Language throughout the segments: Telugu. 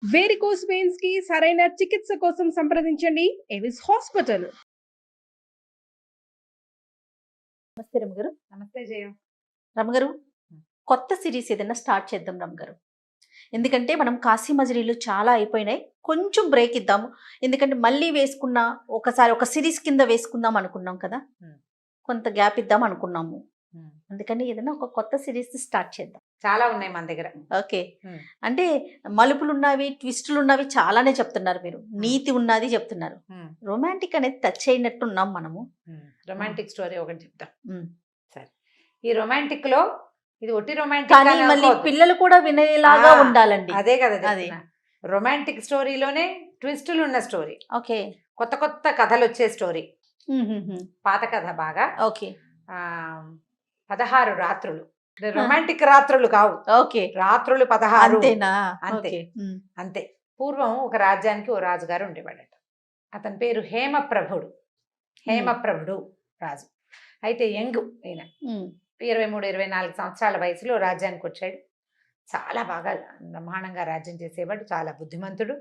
వేరికోస్ వెయిన్స్ కి సరైన చికిత్స కోసం సంప్రదించండి ఎవిస్ హాస్పిటల్. నమస్తే రమగారు. నమస్తే జయ. రమగారు, కొత్త సిరీస్ ఏదైనా స్టార్ట్ చేద్దాం రమగారు. ఎందుకంటే మనం కాశీ మజిలీలు చాలా అయిపోయినాయి, కొంచెం బ్రేక్ ఇద్దాము. ఎందుకంటే మళ్ళీ వేసుకున్న ఒకసారి ఒక సిరీస్ కింద వేసుకుందాం అనుకున్నాం కదా, కొంత గ్యాప్ ఇద్దాం అనుకున్నాము. అందుకని ఏదైనా ఒక కొత్త సిరీస్ స్టార్ట్ చేద్దాం. చాలా ఉన్నాయి మన దగ్గర. ఓకే, అంటే మలుపులు ఉన్నవి, ట్విస్టులు ఉన్నవి చాలానే చెప్తున్నారు మీరు, నీతి ఉన్నది చెప్తున్నారు. రొమాంటిక్ అనేది టచ్ అయినట్టు ఉన్నాం మనము. రొమాంటిక్ స్టోరీ ఒకటి చెప్తాం. సరే, ఈ రొమాంటిక్ లో ఇది ఒట్టి రొమాంటిక్ కానీ మళ్ళీ పిల్లలు కూడా వినేలాగా ఉండాలండి. అదే కదా, రొమాంటిక్ స్టోరీలోనే ట్విస్టులు ఉన్న స్టోరీ. ఓకే, కొత్త కొత్త కథలు వచ్చే స్టోరీ. పాత కథ బాగా. ఓకే, 16 రాత్రులు. రొమాంటిక్ రాత్రులు కావు. ఓకే, రాత్రులు 16. అంతే. అంతే. పూర్వం ఒక రాజ్యానికి ఓ రాజుగారు ఉండేవాడట. అతని పేరు హేమప్రభుడు. హేమప్రభుడు రాజు. అయితే యంగ్ ఈయన 23-24 సంవత్సరాల వయసులో రాజ్యానికి వచ్చాడు. చాలా బాగా బ్రహ్మాండంగా రాజ్యం చేసేవాడు. చాలా బుద్ధిమంతుడు.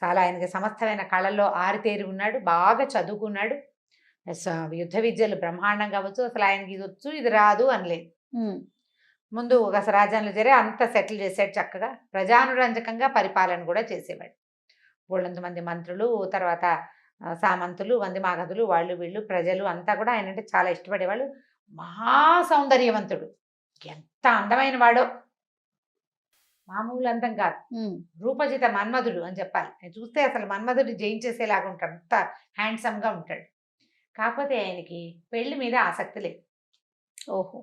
చాలా ఆయనకి సమస్తమైన కళల్లో ఆరితేరి ఉన్నాడు. బాగా చదువుకున్నాడు. యుద్ధ విద్యలు బ్రహ్మాండంగా వచ్చు. అసలు ఆయనకి ఇది వచ్చు ఇది రాదు అనలేదు. ముందు ఒక రాజ్యంలో చేరే అంతా సెటిల్ చేసాడు. చక్కగా ప్రజానురంజకంగా పరిపాలన కూడా చేసేవాడు. బోళ్ళంతమంది మంత్రులు, తర్వాత సామంతులు, వందిమాగధులు, వాళ్ళు వీళ్ళు ప్రజలు అంతా కూడా ఆయన అంటే చాలా ఇష్టపడేవాళ్ళు. మహా సౌందర్యవంతుడు. ఎంత అందమైన వాడో, మామూలు అందం కాదు. రూపజిత మన్మధుడు అని చెప్పాలి. చూస్తే అసలు మన్మధుడు జయించేసేలాగా ఉంటాడు. అంత హ్యాండ్సమ్గా ఉంటాడు. కాకపోతే ఆయనకి పెళ్లి మీద ఆసక్తి లేదు. ఓహో,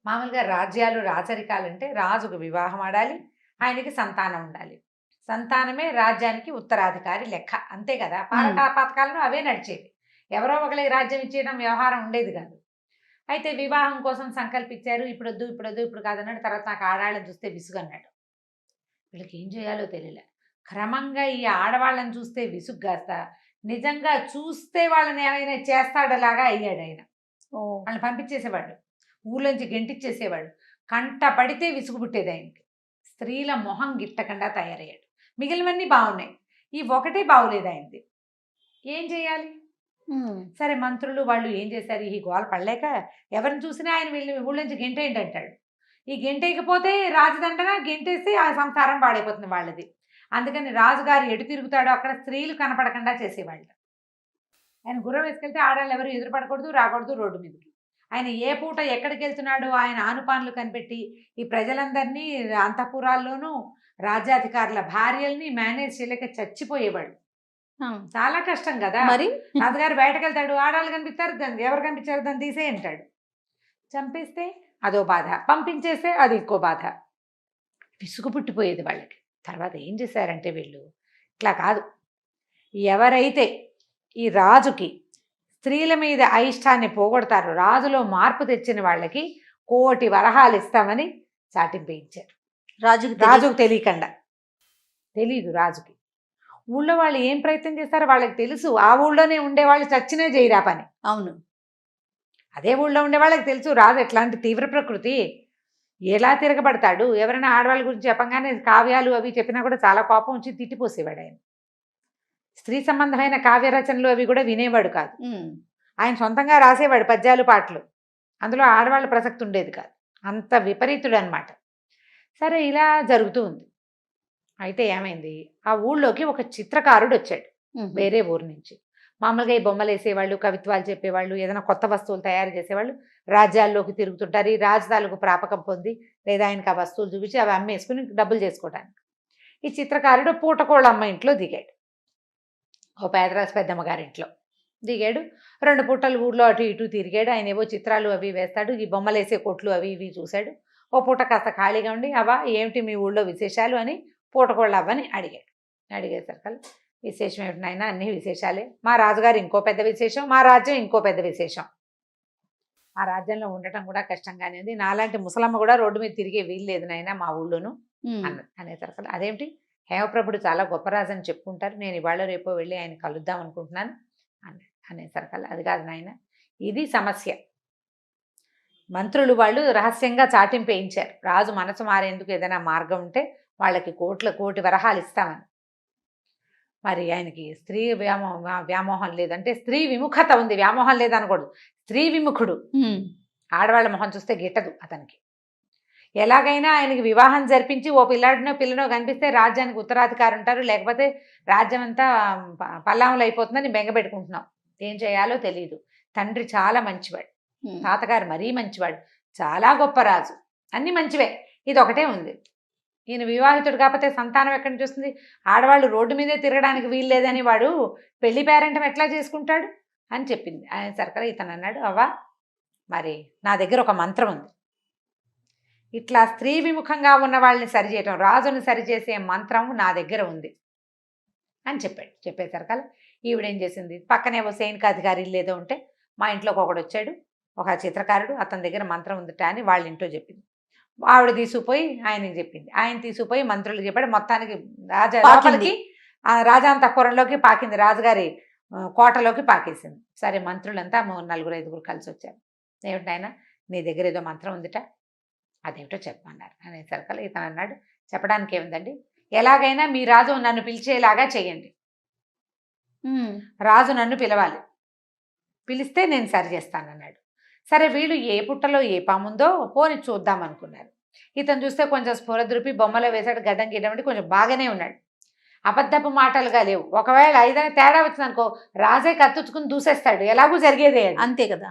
మామూలుగా రాజ్యాలు రాచరికాలు అంటే రాజుకు వివాహం ఆడాలి, ఆయనకి సంతానం ఉండాలి. సంతానమే రాజ్యానికి ఉత్తరాధికారి లెక్క, అంతే కదా. పాతకాలంలో అవే నడిచేవి. ఎవరో ఒకరికి రాజ్యం ఇచ్చేయడం వ్యవహారం ఉండేది కాదు. అయితే వివాహం కోసం సంకల్పించారు. ఇప్పుడు కాదన్నాడు. తర్వాత నాకు ఆడవాళ్ళని చూస్తే విసుగు అన్నాడు. వీళ్ళకి ఏం చేయాలో తెలియలే. క్రమంగా ఈ ఆడవాళ్ళని చూస్తే విసుగు కాస్త నిజంగా చూస్తే వాళ్ళని ఏమైనా చేస్తాడలాగా అయ్యాడు ఆయన. వాళ్ళని పంపించేసేవాడు, ఊళ్ళోంచి గెంటిచ్చేసేవాడు. కంట పడితే విసుగు పుట్టేది ఆయనకి. స్త్రీల మొహం గిట్టకుండా తయారయ్యాడు. మిగిలినవన్నీ బాగున్నాయి, ఈ ఒకటే బాగులేదు ఆయనది. ఏం చేయాలి? సరే, మంత్రులు వాళ్ళు ఏం చేశారు, ఈ గోల పడలేక ఎవరిని చూసినా ఆయన వీళ్ళు ఊళ్ళోంచి గెంటేయండి అంటాడు. ఈ గెంటేయకపోతే రాజుదండన గెంటేస్తే ఆ సంసారం పాడైపోతుంది వాళ్ళది. అందుకని రాజుగారు ఎటు తిరుగుతాడో అక్కడ స్త్రీలు కనపడకుండా చేసేవాళ్ళు. ఆయన గుర్రం వేసుకెళ్తే ఆడాళ్ళు ఎవరు ఎదురుపడకూడదు, రాకూడదు రోడ్డు మీదకి. ఆయన ఏ పూట ఎక్కడికి వెళ్తున్నాడో ఆయన ఆనుపాన్లు కనిపెట్టి ఈ ప్రజలందరినీ అంతఃపురాల్లోనూ రాజ్యాధికారుల భార్యల్ని మేనేజ్ చేయలేక చచ్చిపోయేవాడు. చాలా కష్టం కదా. మరి రాజుగారు బయటకు వెళ్తాడు, ఆడాళ్ళు కనిపిస్తారు, ఎవరు కనిపించారు దాన్ని తీసే అంటాడు. చంపేస్తే అదో బాధ, పంపించేస్తే అది ఇంకో బాధ. విసుగు పుట్టిపోయేది వాళ్ళకి. తర్వాత ఏం చేశారంటే వీళ్ళు ఇట్లా కాదు, ఎవరైతే ఈ రాజుకి స్త్రీల మీద అయిష్టాన్ని పోగొడతారు, రాజులో మార్పు తెచ్చిన వాళ్ళకి 1,00,00,000 వరహాలు ఇస్తామని చాటింపేయించారు. రాజుకు తెలియకుండా. తెలీదు రాజుకి. ఊళ్ళో వాళ్ళు ఏం ప్రయత్నం చేస్తారో వాళ్ళకి తెలుసు. ఆ ఊళ్ళోనే ఉండేవాళ్ళు చచ్చినే చేయరా పని. అవును, అదే ఊళ్ళో ఉండే వాళ్ళకి తెలుసు రాజు ఎట్లాంటి తీవ్ర ప్రకృతి, ఎలా తిరగబడతాడు. ఎవరైనా ఆడవాళ్ళ గురించి చెప్పగానే కావ్యాలు అవి చెప్పినా కూడా చాలా కోపం వచ్చి తిట్టిపోసేవాడు ఆయన. స్త్రీ సంబంధమైన కావ్య రచనలు అవి కూడా వినేవాడు కాదు. ఆయన సొంతంగా రాసేవాడు పద్యాలు, పాటలు. అందులో ఆడవాళ్ళ ప్రసక్తి ఉండేది కాదు. అంత విపరీతుడు అనమాట. సరే, ఇలా జరుగుతూ ఉంది. అయితే ఏమైంది, ఆ ఊళ్ళోకి ఒక చిత్రకారుడు వచ్చాడు వేరే ఊరు నుంచి. మామూలుగా ఈ బొమ్మలు వేసేవాళ్ళు, కవిత్వాలు చెప్పేవాళ్ళు, ఏదైనా కొత్త వస్తువులు తయారు చేసేవాళ్ళు రాజ్యాల్లోకి తిరుగుతుంటారు. ఈ రాజధానులకు ప్రాపకం పొంది లేదా ఆయనకు ఆ వస్తువులు చూపించి అవి అమ్మేసుకుని డబ్బులు చేసుకోవడానికి. ఈ చిత్రకారుడు పూటకోళ్ళ అమ్మ ఇంట్లో దిగాడు. ఓ పేదరాజు పెద్దమ్మ గారింట్లో దిగాడు. 2 పూటలు ఊళ్ళో అటు ఇటు తిరిగాడు. ఆయన ఏవో చిత్రాలు అవి వేస్తాడు. ఈ బొమ్మలు వేసే కొట్లు అవి ఇవి చూశాడు. ఓ పూట కాస్త ఖాళీగా ఉండి, అవా ఏమిటి మీ ఊళ్ళో విశేషాలు అని పూటకోళ్ళ అవ్వని అడిగాడు. అడిగేసరికి విశేషం ఏమిటి నాయన, అన్ని విశేషాలే. మా రాజుగారు ఇంకో పెద్ద విశేషం, మా రాజ్యం ఇంకో పెద్ద విశేషం. ఆ రాజ్యంలో ఉండటం కూడా కష్టంగానే ఉంది. నాలాంటి ముసలమ్మ కూడా రోడ్డు మీద తిరిగే వీలు లేదు నాయన మా ఊళ్ళోను అనేసరికి, అదేమిటి హేమప్రభుడు చాలా గొప్ప రాజు అని చెప్పుకుంటారు, నేను ఇవాళ రేపో వెళ్ళి ఆయన కలుద్దాం అనుకుంటున్నాను అనేసరికి, అది కాదు నాయన, ఇది సమస్య. మంత్రులు వాళ్ళు రహస్యంగా చాటింపు వేయించారు. రాజు మనసు మారేందుకు ఏదైనా మార్గం ఉంటే వాళ్ళకి 1,00,00,000 వరహాలు ఇస్తామని. మరి ఆయనకి స్త్రీ వ్యామోహం లేదంటే స్త్రీ విముఖత ఉంది, వ్యామోహం లేదనకూడదు, స్త్రీ విముఖుడు. ఆడవాళ్ళ మొహం చూస్తే గిట్టదు అతనికి. ఎలాగైనా ఆయనకి వివాహం జరిపించి ఓ పిల్లాడినో పిల్లనో కనిపిస్తే రాజ్యానికి ఉత్తరాధికారి ఉంటారు, లేకపోతే రాజ్యం అంతా పల్లాములు అయిపోతుందని బెంగపెట్టుకుంటున్నాం. ఏం చేయాలో తెలియదు. తండ్రి చాలా మంచివాడు, తాతగారు మరీ మంచివాడు, చాలా గొప్ప రాజు, అన్నీ మంచివే. ఇది ఒకటే ఉంది, ఈయన వివాహితుడు కాకపోతే సంతానం ఎక్కడి నుంచి వస్తుంది? ఆడవాళ్ళు రోడ్డు మీదే తిరగడానికి వీలు లేదని వాడు పెళ్లి పేరెంటం ఎట్లా చేసుకుంటాడు అని చెప్పింది. ఆయన సరికదా ఇతను అన్నాడు, అవ్వా మరి నా దగ్గర ఒక మంత్రం ఉంది, ఇట్లా స్త్రీ విముఖంగా ఉన్న వాళ్ళని సరిచేయటం, రాజుని సరిచేసే మంత్రం నా దగ్గర ఉంది అని చెప్పాడు. చెప్పేసరికల్లా ఈవిడేం చేసింది, పక్కనే ఓ సైనికాధికారి లేదో ఉంటే మా ఇంట్లోకి ఒకడు వచ్చాడు, ఒక చిత్రకారుడు, అతని దగ్గర మంత్రం ఉందిట అని వాళ్ళ ఇంట్లో చెప్పింది. ఆవిడ తీసుకుపోయి ఆయనకి చెప్పింది, ఆయన తీసుకుపోయి మంత్రులకు చెప్పాడు. మొత్తానికి లోపలికి రాజాంతఃపురంలోకి పాకింది, రాజుగారి కోటలోకి పాకేసింది. సరే మంత్రులంతా 4-5 కలిసి వచ్చారు. ఏమిటి ఆయన, నీ దగ్గర ఏదో మంత్రం ఉందిట, అదేమిటో చెప్పమన్నారు. అనేసరికల్లా ఇతను అన్నాడు, చెప్పడానికి ఏముందండి, ఎలాగైనా మీ రాజు నన్ను పిలిచేలాగా చేయండి, రాజు నన్ను పిలవాలి, పిలిస్తే నేను సరి చేస్తానన్నాడు. సరే వీళ్ళు ఏ పుట్టలో ఏ పాముందో పోని చూద్దాం అనుకున్నారు. ఇతను చూస్తే కొంచెం స్ఫురద్రూపి, బొమ్మలో వేశాడు, గడ్డం గిడ్డం కొంచెం బాగానే ఉన్నాడు, అబద్ధపు మాటలుగా లేవు. ఒకవేళ ఏదైనా తేడా వచ్చిందనుకో రాజే కత్తుచ్చుకుని దూసేస్తాడు, ఎలాగూ జరిగేదే అంతే కదా,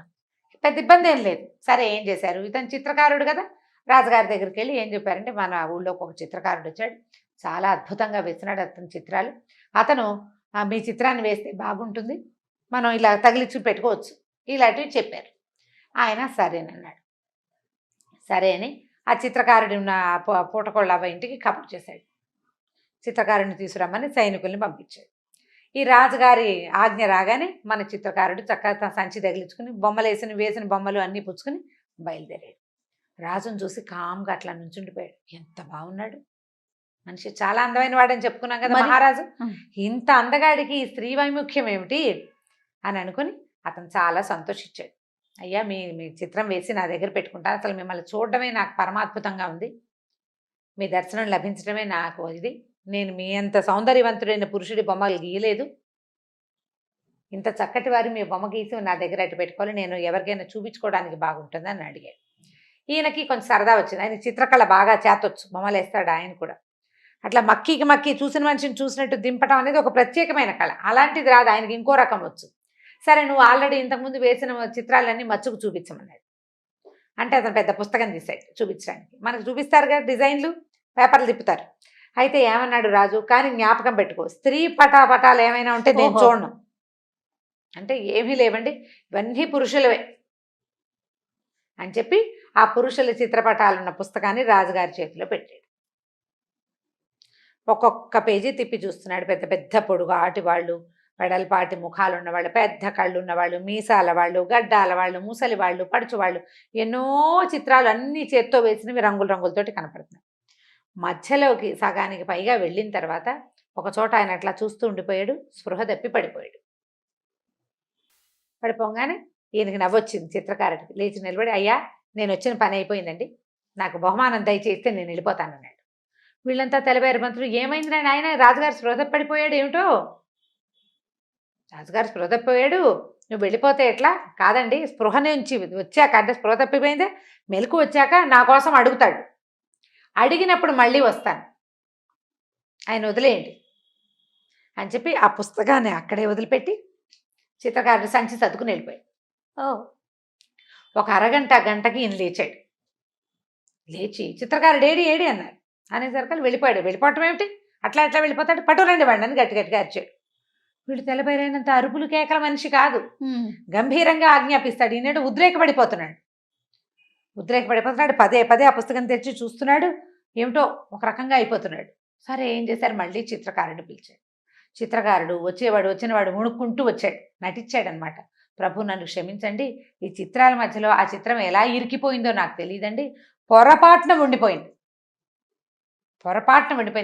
పెద్ద ఇబ్బంది ఏం లేదు. సరే ఏం చేశారు, ఇతను చిత్రకారుడు కదా, రాజుగారి దగ్గరికి వెళ్ళి ఏం చెప్పారంటే, మన ఊళ్ళోకి ఒక చిత్రకారుడు వచ్చాడు, చాలా అద్భుతంగా వేస్తున్నాడు అతని చిత్రాలు, అతను మీ చిత్రాన్ని వేస్తే బాగుంటుంది, మనం ఇలా తగిలించి పెట్టుకోవచ్చు, ఇలాంటివి చెప్పారు. ఆయన సరేనన్నాడు. సరే అని ఆ చిత్రకారుడి ఉన్న పూటకోళ్ళ ఇంటికి కబురు చేశాడు. చిత్రకారుడిని తీసుకురమ్మని సైనికుల్ని పంపించాడు. ఈ రాజుగారి ఆజ్ఞ రాగానే మన చిత్రకారుడు చక్కగా సంచి తగిలించుకుని వేసిన బొమ్మలు అన్నీ పుచ్చుకుని బయలుదేరాడు. రాజును చూసి కామ్గా అట్లా నుంచుండిపోయాడు. ఎంత బాగున్నాడు మనిషి, చాలా అందమైన వాడని చెప్పుకున్నాం కదా మహారాజు, ఇంత అందగాడికి స్త్రీ వైముఖ్యం ఏమిటి అని అనుకుని అతను చాలా సంతోషించాడు. అయ్యా మీ చిత్రం వేసి నా దగ్గర పెట్టుకుంటాను, అసలు మిమ్మల్ని చూడడమే నాకు పరమాద్భుతంగా ఉంది, మీ దర్శనం లభించడమే నాకు ఇది, నేను మీ అంత సౌందర్యవంతుడైన పురుషుడి బొమ్మలు గీయలేదు, ఇంత చక్కటి వారు మీ బొమ్మ గీసి నా దగ్గర అటు పెట్టుకోవాలి, నేను ఎవరికైనా చూపించుకోవడానికి బాగుంటుంది అని అడిగాడు. ఈయనకి కొంచెం సరదా వచ్చింది, ఆయన చిత్రకళ బాగా చేతొచ్చు, బొమ్మలు వేస్తాడు ఆయన కూడా. అట్లా మక్కి చూసిన మనిషిని చూసినట్టు దింపటం అనేది ఒక ప్రత్యేకమైన కళ, అలాంటిది రాదు ఆయనకి, ఇంకో రకం వచ్చు. సరే నువ్వు ఆల్రెడీ ఇంతకుముందు వేసిన చిత్రాలన్నీ మచ్చుకు చూపించమన్నాడు. అంటే అతను పెద్ద పుస్తకం తీసాడు చూపించడానికి, మనకు చూపిస్తారు కదా డిజైన్లు, పేపర్లు తిప్పుతారు. అయితే ఏమన్నాడు రాజు, కానీ జ్ఞాపకం పెట్టుకో, స్త్రీ పటాలు ఏమైనా ఉంటే నేను చూడను అంటే, ఏమీ లేవండి ఇవన్నీ పురుషులవే అని చెప్పి ఆ పురుషుల చిత్రపటాలున్న పుస్తకాన్ని రాజుగారి చేతిలో పెట్టాడు. ఒక్కొక్క పేజీ తిప్పి చూస్తున్నాడు. పెద్ద పెద్ద పొడుగాటి వాళ్ళు, వెడల్పాటి ముఖాలు ఉన్నవాళ్ళు, పెద్ద కళ్ళు ఉన్నవాళ్ళు, మీసాల వాళ్ళు, గడ్డాల వాళ్ళు, ముసలి వాళ్ళు, పడుచు వాళ్ళు, ఎన్నో చిత్రాలు అన్నీ చేత్తో వేసినవి రంగులతోటి కనపడుతున్నాయి. మధ్యలోకి సగానికి పైగా వెళ్ళిన తర్వాత ఒక చోట ఆయన అట్లా చూస్తూ ఉండిపోయాడు, స్పృహ తప్పి పడిపోయాడు. పడిపోగానే ఈయనకి నవ్వొచ్చింది. చిత్రకారుడికి లేచి నిలబడి, అయ్యా నేను వచ్చిన పని అయిపోయిందండి, నాకు బహుమానం దయచేస్తే నేను వెళ్ళిపోతానన్నాడు. వీళ్ళంతా తెలబారు మంత్రులు, ఏమైంది ఆయన, రాజుగారు స్పృహ పడిపోయాడు ఏమిటో, రాజుగారు స్పృహ తప్పిపోయాడు, నువ్వు వెళ్ళిపోతే ఎట్లా, కాదండి స్పృహ నుంచి వచ్చాక, అంటే స్పృహ తప్పిపోయిందే మెలకు వచ్చాక నా కోసం అడుగుతాడు, అడిగినప్పుడు మళ్ళీ వస్తాను, ఆయన వదిలేయండి అని చెప్పి ఆ పుస్తకాన్ని అక్కడే వదిలిపెట్టి చిత్రకారుడు సంచి సర్దుకుని వెళ్ళిపోయాడు. ఒక గంటకి ఈయన లేచాడు. లేచి చిత్రకారుడు ఏడి అన్నారు. అనేసరికి వెళ్ళిపోయాడు. వెళ్ళిపోవటం ఏమిటి, అట్లా వెళ్ళిపోతాడు, పట్టురండి వాడిని అని గట్టిగా అరిచాడు. వీళ్ళు తెల్లబైరైనంత అరుపులు కేకల మనిషి కాదు, గంభీరంగా ఆజ్ఞాపిస్తాడు. ఈనాడు ఉద్రేకపడిపోతున్నాడు. పదే ఆ పుస్తకం తెచ్చి చూస్తున్నాడు, ఏమిటో ఒక రకంగా అయిపోతున్నాడు. సరే ఏం చేశారు, మళ్ళీ చిత్రకారుడు పిలిచాడు. చిత్రకారుడు వచ్చినవాడు ముణుక్కుంటూ వచ్చాడు, నటించాడనమాట. ప్రభు నన్ను క్షమించండి, ఈ చిత్రాల మధ్యలో ఆ చిత్రం ఎలా ఇరికిపోయిందో నాకు తెలియదండి, పొరపాటున ఉండిపోయింది,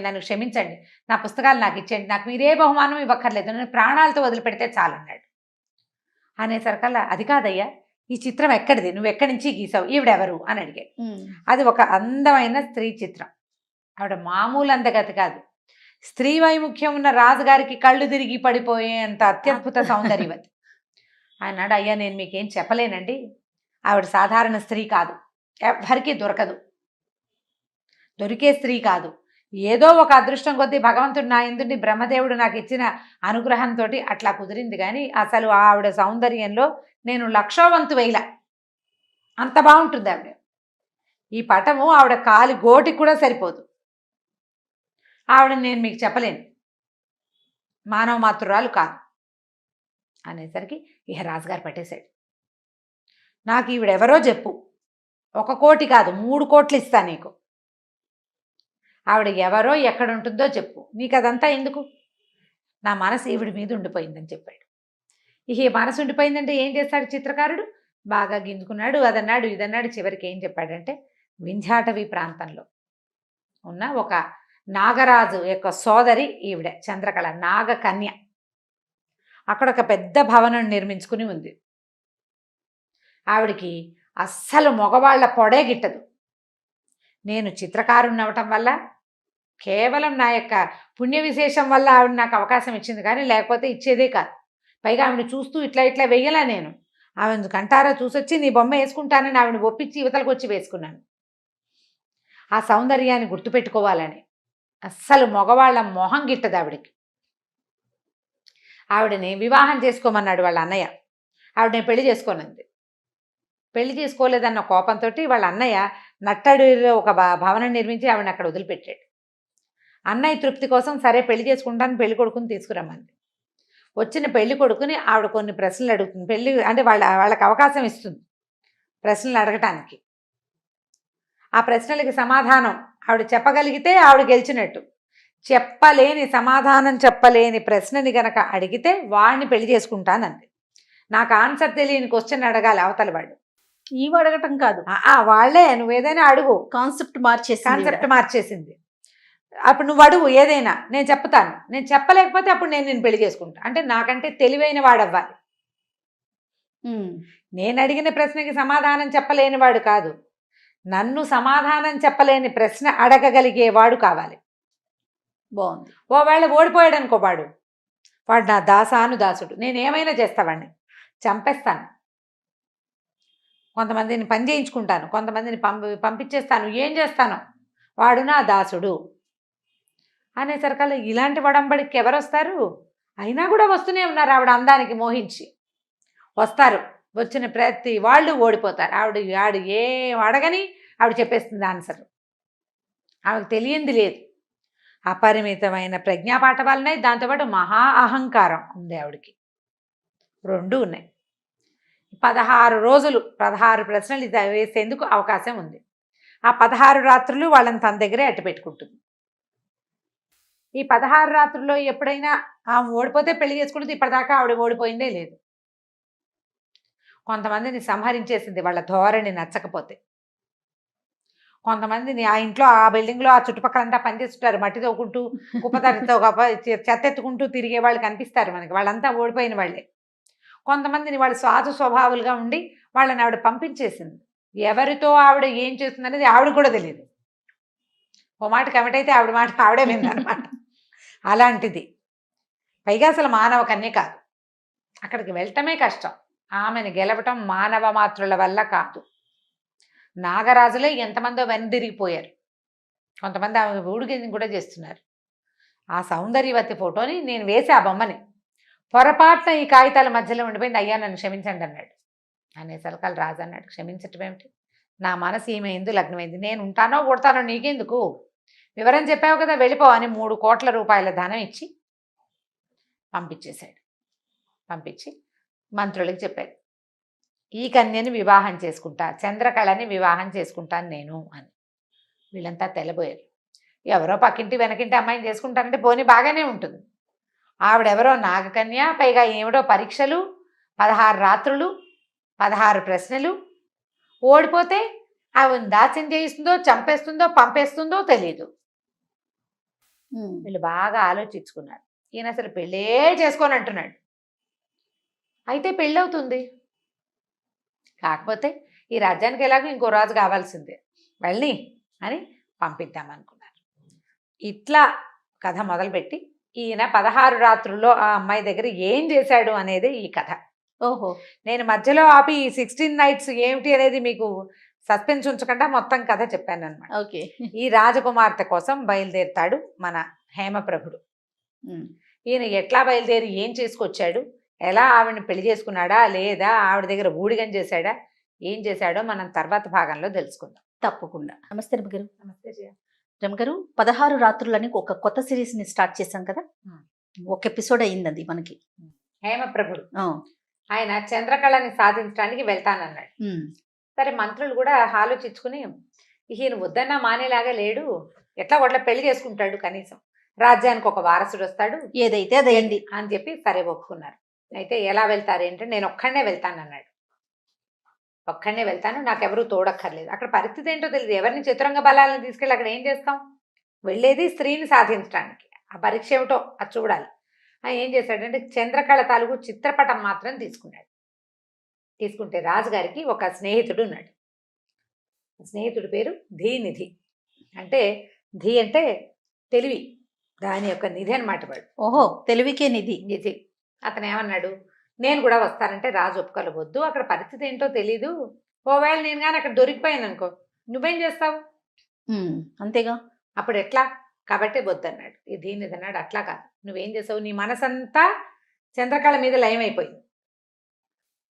నన్ను క్షమించండి, నా పుస్తకాలు నాకు ఇచ్చేయండి, నాకు మీరే బహుమానం ఇవ్వక్కర్లేదు, నన్ను ప్రాణాలతో వదిలిపెడితే చాలన్నాడు. అనేసరికల్లా అది కాదయ్యా, ఈ చిత్రం ఎక్కడిది, నువ్వు ఎక్కడి నుంచి గీసావు, ఈవిడెవరు అని అడిగాడు. అది ఒక అందమైన స్త్రీ చిత్రం, ఆవిడ మామూలు అందగతి కాదు, స్త్రీ వైముఖ్యం ఉన్న రాజుగారికి కళ్ళు తిరిగి పడిపోయేంత అత్యద్భుత సౌందర్యవతి. అన్నాడు, అయ్యా నేను మీకేం చెప్పలేనండి, ఆవిడ సాధారణ స్త్రీ కాదు, ఎవ్వరికీ దొరకదు, దొరికే స్త్రీ కాదు. ఏదో ఒక అదృష్టం కొద్దీ భగవంతుడు నా ఎందుండి బ్రహ్మదేవుడు నాకు ఇచ్చిన అనుగ్రహంతో అట్లా కుదిరింది. కానీ అసలు ఆవిడ సౌందర్యంలో నేను లక్షోవంతు వేల, అంత బాగుంటుంది ఆవిడ. ఈ పటము ఆవిడ కాలి గోటికి కూడా సరిపోదు. ఆవిడ నేను మీకు చెప్పలేను, మానవ మాతృరాలు కాదు అనేసరికి ఇహ రాజుగారు పట్టేశాడు. నాకు ఈవిడెవరో చెప్పు, 1 కోటి కాదు 3 కోట్లు ఇస్తా నీకు, ఆవిడ ఎవరో ఎక్కడుంటుందో చెప్పు, నీకు అదంతా ఎందుకు, నా మనసు ఈవిడి మీద ఉండిపోయిందని చెప్పాడు. ఈ మనసు ఉండిపోయిందంటే ఏం చేస్తాడు చిత్రకారుడు, బాగా గింజుకున్నాడు, అదన్నాడు ఇదన్నాడు. చివరికి ఏం చెప్పాడంటే, వింధ్యాటవి ప్రాంతంలో ఉన్న ఒక నాగరాజు యొక్క సోదరి ఈవిడ చంద్రకళ, నాగకన్య, అక్కడ ఒక పెద్ద భవనం నిర్మించుకుని ఉంది. ఆవిడికి అస్సలు మగవాళ్ల పొడే గిట్టదు. నేను చిత్రకారుని అవ్వటం వల్ల, కేవలం నా యొక్క పుణ్య విశేషం వల్ల ఆవిడ నాకు అవకాశం ఇచ్చింది, కానీ లేకపోతే ఇచ్చేదే కాదు. పైగా ఆవిడ చూస్తూ ఇట్లా ఇట్లా వెయ్యలా నేను, ఆవిడ కంటారా చూసొచ్చి నీ బొమ్మ వేసుకుంటానని ఆవిడ ఒప్పించి యువతలకు వచ్చి వేసుకున్నాను. ఆ సౌందర్యాన్ని గుర్తుపెట్టుకోవాలని. అస్సలు మగవాళ్ళ మొహం గిట్టదు ఆవిడకి. ఆవిడని వివాహం చేసుకోమన్నాడు వాళ్ళ అన్నయ్య. ఆవిడని పెళ్లి చేసుకోనంది. పెళ్లి చేసుకోలేదన్న కోపంతో వాళ్ళ అన్నయ్య నట్టడిలో ఒక భవనం నిర్మించి ఆవిడని అక్కడ వదిలిపెట్టాడు. అన్నయ్య తృప్తి కోసం సరే పెళ్లి చేసుకుంటాను, పెళ్లి కొడుకుని తీసుకురమ్మంది. వచ్చిన పెళ్లి కొడుకుని ఆవిడ కొన్ని ప్రశ్నలు అడుగుతుంది. పెళ్లి అంటే వాళ్ళకి అవకాశం ఇస్తుంది ప్రశ్నలు అడగటానికి. ఆ ప్రశ్నలకి సమాధానం ఆవిడ చెప్పగలిగితే ఆవిడ గెలిచినట్టు. సమాధానం చెప్పలేని ప్రశ్నని గనక అడిగితే వాడిని పెళ్లి చేసుకుంటానంది. నాకు ఆన్సర్ తెలియని క్వశ్చన్ అడగాలి అవతల వాడు. ఈవి అడగటం కాదు, వాళ్ళే నువ్వేదైనా అడుగు. కాన్సెప్ట్ మార్చేసింది. అప్పుడు నువ్వు అడుగు ఏదైనా, నేను చెప్తాను. నేను చెప్పలేకపోతే అప్పుడు నేను పెళ్లి చేసుకుంటా. అంటే నాకంటే తెలివైన వాడు అవ్వాలి. నేను అడిగిన ప్రశ్నకి సమాధానం చెప్పలేని వాడు కాదు, నన్ను సమాధానం చెప్పలేని ప్రశ్న అడగగలిగేవాడు కావాలి. బాగుంది. ఓవేళ ఓడిపోయాడు అనుకో, వాడు నా దాసుడు, నేనేమైనా చేస్తావాడిని, చంపేస్తాను, కొంతమందిని పని చేయించుకుంటాను, కొంతమందిని పంపించేస్తాను, ఏం చేస్తాను, వాడు నా దాసుడు అనేసరికల్లా ఇలాంటి వడంబడికి ఎవరు వస్తారు? అయినా కూడా వస్తూనే ఉన్నారు. ఆవిడ అందానికి మోహించి వస్తారు. వచ్చిన ప్రతి వాళ్ళు ఓడిపోతారు. ఆవిడ ఏం అడగని ఆవిడ చెప్పేస్తుంది ఆన్సర్. ఆవిడకి తెలియంది లేదు. అపరిమితమైన ప్రజ్ఞాపాఠవాలున్నాయి, దాంతోపాటు మహా అహంకారం ఉంది ఆవిడకి. 2 ఉన్నాయి. 16 రోజులు 16 ప్రశ్నలు వేసేందుకు అవకాశం ఉంది. ఆ 16 రాత్రులు వాళ్ళని తన దగ్గరే అట్టు పెట్టుకుంటుంది. ఈ 16 రాత్రుల్లో ఎప్పుడైనా ఆమె ఓడిపోతే పెళ్లి చేసుకుంటుంది. ఇప్పటిదాకా ఆవిడ ఓడిపోయిందే లేదు. కొంతమందిని సంహరించేసింది వాళ్ళ ధోరణి నచ్చకపోతే. కొంతమందిని ఆ ఇంట్లో, ఆ బిల్డింగ్లో, ఆ చుట్టుపక్కలంతా పనిచేస్తుంటారు, మట్టి తోకుంటూ కుప్పతడితో చెత్తెత్తుకుంటూ తిరిగే వాళ్ళు కనిపిస్తారు మనకి, వాళ్ళంతా ఓడిపోయిన వాళ్ళే. కొంతమందిని వాళ్ళు స్వాదు స్వభావాలుగా ఉండి వాళ్ళని ఆవిడ పంపించేసింది. ఎవరితో ఆవిడ ఏం చేస్తుందనేది ఆవిడ కూడా తెలియదు. ఓ మాట కమిటైతే ఆవిడ మాట ఆవిడే విందనమాట. అలాంటిది. పైగా అసలు మానవ కన్య కాదు, అక్కడికి వెళ్ళటమే కష్టం. ఆమెను గెలవటం మానవ మాతృల వల్ల కాదు. నాగరాజులే ఎంతమందో వెనుదిరిగిపోయారు. కొంతమంది ఆమె ఊడిగింది కూడా చేస్తున్నారు. ఆ సౌందర్యవతి ఫోటోని నేను వేసి ఆ బొమ్మని పొరపాటున ఈ కాగితాల మధ్యలో ఉండిపోయింది. అయ్యా నన్ను క్షమించండి అన్నాడు. అనేసరికల్ రాజు అన్నాడు, క్షమించటం ఏమిటి, నా మనసు ఈమె ఎందు లగ్నమైంది, నేను ఉంటానో కొడతానో నీకెందుకు, వివరం చెప్పావు కదా, వెళ్ళిపో అని 3 కోట్ల రూపాయల ధనం ఇచ్చి పంపించేశాడు. పంపించి మంత్రులకు చెప్పాడు, ఈ కన్యని వివాహం చేసుకుంటా, చంద్రకళని వివాహం చేసుకుంటాను నేను అని. వీళ్ళంతా తెల్లబోయారు. ఎవరో పక్కింటి వెనకింటి అమ్మాయిని చేసుకుంటానంటే పోనీ బాగానే ఉంటుంది. ఆవిడెవరో నాగకన్య, పైగా ఏమిడో పరీక్షలు, 16 రాత్రులు, 16 ప్రశ్నలు. ఓడిపోతే ఆవిడ దాస్యం చేయిస్తుందో, చంపేస్తుందో, పంపేస్తుందో తెలియదు. వీళ్ళు బాగా ఆలోచించుకున్నారు. ఈయన అసలు పెళ్ళే చేసుకొని అంటున్నాడు. అయితే పెళ్ళవుతుంది, కాకపోతే ఈ రాజ్యానికి ఎలాగో ఇంకో రాజు కావాల్సిందే, వెళ్ళి అని పంపిద్దామనుకున్నారు. ఇట్లా కథ మొదలుపెట్టి ఈయన 16 రాత్రుల్లో ఆ అమ్మాయి దగ్గర ఏం చేశాడు అనేది ఈ కథ. ఓహో. నేను మధ్యలో ఆపి ఈ 16 నైట్స్ ఏమిటి అనేది మీకు సస్పెన్స్ ఉంచకుండా మొత్తం కథ చెప్పాను అనమాట. ఓకే. ఈ రాజకుమార్తె కోసం బయలుదేరుతాడు మన హేమప్రభుడు. ఈయన ఎట్లా బయలుదేరి ఏం చేసుకొచ్చాడు, ఎలా ఆవిడని పెళ్లి చేసుకున్నాడా లేదా, ఆవిడ దగ్గర ఊడిగం చేశాడా, ఏం చేశాడో మనం తర్వాత భాగంలో తెలుసుకుందాం. తప్పకుండా. నమస్తే రమగారు. నమస్తే జయ. రమగారు, 16 రాత్రులని ఒక కొత్త సిరీస్ ని స్టార్ట్ చేశాం కదా. ఒక ఎపిసోడ్ అయింది మనకి. హేమప్రభుడు ఆ. ఆయన చంద్రకళని సాధించడానికి వెళ్తానన్నాడు. సరే మంత్రులు కూడా ఆలోచించుకుని ఈయన వద్దన్నా మానేలాగా లేడు, ఎట్లా ఒకట్లా పెళ్లి చేసుకుంటాడు, కనీసం రాజ్యానికి ఒక వారసుడు వస్తాడు, ఏదైతే అదైంది అని చెప్పి సరే ఒప్పుకున్నారు. అయితే ఎలా వెళ్తారు ఏంటంటే నేను ఒక్కడనే వెళ్తానన్నాడు. ఒక్కడనే వెళ్తాను, నాకెవరూ తోడక్కర్లేదు. అక్కడ పరిస్థితి ఏంటో తెలియదు, ఎవరిని చతురంగ బలాలను తీసుకెళ్ళి అక్కడ ఏం చేస్తాం, వెళ్ళేది స్త్రీని సాధించడానికి. ఆ పరీక్ష ఏమిటో అది చూడాలి. ఏం చేశాడంటే చంద్రకళ తాలూకు చిత్రపటం మాత్రం తీసుకున్నాడు. తీసుకుంటే రాజుగారికి ఒక స్నేహితుడు ఉన్నాడు. స్నేహితుడి పేరు ధీనిధి. అంటే ధీ అంటే తెలివి, దాని యొక్క నిధి అనమాట వాడు. ఓహో, తెలివికే నిధి. నిధి. అతను ఏమన్నాడు, నేను కూడా వస్తానంటే రాజు ఒప్పుకోలవద్దు, అక్కడ పరిస్థితి ఏంటో తెలీదు, ఓవేళ నేను కానీ అక్కడ దొరికిపోయాను అనుకో నువ్వేం చేస్తావు, అంతేగా, అప్పుడు ఎట్లా, కాబట్టి వద్దన్నాడు. ఈ ధీనిధి అన్నాడు, అట్లా కాదు, నువ్వేం చేసావు, నీ మనసంతా చంద్రకళ మీద లయమైపోయింది,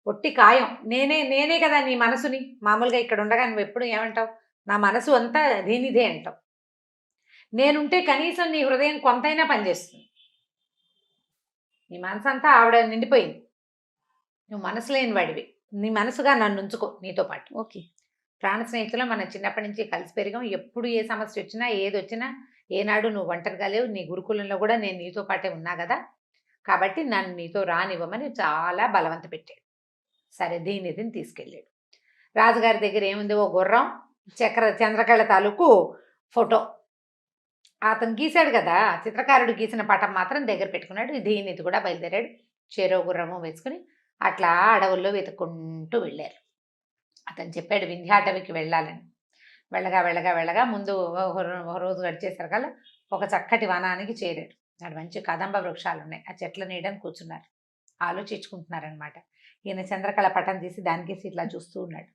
ఒట్టి కాయం, నేనే కదా నీ మనసుని. మామూలుగా ఇక్కడ ఉండగా నువ్వు ఎప్పుడు ఏమంటావు, నా మనసు అంతా దీనిదే అంటావు. నేనుంటే కనీసం నీ హృదయం కొంతైనా పనిచేస్తుంది. నీ మనసు అంతా ఆవిడ నిండిపోయింది, నువ్వు మనసు లేని వాడివి, నీ మనసుగా నన్ను ఉంచుకో నీతో పాటు. ఓకే. ప్రాణ స్నేహితులు మనం చిన్నప్పటి నుంచి కలిసి పెరిగాం. ఎప్పుడు ఏ సమస్య వచ్చినా ఏది వచ్చినా ఏనాడు నువ్వు ఒంటరిగా లేవు, నీ గురుకులంలో కూడా నేను నీతో పాటే ఉన్నా కదా, కాబట్టి నన్ను నీతో రానివ్వమని చాలా బలవంత పెట్టాడు. సరే దీనిదిని తీసుకెళ్ళాడు. రాజుగారి దగ్గర ఏముంది, ఓ గుర్రం, చంద్రకళ తాలూకు ఫోటో అతను గీశాడు కదా, చిత్రకారుడు గీసిన పటం మాత్రం దగ్గర పెట్టుకున్నాడు. దీనిది కూడా బయలుదేరాడు, చెరో గుర్రము వేసుకుని అట్లా అడవుల్లో వెతుక్కుంటూ వెళ్ళారు. అతను చెప్పాడు వింధ్యాటవికి వెళ్ళాలని. వెళ్ళగా వెళ్ళగా వెళ్ళగా ముందు ఒక రోజు గడిచేసరికల్లా ఒక చక్కటి వనానికి చేరాడు. అక్కడ మంచి కదంబ వృక్షాలు ఉన్నాయి, ఆ చెట్ల నీడని కూర్చున్నారు, ఆలోచించుకుంటున్నారనమాట. ఈయన చంద్రకళ పటం తీసి దానికేసి ఇట్లా చూస్తూ ఉన్నాడు,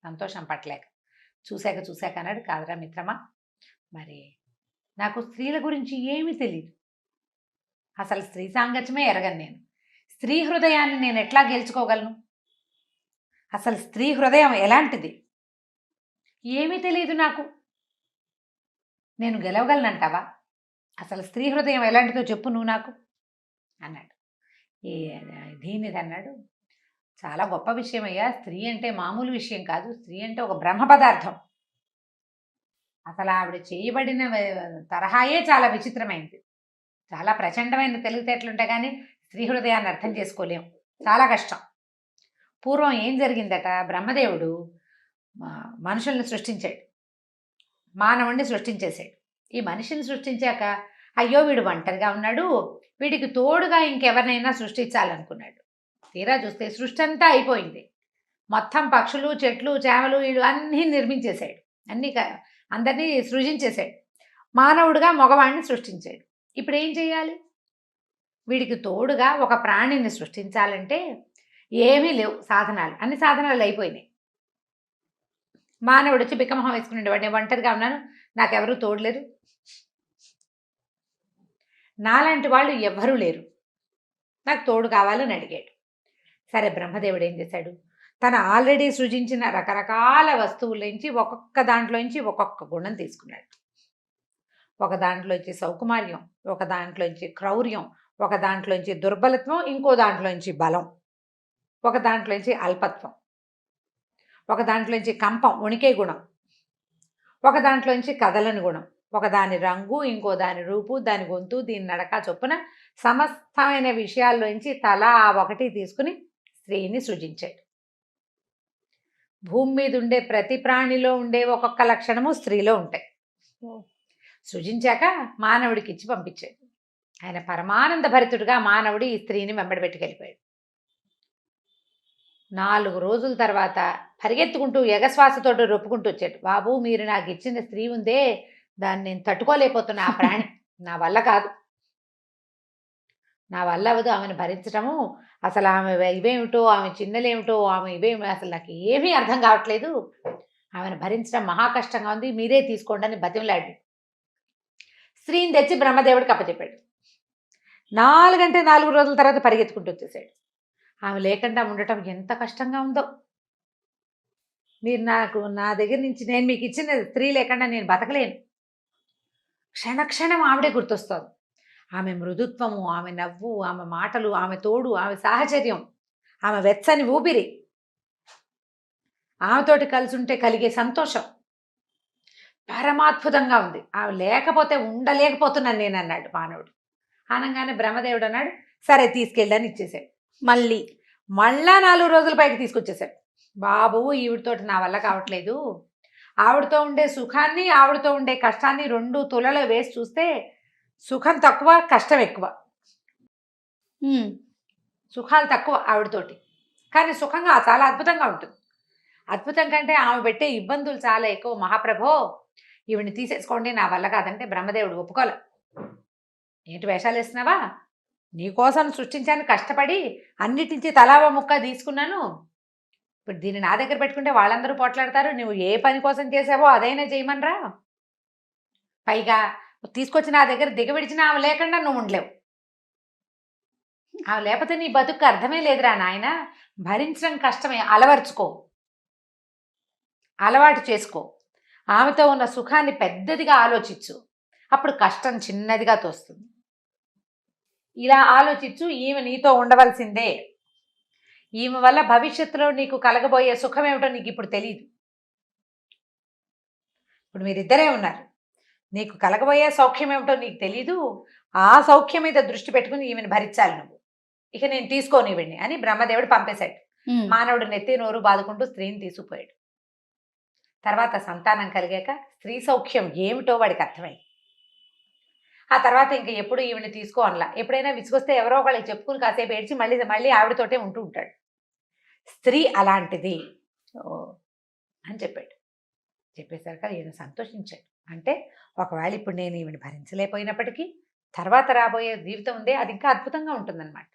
సంతోషం పట్టలేక. చూశాక అన్నాడు, కాదురా మిత్రమా, మరి నాకు స్త్రీల గురించి ఏమీ తెలియదు, అసలు స్త్రీ సాంగత్యమే ఎరగను నేను, స్త్రీ హృదయాన్ని నేను ఎట్లా గెలుచుకోగలను, అసలు స్త్రీ హృదయం ఎలాంటిది ఏమీ తెలియదు నాకు, నేను గెలవగలనంటావా, అసలు స్త్రీ హృదయం ఎలాంటిదో చెప్పు నువ్వు నాకు అన్నాడు. దీనిది అన్నాడు, చాలా గొప్ప విషయం అయ్యా, స్త్రీ అంటే మామూలు విషయం కాదు, స్త్రీ అంటే ఒక బ్రహ్మ పదార్థం, అసలు ఆవిడ చేయబడిన తరహాయే చాలా విచిత్రమైంది, చాలా ప్రచండమైన తెలివితేటలుంటే కానీ స్త్రీ హృదయాన్ని అర్థం చేసుకోలేం, చాలా కష్టం. పూర్వం ఏం జరిగిందట, బ్రహ్మదేవుడు మనుషుల్ని సృష్టించాడు, మానవుణ్ణి సృష్టించేశాడు. ఈ మనిషిని సృష్టించాక అయ్యో వీడు ఒంటరిగా ఉన్నాడు, వీడికి తోడుగా ఇంకెవరినైనా సృష్టించాలనుకున్నాడు. తీరా చూస్తే సృష్టి అంతా అయిపోయింది, మొత్తం పక్షులు చెట్లు చేమలు వీళ్ళు అన్నీ నిర్మించేశాడు, అందరినీ సృజించేశాడు. మానవుడిగా మగవాడిని సృష్టించాడు. ఇప్పుడు ఏం చేయాలి, వీడికి తోడుగా ఒక ప్రాణిని సృష్టించాలంటే ఏమీ లేవు సాధనాలు, అన్ని సాధనాలు అయిపోయినాయి. మానవుడు వచ్చి బిక్కమొహం వేసుకునేవాడు, నేను ఒంటరిగా ఉన్నాను, నాకెవరూ తోడలేరు, నాలాంటి వాళ్ళు ఎవ్వరూ లేరు, నాకు తోడు కావాలని అడిగాడు. సరే బ్రహ్మదేవుడు ఏం చేశాడు, తను ఆల్రెడీ సృజించిన రకరకాల వస్తువుల్లోంచి ఒక్కొక్క దాంట్లోంచి ఒక్కొక్క గుణం తీసుకున్నాడు. ఒక దాంట్లోంచి సౌకుమార్యం, ఒక దాంట్లోంచి క్రౌర్యం, ఒక దాంట్లోంచి దుర్బలత్వం, ఇంకో దాంట్లోంచి బలం, ఒక దాంట్లోంచి అల్పత్వం, ఒక దాంట్లోంచి కంపం ఉణికే గుణం, ఒక దాంట్లోంచి కదలని గుణం, ఒక దాని రంగు, ఇంకో దాని రూపు, దాని గొంతు, దీని నడక చొప్పున సమస్తమైన విషయాల్లోంచి తలా ఒకటి తీసుకుని స్త్రీని సృజించాడు. భూమి మీద ఉండే ప్రతి ప్రాణిలో ఉండే ఒక్కొక్క లక్షణము స్త్రీలో ఉంటాయి. సృజించాక మానవుడికి ఇచ్చి పంపించాడు. ఆయన పరమానంద భరితుడిగా మానవుడు ఈ స్త్రీని వెంబడబెట్టుకెళ్ళిపోయాడు. 4 రోజుల తర్వాత పరిగెత్తుకుంటూ ఎగశ్వాసతోటి రొప్పుకుంటూ వచ్చాడు. బాబు మీరు నాకు ఇచ్చిన స్త్రీ ఉందే, దాన్ని నేను తట్టుకోలేకపోతున్నా, ఆ ప్రాణి నా వల్ల కాదు, నా వల్ల అవ్వదు ఆమెను భరించడము. అసలు ఆమె ఇవేమిటో, ఆమె చిన్నలేమిటో, ఆమె ఇవేమి అసలు నాకు ఏమీ అర్థం కావట్లేదు. ఆమెను భరించడం మహా కష్టంగా ఉంది, మీరే తీసుకోండి అని బతిమలాడి స్త్రీని తెచ్చి బ్రహ్మదేవుడికి అప్పచెప్పాడు. 4 రోజుల తర్వాత పరిగెత్తుకుంటూ వచ్చేసాడు. ఆమె లేకుండా ఉండటం ఎంత కష్టంగా ఉందో. మీరు నా దగ్గర నుంచి నేను మీకు ఇచ్చిన స్త్రీ లేకుండా నేను బతకలేను. క్షణక్షణం ఆవిడే గుర్తొస్తోంది. ఆమె మృదుత్వము, ఆమె నవ్వు, ఆమె మాటలు, ఆమె తోడు, ఆమె సాహచర్యం, ఆమె వెచ్చని ఊపిరి, ఆమెతోటి కలిసి ఉంటే కలిగే సంతోషం పరమాద్భుతంగా ఉంది. ఆమె లేకపోతే ఉండలేకపోతున్నాను నేను అన్నాడు మానవుడు. అనగానే బ్రహ్మదేవుడు అన్నాడు, సరే తీసుకెళ్ళని ఇచ్చేసాడు. మళ్ళా 4 రోజుల పైకి తీసుకొచ్చేసాడు. బాబు ఈవిడతోటి నా వల్ల కావట్లేదు, ఆవిడతో ఉండే సుఖాన్ని ఆవిడతో ఉండే కష్టాన్ని 2 తులలో వేసి చూస్తే సుఖం తక్కువ, కష్టం ఎక్కువ. సుఖాలు తక్కువ ఆవిడతోటి, కానీ సుఖంగా చాలా అద్భుతంగా ఉంటుంది. అద్భుతం కంటే ఆమె పెట్టే ఇబ్బందులు చాలా ఎక్కువ. మహాప్రభో ఈవిడిని తీసేసుకోండి, నా వల్ల కాదంటే బ్రహ్మదేవుడు ఒప్పుకోలే. ఏంటి వేషాలు వేస్తున్నావా, నీకోసం సృష్టించాను, కష్టపడి అన్నిటించి తలావ ముక్క తీసుకున్నాను, ఇప్పుడు దీన్ని నా దగ్గర పెట్టుకుంటే వాళ్ళందరూ పోట్లాడతారు, నువ్వు ఏ పని కోసం చేసావో అదైనా చేయమనరా. పైగా తీసుకొచ్చి నా దగ్గర దిగబెడిచిన ఆమె లేకుండా నువ్వు ఉండలేవు, ఆమె లేకపోతే నీ బతుకు అర్థమే లేదురా నాయన. భరించడం కష్టమే, అలవాటు చేసుకో. ఆమెతో ఉన్న సుఖాన్ని పెద్దదిగా ఆలోచించు, అప్పుడు కష్టం చిన్నదిగా తోస్తుంది. ఇలా ఆలోచించు, ఈమె నీతో ఉండవలసిందే, ఈమె వల్ల భవిష్యత్తులో నీకు కలగబోయే సుఖం ఏమిటో నీకు ఇప్పుడు తెలియదు. ఇప్పుడు మీరిద్దరే ఉన్నారు, నీకు కలగబోయే సౌఖ్యం ఏమిటో నీకు తెలీదు. ఆ సౌఖ్యం మీద దృష్టి పెట్టుకుని ఈమెను భరించాలి నువ్వు. ఇక నేను తీసుకోని ఇవ్వండి అని బ్రహ్మదేవుడు పంపేశాడు. మానవుడు నెత్తి నోరు బాదుకుంటూ స్త్రీని తీసుకుపోయాడు. తర్వాత సంతానం కలిగాక స్త్రీ సౌఖ్యం ఏమిటో వాడికి అర్థమైంది. ఆ తర్వాత ఇంక ఎప్పుడు ఈవిని తీసుకో అనలా. ఎప్పుడైనా విసుగొస్తే ఎవరో ఒకళ్ళకి చెప్పుకుని కాసేపు ఏడ్చి మళ్ళీ ఆవిడతోటే ఉంటూ ఉంటాడు. స్త్రీ అలాంటిది అని చెప్పాడు. చెప్పేసరికి ఈయన సంతోషించాడు. అంటే ఒకవేళ ఇప్పుడు నేను ఈవిని భరించలేకపోయినప్పటికీ తర్వాత రాబోయే జీవితం ఉందే, అది ఇంకా అద్భుతంగా ఉంటుందన్నమాట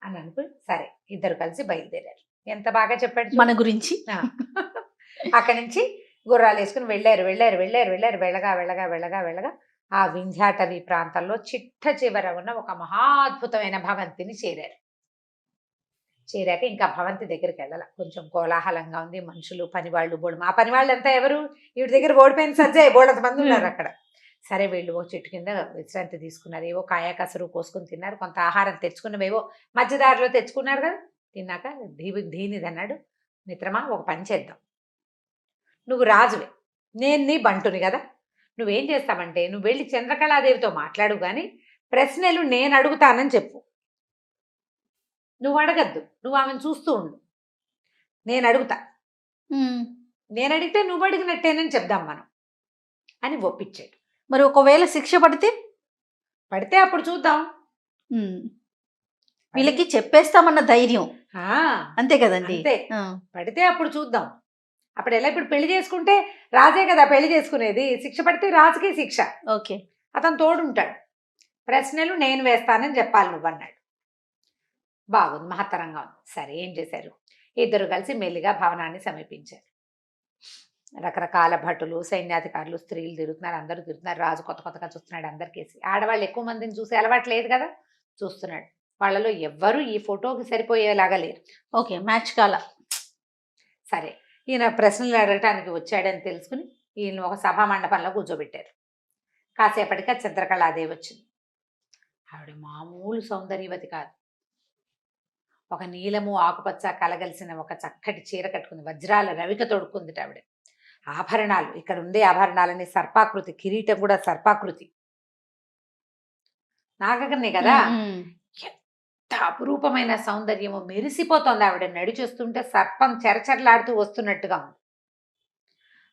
అని అనుకుని సరే ఇద్దరు కలిసి బయలుదేరారు. ఎంత బాగా చెప్పాడు మన గురించి. అక్కడి నుంచి గుర్రాలు వేసుకుని వెళ్ళారు. వెళ్ళగా ఆ వింధ్యాటవి ప్రాంతంలో చిట్ట చివర ఉన్న ఒక మహాద్భుతమైన భవంతిని చేరారు. చేరాక ఇంకా భవంతి దగ్గరికి వెళ్ళాల. కొంచెం కోలాహలంగా ఉంది, మనుషులు, పనివాళ్ళు, ఆ పనివాళ్ళు అంతా ఎవరు, వీడి దగ్గర ఓడిపోయిన సజ్జే బోళ్ళంత మంది ఉన్నారు అక్కడ. సరే వీళ్ళు ఓ చెట్టు కింద విశ్రాంతి తీసుకున్నారు. ఏవో కాయ కసరు కోసుకుని తిన్నారు, కొంత ఆహారం తెచ్చుకున్నవేవో మధ్యదారిలో తెచ్చుకున్నారు కదా. తిన్నాక దీనిది అన్నాడు, మిత్రమా ఒక పని చేద్దాం, నువ్వు రాజువే, నేను నీ బంటుని కదా, నువ్వేం చేస్తావంటే నువ్వు వెళ్ళి చంద్రకళాదేవితో మాట్లాడు, కానీ ప్రశ్నలు నేను అడుగుతానని చెప్పు. నువ్వు అడగద్దు, నువ్వు ఆమెను చూస్తూ ఉండు, నేను అడుగుతా, నేను అడిగితే నువ్వు అడిగినట్టేనని చెప్దాం మనం అని ఒప్పించాడు. మరి ఒకవేళ శిక్ష పడితే అప్పుడు చూద్దాం. వీళ్ళకి చెప్పేస్తామన్న ధైర్యం అంతే కదండి. పడితే అప్పుడు చూద్దాం. అప్పుడు ఎలా, ఇప్పుడు పెళ్లి చేసుకుంటే రాజే కదా పెళ్లి చేసుకునేది, శిక్ష పడితే రాజుకి శిక్ష. ఓకే, అతను తోడుంటాడు. ప్రశ్నలు నేను వేస్తానని చెప్పాలి నువ్వు అన్నాడు. బాగుంది, మహత్తరంగా ఉంది. సరే ఏం చేశారు, ఇద్దరు కలిసి మెల్లిగా భవనాన్ని సమీపించారు. రకరకాల భటులు, సైన్యాధికారులు, స్త్రీలు తిరుగుతున్నారు, అందరూ తిరుగుతున్నారు. రాజు కొత్తగా చూస్తున్నాడు అందరికేసి. ఆడవాళ్ళు ఎక్కువ మందిని చూసి అలవాటు లేదు కదా, చూస్తున్నాడు. వాళ్ళలో ఎవ్వరూ ఈ ఫోటోకి సరిపోయేలాగా లేరు. ఓకే, మ్యాచ్ కాల. సరే ఈయన ప్రశ్నలు అడగటానికి వచ్చాడని తెలుసుకుని ఈయన ఒక సభా మండపంలో కూర్చోబెట్టారు. కాసేపటికి చంద్రకళాదేవి వచ్చింది. ఆవిడ మామూలు సౌందర్యవతి కాదు. ఒక నీలము ఆకుపచ్చ కలగలిసిన ఒక చక్కటి చీర కట్టుకుంది, వజ్రాల రవిక తొడుక్కుంది ఆవిడ. ఆభరణాలు, ఇక్కడ ఉండే ఆభరణాలని సర్పాకృతి, కిరీటం కూడా సర్పాకృతి, నాగకన్నే కదా. ఎంత అపురూపమైన సౌందర్యము, మెరిసిపోతోంది ఆవిడ. నడిచొస్తుంటే సర్పం చెరచెరలాడుతూ వస్తున్నట్టుగా ఉంది.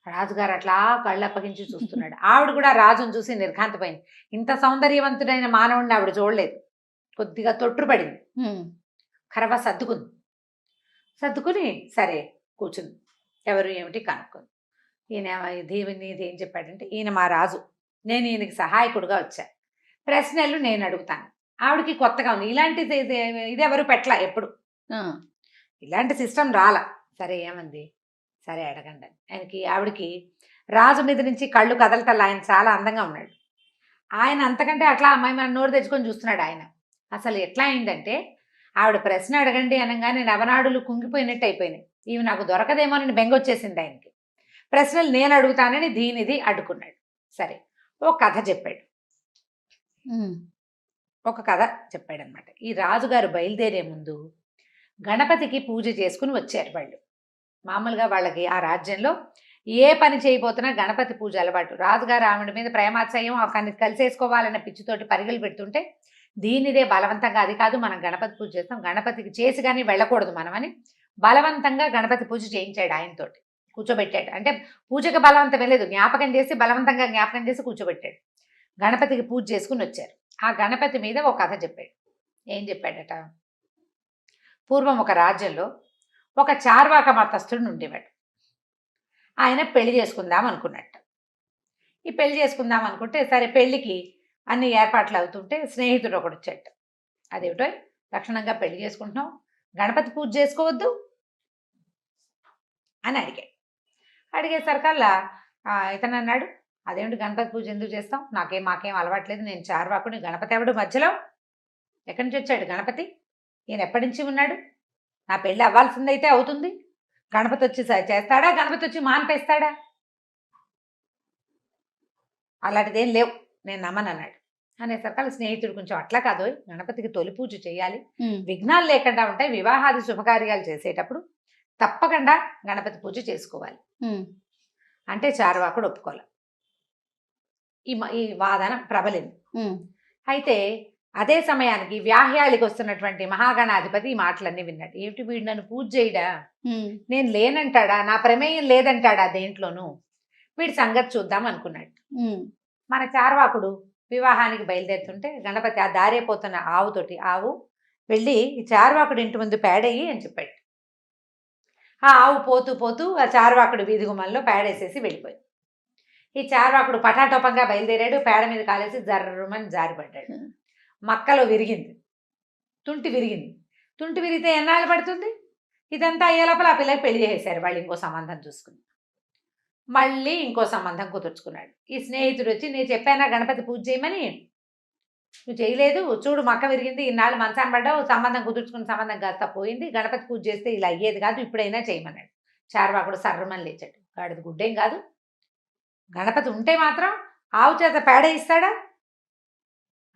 రాజుగారు అట్లా కళ్ళు అప్పగించి చూస్తున్నాడు. ఆవిడ కూడా రాజును చూసి నిర్ఘాంతపోయింది. ఇంత సౌందర్యవంతుడైన మానవుడిని ఆవిడ చూడలేదు. కొద్దిగా తొట్టుపడింది, కరవ సర్దుకుని సరే కూర్చుంది. ఎవరు ఏమిటి కనుక్కుంది. ఈయన దీవిని ఏం చెప్పాడంటే, ఈయన మా రాజు, నేను ఈయనకి సహాయకుడిగా వచ్చా. ప్రశ్నలు నేను అడుగుతాను. ఆవిడకి కొత్తగా ఉంది. ఇలాంటిది ఇది ఎవరు పెట్టలా ఎప్పుడు. ఆ, ఇలాంటి సిస్టమ్ రాలా. సరే ఏమంది? సరే అడగండి అని. ఆవిడకి రాజు మీద నుంచి కళ్ళు కదలటల్లా. ఆయన చాలా అందంగా ఉన్నాడు. ఆయన అంతకంటే అట్లా అమ్మాయి మన నోరు తెచ్చుకొని చూస్తున్నాడు ఆయన. అసలు ఎట్లా అయిందంటే ఆవిడ ప్రశ్న అడగండి అనగానే నవనాడులు కుంగిపోయినట్టు అయిపోయినాయి. ఇవి నాకు దొరకదేమోనని బెంగ వచ్చేసింది ఆయనకి. ప్రశ్నలు నేను అడుగుతానని దీనిది అడ్డుకున్నాడు. సరే ఓ కథ చెప్పాడు. ఉమ్, ఒక కథ చెప్పాడనమాట. ఈ రాజుగారు బయలుదేరే ముందు గణపతికి పూజ చేసుకుని వచ్చారు వాళ్ళు. మామూలుగా వాళ్ళకి ఆ రాజ్యంలో ఏ పని చేయబోతున్నా గణపతి పూజ అలవాటు. రాజుగారు ఆవిడ మీద ప్రేమాశ్రయం కలిసేసుకోవాలన్న పిచ్చితోటి పరుగులు పెడుతుంటే దీనిదే బలవంతంగా, అది కాదు మనం గణపతి పూజ చేస్తాం, గణపతికి చేసి కానీ వెళ్ళకూడదు మనమని బలవంతంగా గణపతి పూజ చేయించాడు ఆయనతోటి. కూర్చోబెట్టాడు. అంటే పూజకి బలవంతం లేదు, జ్ఞాపకం చేసి బలవంతంగా జ్ఞాపకం చేసి కూర్చోబెట్టాడు. గణపతికి పూజ చేసుకుని వచ్చారు. ఆ గణపతి మీద ఒక కథ చెప్పాడు. ఏం చెప్పాడట? పూర్వం ఒక రాజ్యంలో ఒక చార్వాక మతస్థుడు ఉండేవాడు. ఆయన పెళ్లి చేసుకుందాం అనుకున్నట్టు. ఈ పెళ్లి చేసుకుందాం అనుకుంటే సరే పెళ్లికి అన్ని ఏర్పాట్లు అవుతుంటే స్నేహితుడు ఒకడు వచ్చాడు. అదేమిటో లక్షణంగా పెళ్లి చేసుకుంటున్నాం, గణపతి పూజ చేసుకోవద్దు అని అడిగాడు. అడిగేసరికల్లా ఇతను అన్నాడు, అదేమిటి గణపతి పూజ ఎందుకు చేస్తాం, మాకేం అలవాట్లేదు, నేను చార్వాకుని, గణపతి ఎవడు మధ్యలో, ఎక్కడి నుంచి వచ్చాడు గణపతి, ఈయన ఎప్పటి నుంచి ఉన్నాడు, నా పెళ్ళి అవ్వాల్సిందైతే అవుతుంది, గణపతి వచ్చి చేస్తాడా, గణపతి వచ్చి మాన్పేస్తాడా, అలాంటిదేం లేవు, నేను నమ్మనన్నాడు. అనేసరికి స్నేహితుడు కొంచెం అట్లా కాదు, గణపతికి తొలి పూజ చేయాలి, విఘ్నాలు లేకుండా ఉంటాయి, వివాహాది శుభకార్యాలు చేసేటప్పుడు తప్పకుండా గణపతి పూజ చేసుకోవాలి అంటే చార్వాకుడు ఒప్పుకోవాలి. ఈ వాదన ప్రబలింది. అయితే అదే సమయానికి వ్యాహ్యాళికి వస్తున్నటువంటి మహాగణాధిపతి ఈ మాటలన్నీ విన్నాడు. ఏమిటి వీడు నన్ను పూజ చేయడా, నేను లేనంటాడా, నా ప్రమేయం లేదంటాడా దేంట్లోనూ, వీడి సంగతి చూద్దాం అనుకున్నాడు. మన చార్వాకుడు వివాహానికి బయలుదేరుతుంటే గణపతి ఆ దారైపోతున్న ఆవుతోటి, ఆవు వెళ్ళి ఈ చార్వాకుడు ఇంటి ముందు పేడయ్యి అని చెప్పాడు. ఆ ఆవు పోతూ పోతూ ఆ చార్వాకుడు వీధి గుమ్మంలో పేడేసేసి వెళ్ళిపోయింది. ఈ చార్వాకుడు పటాటోపంగా బయలుదేరాడు, పేడ మీద కాలేసి జర్రమని జారిపడ్డాడు. మక్కలో విరిగింది, తుంటి విరిగింది. తుంటి విరిగితే ఎన్నాళ్ళు పడుతుంది, ఇదంతా అయ్యే లోపల ఆ పిల్లకి పెళ్లి చేసేశారు వాళ్ళు, ఇంకో సంబంధం చూసుకుని. మళ్ళీ ఇంకో సంబంధం కుదుర్చుకున్నాడు. ఈ స్నేహితుడు వచ్చి, నేను చెప్పానా గణపతి పూజ చేయమని, నువ్వు చేయలేదు, చూడు మక్క విరిగింది, ఇన్నాళ్ళు మంచాన్ని పడ్డావు, సంబంధం కుదుర్చుకున్న సంబంధం కాస్త పోయింది, గణపతి పూజ చేస్తే ఇలా అయ్యేది కాదు, ఇప్పుడైనా చేయమన్నాడు. చార్వాకుడు సర్రమని లేచాడు. గాడిది గుడ్డేం కాదు, గణపతి ఉంటే మాత్రం ఆవు చేత పేడ ఇస్తాడా,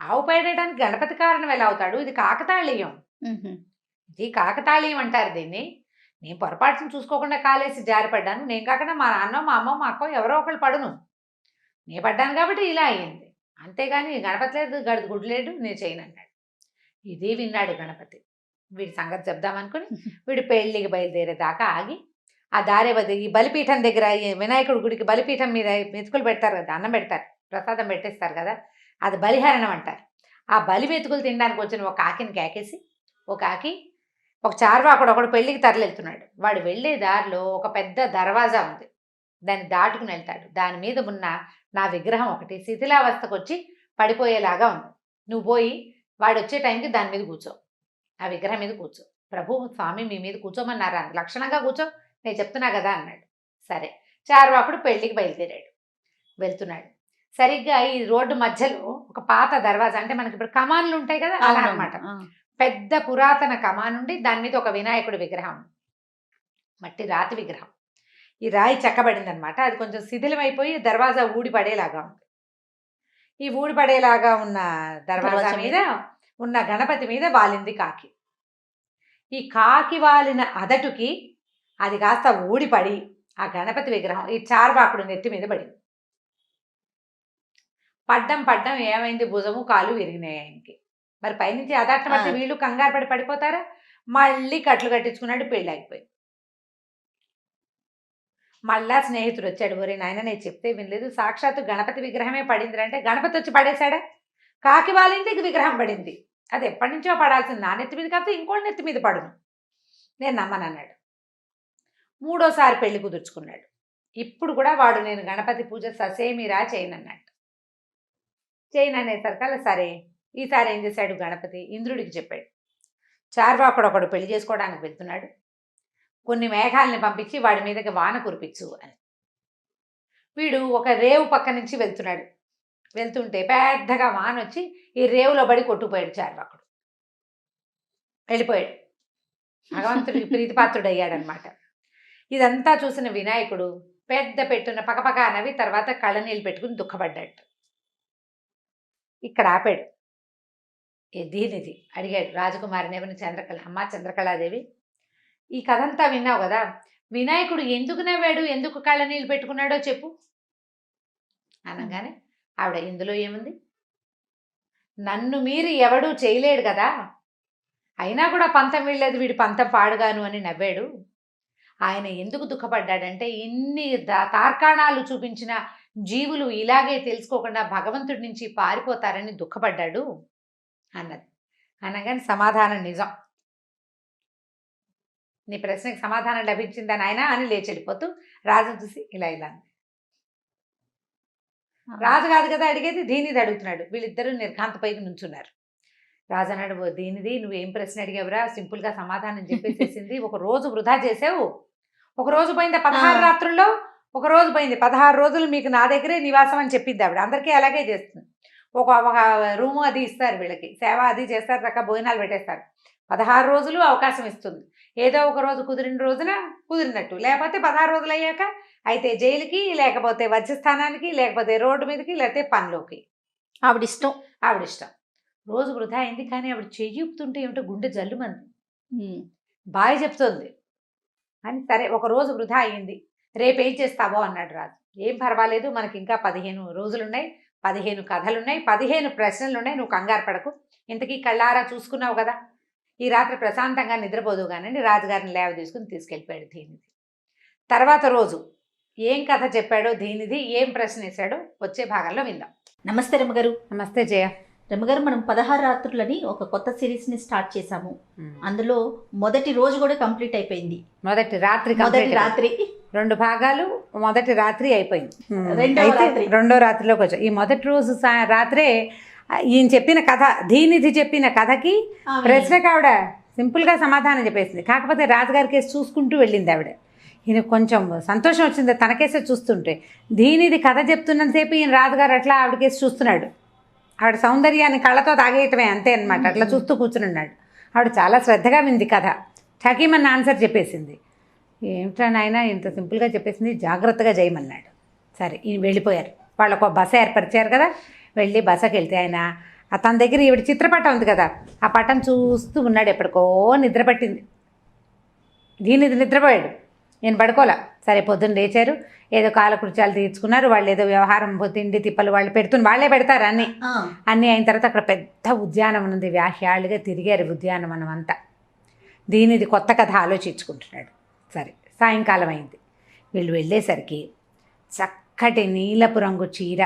ఆవు పేడేయడానికి గణపతి కారణం ఎలా అవుతాడు, ఇది కాకతాళీయం, ఇది కాకతాళీయం అంటారు దీన్ని. నేను పొరపాటును చూసుకోకుండా కాలేసి జారిపడ్డాను, నేను కాకుండా మా నాన్న మా అమ్మ మా అక్క ఎవరో ఒకళ్ళు పడును, నేను పడ్డాను కాబట్టి ఇలా అయ్యింది, అంతేగాని గణపతి లేదు గడిది గుడ్డు లేడు, నేను చేయను అన్నాడు. ఇది విన్నాడు గణపతి. వీడి సంగతి చెప్దామనుకుని వీడు పెళ్ళికి బయలుదేరేదాకా ఆగి ఆ దారే ఈ బలిపీఠం దగ్గర, వినాయకుడి గుడికి బలిపీఠం మీద మెతుకులు పెడతారు కదా, అన్నం పెడతారు, ప్రసాదం పెట్టేస్తారు కదా, అది బలిహరణం అంటారు. ఆ బలి మెతుకులు తినడానికి వచ్చిన ఒక కాకిని కేకేసి, ఒక చార్వాకుడు ఒకడు పెళ్ళికి తరలివెళ్తున్నాడు. వాడు వెళ్ళే దారిలో ఒక పెద్ద దర్వాజా ఉంది, దాన్ని దాటుకుని వెళ్తాడు. దాని మీద ఉన్న నా విగ్రహం ఒకటి శిథిలావస్థకు వచ్చి పడిపోయేలాగా ఉంది, నువ్వు పోయి వాడు వచ్చే టైంకి దాని మీద కూర్చో, ఆ విగ్రహం మీద కూర్చో. ప్రభు స్వామి మీ మీద కూర్చోమన్నారా, లక్షణంగా కూర్చో, నేను చెప్తున్నా కదా అన్నాడు. సరే చార్వాకుడు పెళ్ళికి బయలుదేరాడు. వెళ్తున్నాడు. సరిగ్గా ఈ రోడ్డు మధ్యలో ఒక పాత దర్వాజా, అంటే మనకి ఇప్పుడు కమాన్లు ఉంటాయి కదా అలా అనమాట, పెద్ద పురాతన కమాన్ ఉండి దాని మీద ఒక వినాయకుడి విగ్రహం, మట్టి రాతి విగ్రహం. ఈ రాయి చెక్కబడింది అనమాట. అది కొంచెం శిథిలమైపోయి దర్వాజా ఊడిపడేలాగా ఉంది. ఈ ఊడిపడేలాగా ఉన్న దర్వాజా మీద ఉన్న గణపతి మీద వాలింది కాకి. ఈ కాకి వాలిన అదటుకి అది కాస్త ఊడిపడి ఆ గణపతి విగ్రహం ఈ చార్వాకుడు నెత్తి మీద పడింది. పడ్డం ఏమైంది, భుజము కాలు విరిగినాయి ఆయనకి. మరి పైనుంచి అదట్టం అంటే వీళ్ళు కంగారు పడి పడిపోతారా, మళ్ళీ కట్లు కట్టించుకున్నాడు, పెళ్ళి అయిపోయింది. మళ్ళా స్నేహితుడు వచ్చాడు, ఒరే నాయన నేను చెప్తే వినలేదు, సాక్షాత్తు గణపతి విగ్రహమే పడింది అంటే, గణపతి వచ్చి పడేశాడా, కాకి వాలింది విగ్రహం పడింది, అది ఎప్పటి నుంచో పడాల్సింది, నా నెత్తి మీద కాకపోతే ఇంకోటి నెత్తి మీద పడును, నేను నమ్మనన్నాడు. మూడోసారి పెళ్లి కుదుర్చుకున్నాడు. ఇప్పుడు కూడా వాడు నేను గణపతి పూజ ససేమిరా చేయనన్నాడు. చేయను అనేసరికల్లా సరే ఈసారి ఏం చేశాడు గణపతి ఇంద్రుడికి చెప్పాడు, చార్వాకుడు ఒకడు పెళ్లి చేసుకోవడానికి వెళ్తున్నాడు, కొన్ని మేఘాలని పంపించి వాడి మీదకి వాన కురిపించు అని. వీడు ఒక రేవు పక్క నుంచి వెళ్తున్నాడు, వెళ్తుంటే పెద్దగా వాన వచ్చి ఈ రేవులో పడి కొట్టుకుపోయాడు చార్వాకుడు, వెళ్ళిపోయాడు. భగవంతుడికి ప్రీతిపాత్రుడు అయ్యాడనమాట. ఇదంతా చూసిన వినాయకుడు పెద్ద పెట్టున పకపక నవ్వి తర్వాత కళ్ళనీళ్ళు పెట్టుకుని దుఃఖపడ్డాడు. ఇక్కడ ఆపాడు. దీనిది అడిగాడు రాజకుమారిని ఎవరిని, చంద్రకళ. అమ్మ చంద్రకళాదేవి, ఈ కథ అంతా విన్నావు కదా, వినాయకుడు ఎందుకు నవ్వాడు, ఎందుకు కళ్ళనీళ్ళు పెట్టుకున్నాడో చెప్పు అనగానే ఆవిడ, ఇందులో ఏముంది, నన్ను మీరు ఎవడూ చేయలేడు కదా, అయినా కూడా పంతం వీళ్ళేది, వీడి పంతం పాడుగాను అని నవ్వాడు. ఆయన ఎందుకు దుఃఖపడ్డాడంటే ఇన్ని తార్కాణాలు చూపించిన జీవులు ఇలాగే తెలుసుకోకుండా భగవంతుడి నుంచి పారిపోతారని దుఃఖపడ్డాడు అన్నది. అనగానే సమాధానం నిజం, నీ ప్రశ్నకి సమాధానం లభించిందని ఆయన అని లేచి వెళ్ళిపోతూ రాజు చూసి ఇలా ఇలా రాజు కాదు కదా అడిగేది, దీనిది అడుగుతున్నాడు. వీళ్ళిద్దరూ నిర్ఘాంతపైకి నుంచున్నారు. రాజు అన్నాడు, దీనిది నువ్వేం ప్రశ్న అడిగావురా, సింపుల్గా సమాధానం చెప్పేసేసింది. ఒక రోజు వృధా చేసావు, ఒక రోజు పోయింది 16 రాత్రుల్లో, ఒక రోజు పోయింది 16 రోజులు మీకు నా దగ్గరే నివాసం అని చెప్పింది ఆవిడ. అందరికీ అలాగే చేస్తుంది. ఒక రూము అది ఇస్తారు, వీళ్ళకి సేవ అది చేస్తారు, రక భోజనాలు పెట్టేస్తారు. 16 రోజులు అవకాశం ఇస్తుంది. ఏదో ఒక రోజు కుదిరిన రోజున కుదిరినట్టు, లేకపోతే 16 రోజులు అయ్యాక అయితే జైలుకి, లేకపోతే వజ్రస్థానానికి, లేకపోతే రోడ్డు మీదకి, లేకపోతే పనిలోకి. ఆవిడిష్టం. రోజు వృధా అయింది, కానీ ఆవిడ చెయ్యుపుతుంటే ఏమిటో గుండె జల్లుమంది. బాయ్ చెప్తోంది అని. సరే ఒక రోజు వృధా అయ్యింది, రేపేం చేస్తావో అన్నాడు రాజు. ఏం పర్వాలేదు, మనకి ఇంకా 15 రోజులున్నాయి, 15 కథలున్నాయి, 15 ప్రశ్నలున్నాయి, నువ్వు కంగారు పడకు. ఇంతకీ కళ్ళారా చూసుకున్నావు కదా, ఈ రాత్రి ప్రశాంతంగా నిద్రపోదు కానీ రాజుగారిని లేవ తీసుకెళ్ళిపోయాడు ధీనిధి. తర్వాత రోజు ఏం కథ చెప్పాడో ధీనిధి, ఏం ప్రశ్న వేశాడో వచ్చే భాగంలో విందాం. నమస్తే రమ్మగారు. నమస్తే జయ. రమ్మగారు, మనం 16 రాత్రులని ఒక కొత్త సిరీస్ని స్టార్ట్ చేశాము. అందులో మొదటి రోజు కూడా కంప్లీట్ అయిపోయింది. మొదటి రాత్రి 2 భాగాలు, మొదటి రాత్రి అయిపోయింది. రెండో రాత్రిలోకి వచ్చాం. ఈ మొదటి రోజు రాత్రే ఈయన చెప్పిన కథ, ధీనిధి చెప్పిన కథకి ప్రశ్నకు ఆవిడ సింపుల్గా సమాధానం చెప్పేసింది. కాకపోతే రాజుగారి కేసు చూసుకుంటూ వెళ్ళింది ఆవిడ. ఈయన కొంచెం సంతోషం వచ్చింది తన కేసే చూస్తుంటే. ధీనిధి కథ చెప్తున్నంతసేపు ఈయన రాజుగారు అట్లా ఆవిడ కేసు చూస్తున్నాడు. ఆవిడ సౌందర్యాన్ని కళ్ళతో తాగేయటమే అంతే అనమాట. అట్లా చూస్తూ కూర్చున్నాడు. ఆవిడ చాలా శ్రద్ధగా వింది కథ. ఠకీమన్న ఆన్సర్ చెప్పేసింది. ఏమిటా నాయన ఇంత సింపుల్గా చెప్పేసింది, జాగ్రత్తగా చేయమన్నాడు. సరే ఈయన వెళ్ళిపోయారు. వాళ్ళకు బస ఏర్పరిచారు కదా, వెళ్ళి బసకి వెళ్తే ఆయన తన దగ్గర ఈవిడ చిత్రపటం ఉంది కదా, ఆ పటం చూస్తూ ఉన్నాడు. ఎప్పటికో నిద్ర పట్టింది. దీనిది నిద్రపోయాడు, నేను పడుకోలే. సరే పొద్దున్న లేచారు, ఏదో కాలకృత్యాలు తీర్చుకున్నారు. వాళ్ళు ఏదో వ్యవహారం, తిండి తిప్పలు వాళ్ళు వాళ్ళే పెడతారు అన్నీ అయిన తర్వాత అక్కడ పెద్ద ఉద్యానవనం ఉంది. వ్యాహ్యాలుగా తిరిగారు ఉద్యానవనం అంతా. దీనిది కొత్త కథ ఆలోచించుకుంటున్నాడు. సరే సాయంకాలం అయింది. వీళ్ళు వెళ్ళేసరికి చక్కటి నీలపు రంగు చీర,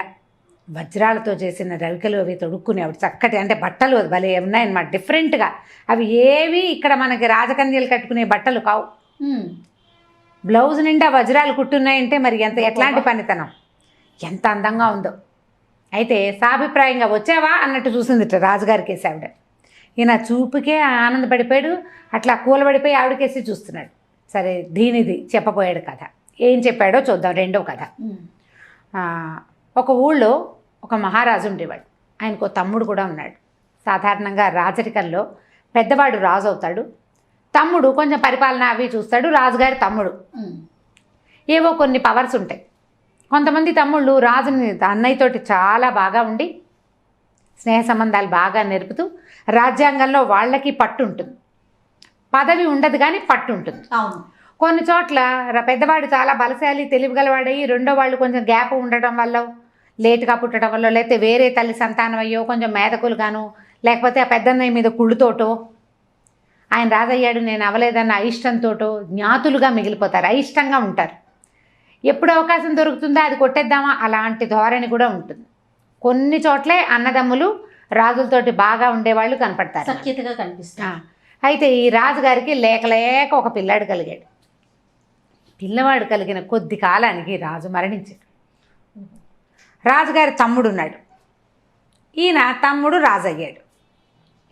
వజ్రాలతో చేసిన రవికలు అవి తొడుక్కుని ఆవిడ చక్కటి, అంటే బట్టలు భలే ఉన్నాయన్నమాట డిఫరెంట్గా. అవి ఏవి ఇక్కడ మనకి రాజకన్యలు కట్టుకునే బట్టలు కావు. బ్లౌజ్ నిండా వజ్రాలు కుట్టున్నాయంటే మరి ఎట్లాంటి పనితనం, ఎంత అందంగా ఉందో. అయితే సాభిప్రాయంగా వచ్చావా అన్నట్టు చూసింది రాజుగారికి వేసి ఆవిడ. ఈయన చూపుకే ఆనందపడిపోయాడు. అట్లా కూలబడిపోయి ఆవిడకేసి చూస్తున్నాడు. సరే దీనిది చెప్పబోయాడు కథ. ఏం చెప్పాడో చూద్దాం. రెండో కథ. ఒక ఊళ్ళో ఒక మహారాజు ఉండేవాడు. ఆయనకు తమ్ముడు కూడా ఉన్నాడు. సాధారణంగా రాజరికంలో పెద్దవాడు రాజు అవుతాడు, తమ్ముడు కొంచెం పరిపాలన అవి చూస్తాడు. రాజుగారి తమ్ముడు ఏవో కొన్ని పవర్స్ ఉంటాయి. కొంతమంది తమ్ముళ్ళు రాజుని అన్నయ్యతోటి చాలా బాగా ఉండి స్నేహ సంబంధాలు బాగా నెరుపుతూ రాజ్యాంగంలో వాళ్ళకి పట్టు ఉంటుంది. పదవి ఉండదు కానీ పట్టు ఉంటుంది. అవును. కొన్ని చోట్ల పెద్దవాడు చాలా బలశాలి తెలివిగలవాడయ్యి రెండో వాళ్ళు కొంచెం గ్యాప్ ఉండటం వల్ల, లేటుగా పుట్టడం వల్ల, లేకపోతే వేరే తల్లి సంతానం అయ్యో కొంచెం మేధకులుగాను, లేకపోతే ఆ పెద్దన్నయ్య మీద కుళ్ళుతోటో, ఆయన రాజయ్యాడు నేను అవ్వలేదన్న అయిష్టంతోటో జ్ఞాతులుగా మిగిలిపోతారు, అయిష్టంగా ఉంటారు. ఎప్పుడు అవకాశం దొరుకుతుందో అది కొట్టేద్దామా అలాంటి ధోరణి కూడా ఉంటుంది. కొన్ని చోట్లే అన్నదమ్ములు రాజులతోటి బాగా ఉండేవాళ్ళు కనపడతారు, సఖ్యతగా కనిపిస్తారు. అయితే ఈ రాజుగారికి లేక ఒక పిల్లాడు కలిగాడు. పిల్లవాడు కలిగిన కొద్ది కాలానికి రాజు మరణించాడు. రాజుగారి తమ్ముడు ఉన్నాడు. ఈయన తమ్ముడు రాజు అయ్యాడు.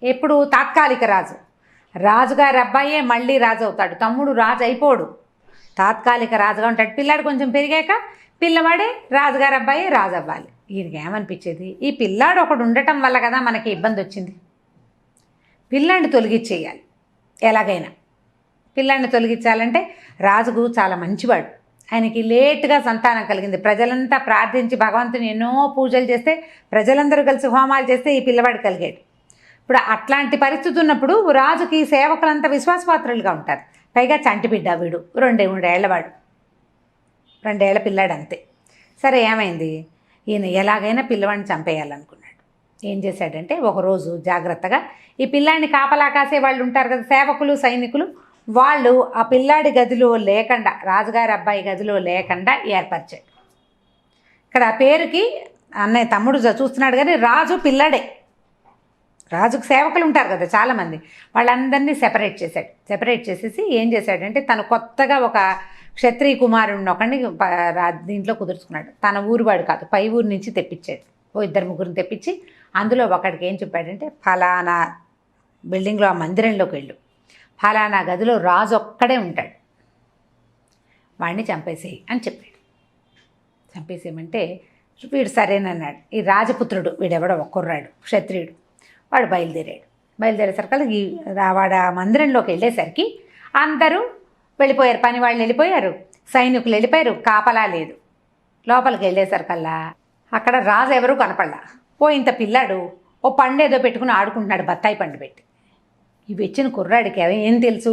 ఎప్పుడు తాత్కాలిక రాజు. రాజుగారి అబ్బాయే మళ్ళీ రాజు అవుతాడు, తమ్ముడు రాజు అయిపోడు, తాత్కాలిక రాజుగా ఉంటాడు. పిల్లాడు కొంచెం పెరిగాక పిల్లవాడే రాజుగారి అబ్బాయి రాజు అవ్వాలి. ఈయనకి ఏమనిపించేది, ఈ పిల్లాడు ఒకడు ఉండటం వల్ల కదా మనకి ఇబ్బంది వచ్చింది, పిల్లాడిని తొలగించేయాలి ఎలాగైనా. పిల్లాడిని తొలగించాలంటే రాజుకు చాలా మంచివాడు, ఆయనకి లేటుగా సంతానం కలిగింది. ప్రజలంతా ప్రార్థించి భగవంతుని ఎన్నో పూజలు చేస్తే, ప్రజలందరూ కలిసి హోమాలు చేస్తే ఈ పిల్లవాడు కలిగాడు. ఇప్పుడు అట్లాంటి పరిస్థితి ఉన్నప్పుడు రాజుకి సేవకులంతా విశ్వాసపాత్రులుగా ఉంటారు. పైగా చంటి బిడ్డ వీడు, 2 ఏళ్లవాడు, 2 ఏళ్ల పిల్లాడు అంతే. సరే ఏమైంది, ఈయన ఎలాగైనా పిల్లవాడిని చంపేయాలనుకున్నాడు. ఏం చేశాడంటే ఒకరోజు జాగ్రత్తగా ఈ పిల్లాడిని కాపలా కాసే వాళ్ళు ఉంటారు కదా, సేవకులు సైనికులు, వాళ్ళు ఆ పిల్లాడి గదిలో లేకుండా, రాజుగారి అబ్బాయి గదిలో లేకుండా ఏర్పరిచాడు. ఇక్కడ ఆ పేరుకి అన్నయ్య తమ్ముడు చూస్తున్నాడు కానీ రాజు పిల్లాడే. రాజుకు సేవకులు ఉంటారు కదా చాలామంది, వాళ్ళందరినీ సెపరేట్ చేశాడు. సెపరేట్ చేసేసి ఏం చేశాడంటే తను కొత్తగా ఒక క్షత్రియ కుమారుడిని ఒకడిని దీంట్లో కుదుర్చుకున్నాడు. తన ఊరువాడు కాదు, పై ఊరు నుంచి తెప్పించాడు. 2-3 తెప్పించి అందులో ఒకడికి ఏం చెప్పాడంటే, ఫలానా బిల్డింగ్లో ఆ మందిరంలోకి వెళ్ళు, ఫలానా గదిలో రాజు ఒక్కడే ఉంటాడు, వాడిని చంపేసేయి అని చెప్పాడు. చంపేసేయమంటే వీడు సరేనన్నాడు. ఈ రాజపుత్రుడు వీడెవడో ఒక్కర్రాడు క్షత్రియుడు, వాడు బయలుదేరేసరికి వాడు ఆ మందిరంలోకి వెళ్ళేసరికి అందరూ వెళ్ళిపోయారు, పని వాళ్ళు వెళ్ళిపోయారు, సైనికులు వెళ్ళిపోయారు, కాపలా లేదు. లోపలికి వెళ్ళేసరికల్లా అక్కడ రాజు ఎవరూ కనపడలా. ఇంత పిల్లాడు ఓ పండు ఏదో పెట్టుకుని ఆడుకుంటున్నాడు, బత్తాయి పండు పెట్టి. ఇవి వచ్చిన కుర్రాడికి ఏం తెలుసు,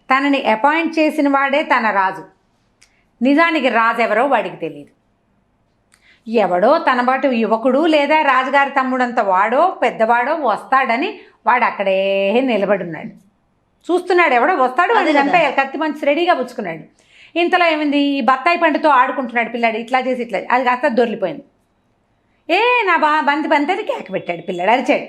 తనని అపాయింట్ చేసిన వాడే తన రాజు, నిజానికి రాజు ఎవరో వాడికి తెలియదు. ఎవడో తన బాటు యువకుడు లేదా రాజుగారి తమ్ముడంత వాడో పెద్దవాడో వస్తాడని వాడు అక్కడే నిలబడున్నాడు, చూస్తున్నాడు. ఎవడో వస్తాడు, వాడు చంపేయాలి, కత్తి మంచి రెడీగా పుచ్చుకున్నాడు. ఇంతలో ఏమైంది, ఈ బత్తాయి పండుతో ఆడుకుంటున్నాడు పిల్లాడు, ఇట్లా చేసి ఇట్లా, అది కాస్త దొర్లిపోయింది. నా బంతి కేక పెట్టాడు పిల్లాడు, అరిచాడు.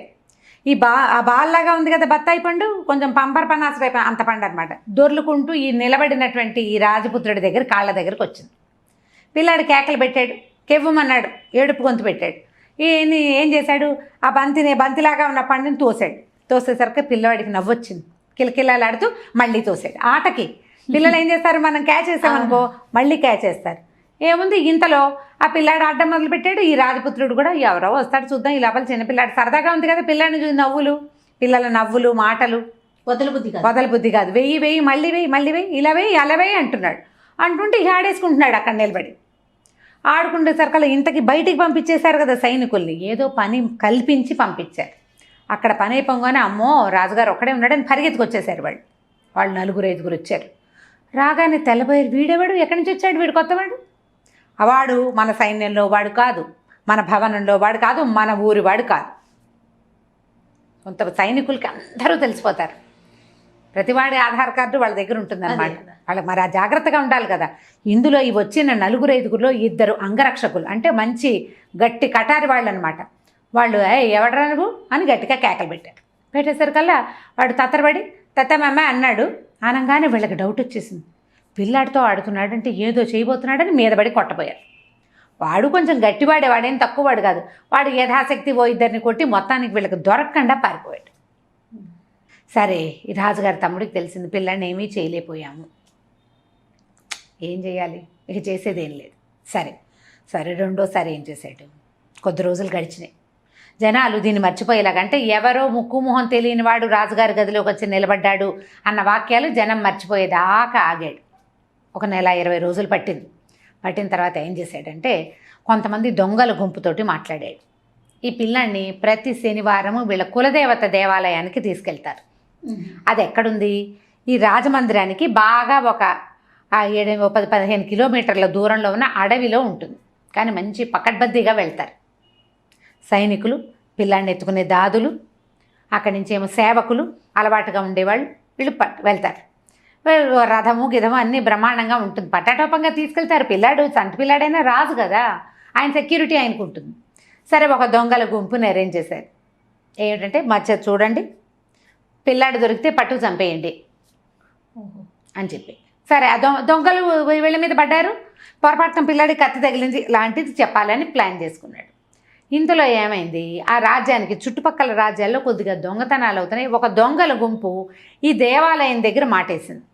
ఆ బాల్లాగా ఉంది కదా బత్తాయి పండు, కొంచెం పంపర్ పనాస అంత పండు అనమాట, దొర్లుకుంటూ ఈ నిలబడినటువంటి ఈ రాజపుత్రుడి దగ్గర కాళ్ళ దగ్గరకు వచ్చింది. పిల్లాడు కేకలు పెట్టాడు, కెవ్వమన్నాడు, ఏడుపు గొంతు పెట్టాడు. ఏం చేశాడు, ఆ బంతిలాగా ఉన్న పండుని తోసేసరికి పిల్లవాడికి నవ్వొచ్చింది, కిలకిలాడుతూ మళ్ళీ తోసాడు. ఆటకి పిల్లలు ఏం చేస్తారు, మనం క్యాచ్ చేసామనుకో మళ్ళీ క్యాచ్ చేస్తారు. ఏముంది, ఇంతలో ఆ పిల్లాడు ఆడడం మొదలుపెట్టాడు. ఈ రాజపుత్రుడు కూడా ఎవరో వస్తాడు చూద్దాం, ఈ లోపల చిన్నపిల్లాడు సరదాగా ఉంది కదా, పిల్లాడిని చూసి నవ్వులు, పిల్లల నవ్వులు మాటలు, వదల బుద్ధి కాదు, వెయ్యి మళ్ళీ వెయ్యి, ఇలా వెయ్యి అలా వెయ్యి అంటున్నాడు. అంటుంటే ఇక ఆడేసుకుంటున్నాడు అక్కడ నిలబడి. ఆడుకుంటే సరికల్లా ఇంతకి బయటికి పంపించేశారు కదా సైనికుల్ని, ఏదో పని కల్పించి పంపించారు. అక్కడ పని అయిపోగానే అమ్మో రాజుగారు ఒక్కడే ఉన్నాడని పరిగెత్తుకొచ్చేసారు వాళ్ళు. 4-5 వచ్చారు. రాగానే తెల్లబోయారు, వీడెవాడు, ఎక్కడి నుంచి వచ్చాడు వీడు, కొత్తవాడు, వాడు మన సైన్యంలో వాడు కాదు, మన భవనంలో వాడు కాదు, మన ఊరి వాడు కాదు. కొంత సైనికులకి అందరూ తెలిసిపోతారు, ప్రతివాడి ఆధార్ కార్డు వాళ్ళ దగ్గర ఉంటుందన్నమాట. వాళ్ళకి మరి ఆ జాగ్రత్తగా ఉండాలి కదా. ఇందులో ఈ వచ్చిన 4-5లో 2 అంగరక్షకులు, అంటే మంచి గట్టి కటారి వాళ్ళు అనమాట. వాళ్ళు ఎవడరా నువ్వు అని గట్టిగా కేకలు పెట్టేసరికల్లా వాడు తత్తరబడి తత్తమ్మ అన్నాడు. అనగానే వీళ్ళకి డౌట్ వచ్చేసింది, పిల్లాడితో ఆడుతున్నాడు అంటే ఏదో చేయబోతున్నాడని మీదపడి కొట్టబోయారు. వాడు కొంచెం గట్టివాడే, వాడేం తక్కువవాడు కాదు. వాడు యథాశక్తి 2 కొట్టి మొత్తానికి వీళ్ళకి దొరకకుండా పారిపోయాడు. సరే ఈ రాజుగారి తమ్ముడికి తెలిసింది, పిల్లాడిని ఏమీ చేయలేకపోయాము, ఏం చేయాలి, ఇక చేసేదేం లేదు. సరే రెండోసారి ఏం చేశాడు, కొద్ది రోజులు గడిచినాయి. జనాలు దీన్ని మర్చిపోయేలాగంటే ఎవరో ముక్కు మొహం తెలియని వాడు రాజుగారి గదిలోకి వచ్చి నిలబడ్డాడు అన్న వాక్యాలు జనం మర్చిపోయేదాకా ఆగాడు. 1 నెల 20 రోజులు పట్టిన తర్వాత ఏం చేశాడంటే కొంతమంది దొంగల గుంపుతోటి మాట్లాడాడు. ఈ పిల్లాన్ని ప్రతి శనివారము వీళ్ళ కులదేవత దేవాలయానికి తీసుకెళ్తారు. అది ఎక్కడుంది, ఈ రాజమందిరానికి బాగా ఒక 10-15 కిలోమీటర్ల దూరంలో ఉన్న అడవిలో ఉంటుంది. కానీ మంచి పకడ్బందీగా వెళ్తారు సైనికులు, పిల్లాన్ని ఎత్తుకునే దాదులు, అక్కడి నుంచి ఏమో సేవకులు అలవాటుగా ఉండేవాళ్ళు, వీళ్ళు వెళ్తారు. రథము గిధము అన్నీ బ్రహ్మాండంగా ఉంటుంది, పట్టాటోపంగా తీసుకెళ్తారు. పిల్లాడు చంటి పిల్లాడైనా రాజు కదా, ఆయన సెక్యూరిటీ ఆయనకు ఉంటుంది. సరే ఒక దొంగల గుంపుని అరేంజ్ చేశారు. ఏమిటంటే మధ్య చూడండి, పిల్లాడు దొరికితే పట్టుకు చంపేయండి అని చెప్పి. సరే ఆ దొంగలు వీళ్ళ మీద పడ్డారు, పొరపాటున పిల్లాడి కత్తి తగిలింది లాంటిది చెప్పాలని ప్లాన్ చేసుకున్నాడు. ఇంతలో ఏమైంది, ఆ రాజ్యానికి చుట్టుపక్కల రాజ్యాల్లో కొద్దిగా దొంగతనాలు అవుతున్నాయి. ఒక దొంగల గుంపు ఈ దేవాలయం దగ్గర మాటేసింది.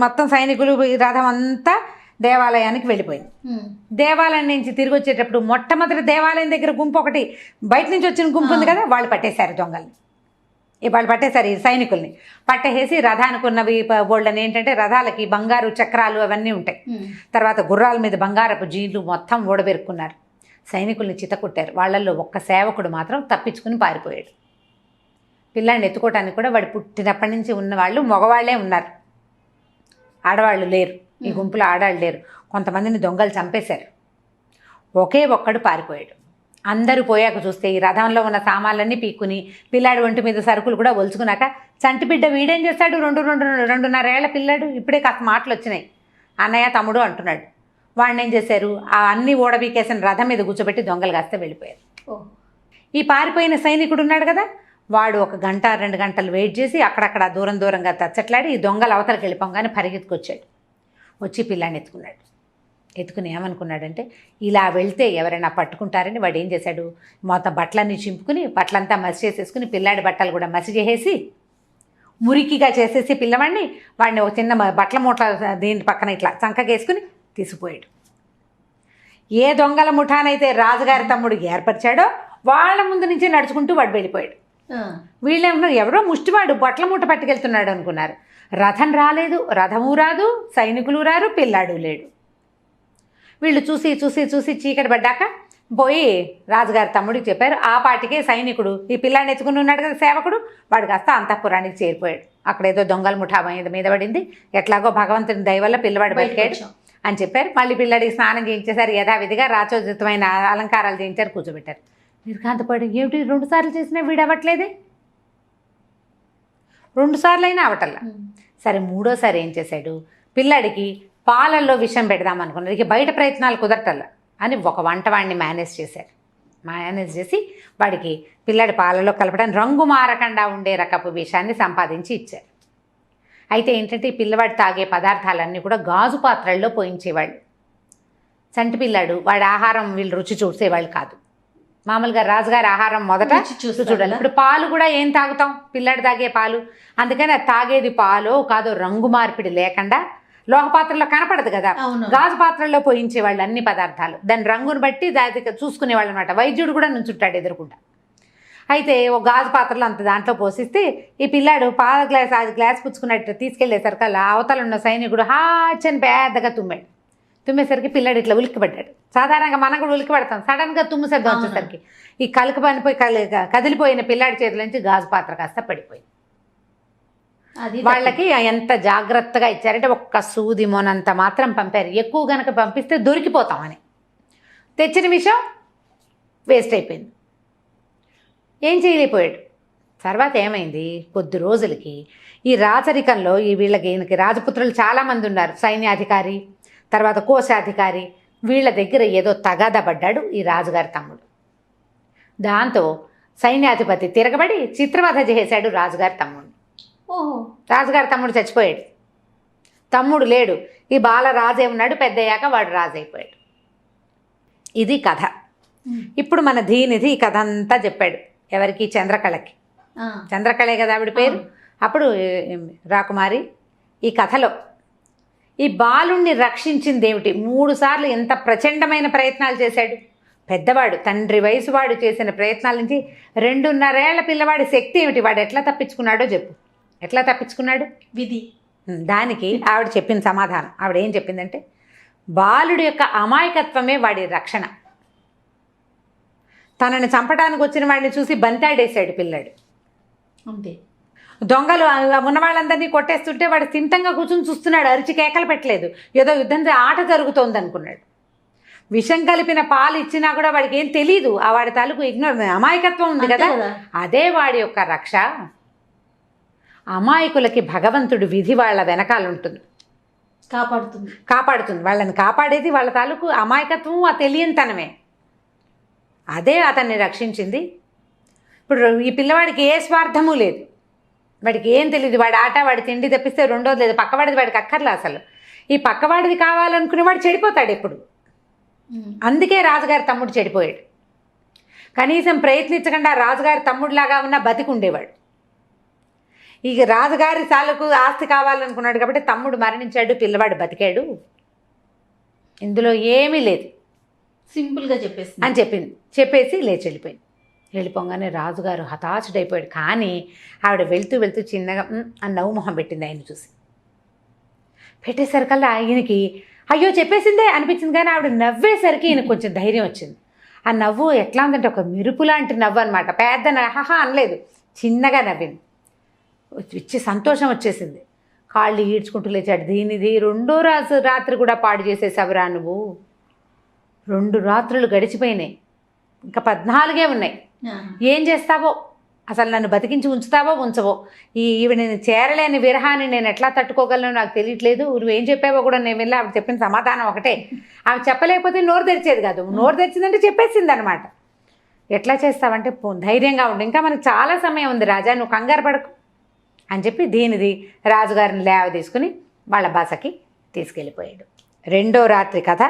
మొత్తం సైనికులు ఈ రథం అంతా దేవాలయానికి వెళ్ళిపోయింది. దేవాలయం నుంచి తిరిగి వచ్చేటప్పుడు మొట్టమొదటి దేవాలయం దగ్గర గుంపు ఒకటి బయట నుంచి వచ్చిన గుంపు ఉంది కదా, వాళ్ళు పట్టేశారు దొంగల్ని. వాళ్ళు పట్టేశారు ఈ సైనికుల్ని. పట్టేసి రథానికి ఉన్నవి బోళ్ళని ఏంటంటే రథాలకి బంగారు చక్రాలు అవన్నీ ఉంటాయి. తర్వాత గుర్రాల మీద బంగారపు జీన్లు మొత్తం ఓడబెరుక్కున్నారు. సైనికుల్ని చితకొట్టారు. వాళ్ళల్లో ఒక్క సేవకుడు మాత్రం తప్పించుకుని పారిపోయాడు. పిల్లాడిని ఎత్తుకోవటానికి కూడా వాడు పుట్టినప్పటి నుంచి ఉన్నవాళ్ళు మగవాళ్లే ఉన్నారు, ఆడవాళ్ళు లేరు. ఈ గుంపులో ఆడవాళ్ళు లేరు. కొంతమందిని దొంగలు చంపేశారు. ఒకే ఒక్కడు పారిపోయాడు. అందరూ పోయాక చూస్తే ఈ రథంలో ఉన్న సామాన్లన్నీ పీక్కుని పిల్లాడు ఒంటి మీద సరుకులు కూడా ఒలుచుకున్నాక చంటి బిడ్డ వీడేం చేస్తాడు, 2-2.5 ఏళ్ల పిల్లాడు, ఇప్పుడే కాస్త మాటలు వచ్చినాయి, అన్నయ్య తమ్ముడు అంటున్నాడు. వాడిని ఏం చేశారు, ఆ అన్ని ఓడబీకేసిన రథం మీద కూర్చోబెట్టి దొంగలు కాస్తే వెళ్ళిపోయారు. ఈ పారిపోయిన సైనికుడు ఉన్నాడు కదా, వాడు 1 గంట 2 గంటలు వెయిట్ చేసి అక్కడక్కడ దూరంగా తచ్చట్లాడి ఈ దొంగలు అవతలకి వెళ్ళిపోగానే పరిగెత్తుకొచ్చాడు. వచ్చి పిల్లాన్ని ఎత్తుకున్నాడు. ఎత్తుకుని ఏమనుకున్నాడంటే ఇలా వెళ్తే ఎవరైనా పట్టుకుంటారని వాడు ఏం చేశాడు, మొత్తం బట్టలన్నీ చింపుకుని బట్టలంతా మసి చేసేసుకుని పిల్లాడి బట్టలు కూడా మసి చేసేసి మురికిగా చేసేసి పిల్లవాడిని వాడిని ఒక చిన్న బట్టల మూట దీని పక్కన ఇట్లా చంకకేసుకుని తీసుకుపోయాడు. ఏ దొంగల ముఠానైతే రాజుగారి తమ్ముడు ఏర్పరిచాడో వాళ్ళ ముందు నుంచి నడుచుకుంటూ వాడు వెళ్ళిపోయాడు. వీళ్ళేమన్నారు, ఎవరో ముష్టివాడు బట్టల మూట పట్టుకెళ్తున్నాడు అనుకున్నారు. రథం రాలేదు, రథము రాదు, సైనికులు రారు, పిల్లాడు లేడు. వీళ్ళు చూసి చీకటి పడ్డాక పోయి రాజుగారి తమ్ముడికి చెప్పారు. ఆ పాటికే సైనికుడు ఈ పిల్లాడిని ఎత్తుకుని ఉన్నాడు కదా సేవకుడు, వాడు కాస్త అంతఃపురానికి చేరిపోయాడు. అక్కడ ఏదో దొంగల ముఠా మీద పడింది, ఎట్లాగో భగవంతుని దయ వల్ల పిల్లవాడు బతికాడు అని చెప్పారు. మళ్ళీ పిల్లాడికి స్నానం చేయించేశారు, యథావిధిగా రాచోచితమైన అలంకారాలు చేయించారు, కూర్చోబెట్టారు. నిర్ఘాంతపడి ఏమిటి 2 సార్లు చేసినా వీడు అవ్వట్లేదే, 2 సార్లు అయినా అవటల్లా. సరే 3ఓసారి ఏం చేశాడు, పిల్లాడికి పాలల్లో విషం పెడదాం అనుకున్నారు. ఇక బయట ప్రయత్నాలు కుదరటల్లా అని ఒక వంటవాడిని మేనేజ్ చేశారు. మేనేజ్ చేసి వాడికి పిల్లాడి పాలలో కలపడానికి రంగు మారకుండా ఉండే రకపు విషాన్ని సంపాదించి ఇచ్చారు. అయితే ఏంటంటే ఈ పిల్లవాడు తాగే పదార్థాలన్నీ కూడా గాజు పాత్రల్లో పోయించేవాళ్ళు. చంటి పిల్లాడు వాడి ఆహారం వీళ్ళు రుచి చూసేవాళ్ళు కాదు. మామూలుగా రాజుగారి ఆహారం మొదట చూడాలి. ఇప్పుడు పాలు కూడా ఏం తాగుతాం, పిల్లాడు తాగే పాలు, అందుకని అది తాగేది పాలో కాదో రంగు మార్పిడి లేకుండా లోహ పాత్రలో కనపడదు కదా, గాజు పాత్రల్లో పోయించేవాళ్ళు అన్ని పదార్థాలు. దాని రంగును బట్టి దాని చూసుకునేవాళ్ళు అనమాట. వైద్యుడు కూడా నుంచుంటాడు ఎదురుకుండా. అయితే ఒక గాజు పాత్రలో అంత దాంట్లో పోసిస్తే ఈ పిల్లాడు పాల గ్లాస్ పుచ్చుకున్నట్టు తీసుకెళ్లేసరికల్లా అవతల ఉన్న సైనికుడు హాచని పెద్దగా తుమ్మేసరికి పిల్లాడు ఇట్లా ఉలిక్కిపడ్డాడు. సాధారణంగా మనం కూడా ఉలిక్కిపడతాం, సడన్గా తుమ్ము శబ్దం వచ్చేసరికి ఈ పనిపోయి కదిలిపోయిన పిల్లాడి చేతుల నుంచి గాజు పాత్ర కాస్త పడిపోయింది. వాళ్ళకి ఎంత జాగ్రత్తగా ఇచ్చారంటే ఒక్క సూది మొనంత మాత్రం పంపారు. ఎక్కువ గనక పంపిస్తే దొరికిపోతామని. తెచ్చిన విషయం వేస్ట్ అయిపోయింది, ఏం చేయలేకపోయాడు. తర్వాత ఏమైంది, కొద్ది రోజులకి ఈ రాచరికంలో ఈయనకి రాజపుత్రులు చాలామంది ఉన్నారు. సైన్యాధికారి, తర్వాత కోశాధికారి, వీళ్ళ దగ్గర ఏదో తగాదా పడ్డాడు ఈ రాజుగారి తమ్ముడు. దాంతో సైన్యాధిపతి తిరగబడి చిత్రవధ చేశాడు రాజుగారి తమ్ముడిని. రాజుగారి తమ్ముడు చచ్చిపోయాడు, తమ్ముడు లేడు. ఈ బాల రాజే ఉన్నాడు, పెద్దయ్యాక వాడు రాజు అయిపోయాడు. ఇది కథ. ఇప్పుడు మన ధీనిధి ఈ కథ అంతా చెప్పాడు. ఎవరికి, చంద్రకళకి. చంద్రకళే కదా ఆవిడ పేరు. అప్పుడు రాకుమారి ఈ కథలో ఈ బాలుణ్ణి రక్షించింది ఏమిటి, 3 సార్లు ఎంత ప్రచండమైన ప్రయత్నాలు చేశాడు. పెద్దవాడు తండ్రి వయసు వాడు చేసిన ప్రయత్నాల నుంచి 2.5 ఏళ్ల పిల్లవాడి శక్తి ఏమిటి, వాడు ఎట్లా తప్పించుకున్నాడో చెప్పు. ఎట్లా తప్పించుకున్నాడు? విధి. దానికి ఆవిడ చెప్పిన సమాధానం, ఆవిడ ఏం చెప్పిందంటే బాలుడి యొక్క అమాయకత్వమే వాడి రక్షణ. తనని చంపడానికి వచ్చిన వాడిని చూసి బంతాడేశాడు పిల్లాడు. అంతే. దొంగలు ఉన్న వాళ్ళందరినీ కొట్టేస్తుంటే వాడు స్థిమితంగా కూర్చుని చూస్తున్నాడు, అరిచి కేకలు పెట్టలేదు. ఏదో యుద్ధం ఆట జరుగుతోంది అనుకున్నాడు. విషం కలిపిన పాలు ఇచ్చినా కూడా వాడికి ఏం తెలీదు. ఆ వాడి తాలూకు అమాయకత్వం ఉంది కదా, అదే వాడి యొక్క రక్ష. అమాయకులకి భగవంతుడు విధి వాళ్ళ వెనకాల ఉంటుంది, కాపాడుతుంది. వాళ్ళని కాపాడేది వాళ్ళ తాలూకు అమాయకత్వం, ఆ తెలియనితనమే. అదే అతన్ని రక్షించింది. ఇప్పుడు ఈ పిల్లవాడికి ఏ స్వార్థము లేదు, వాడికి ఏం తెలియదు. వాడి ఆట, వాడి తిండి తప్పిస్తే రెండోది లేదు. పక్కవాడిది వాడికి అక్కర్లే అసలు. ఈ పక్కవాడిది కావాలనుకునే వాడు చెడిపోతాడు ఎప్పుడు. అందుకే రాజుగారి తమ్ముడు చెడిపోయాడు. కనీసం ప్రయత్నించకుండా రాజుగారి తమ్ముడిలాగా ఉన్న బతికి ఉండేవాడు. ఇక రాజుగారి సాలకు ఆస్తి కావాలనుకున్నాడు కాబట్టి తమ్ముడు మరణించాడు, పిల్లవాడు బతికాడు, ఇందులో ఏమీ లేదు సింపుల్గా చెప్పేసి అని చెప్పేసి లేచి వెళ్ళిపోయింది. వెళ్ళిపోగానే రాజుగారు హతాశుడైపోయాడు. కానీ ఆవిడ వెళ్తూ వెళ్తూ చిన్నగా అని నవ్వు మొహం పెట్టింది ఆయన చూసి. పెట్టేసరికల్లా ఆయనకి అయ్యో చెప్పేసిందే అనిపించింది. కానీ ఆవిడ నవ్వేసరికి ఈయనకు కొంచెం ధైర్యం వచ్చింది. ఆ నవ్వు ఎట్లా ఉందంటే ఒక మెరుపు లాంటి నవ్వు అనమాట. పెద్ద హహా అనలేదు, చిన్నగా నవ్వింది. ఇచ్చి సంతోషం వచ్చేసింది. కాళ్ళు ఈడ్చుకుంటూ లేచాడు. దీనిది 2వ రాత్రి కూడా పాడు చేసేసావురా నువ్వు. 2 రాత్రులు గడిచిపోయినాయి, ఇంకా 14 ఉన్నాయి. ఏం చేస్తావో, అసలు నన్ను బతికించి ఉంచుతావో ఉంచవో, ఈవిడ నేను చేరలేని విరహాన్ని నేను ఎట్లా తట్టుకోగలను నాకు తెలియట్లేదు. నువ్వేం చెప్పావో కూడా నేను వెళ్ళి ఆవిడ చెప్పిన సమాధానం ఒకటే. ఆవిడ చెప్పలేకపోతే నోరు తెరిచేది కాదు, నోరు తెరిచిందంటే చెప్పేసింది అనమాట. ఎట్లా చేస్తావంటే ధైర్యంగా ఉండు, ఇంకా మనకు చాలా సమయం ఉంది రాజా, నువ్వు కంగారు పడకు అని చెప్పి దీనిది రాజుగారిని లేవ తీసుకుని వాళ్ళ బసకి తీసుకెళ్ళిపోయాడు. 2వ రాత్రి కథ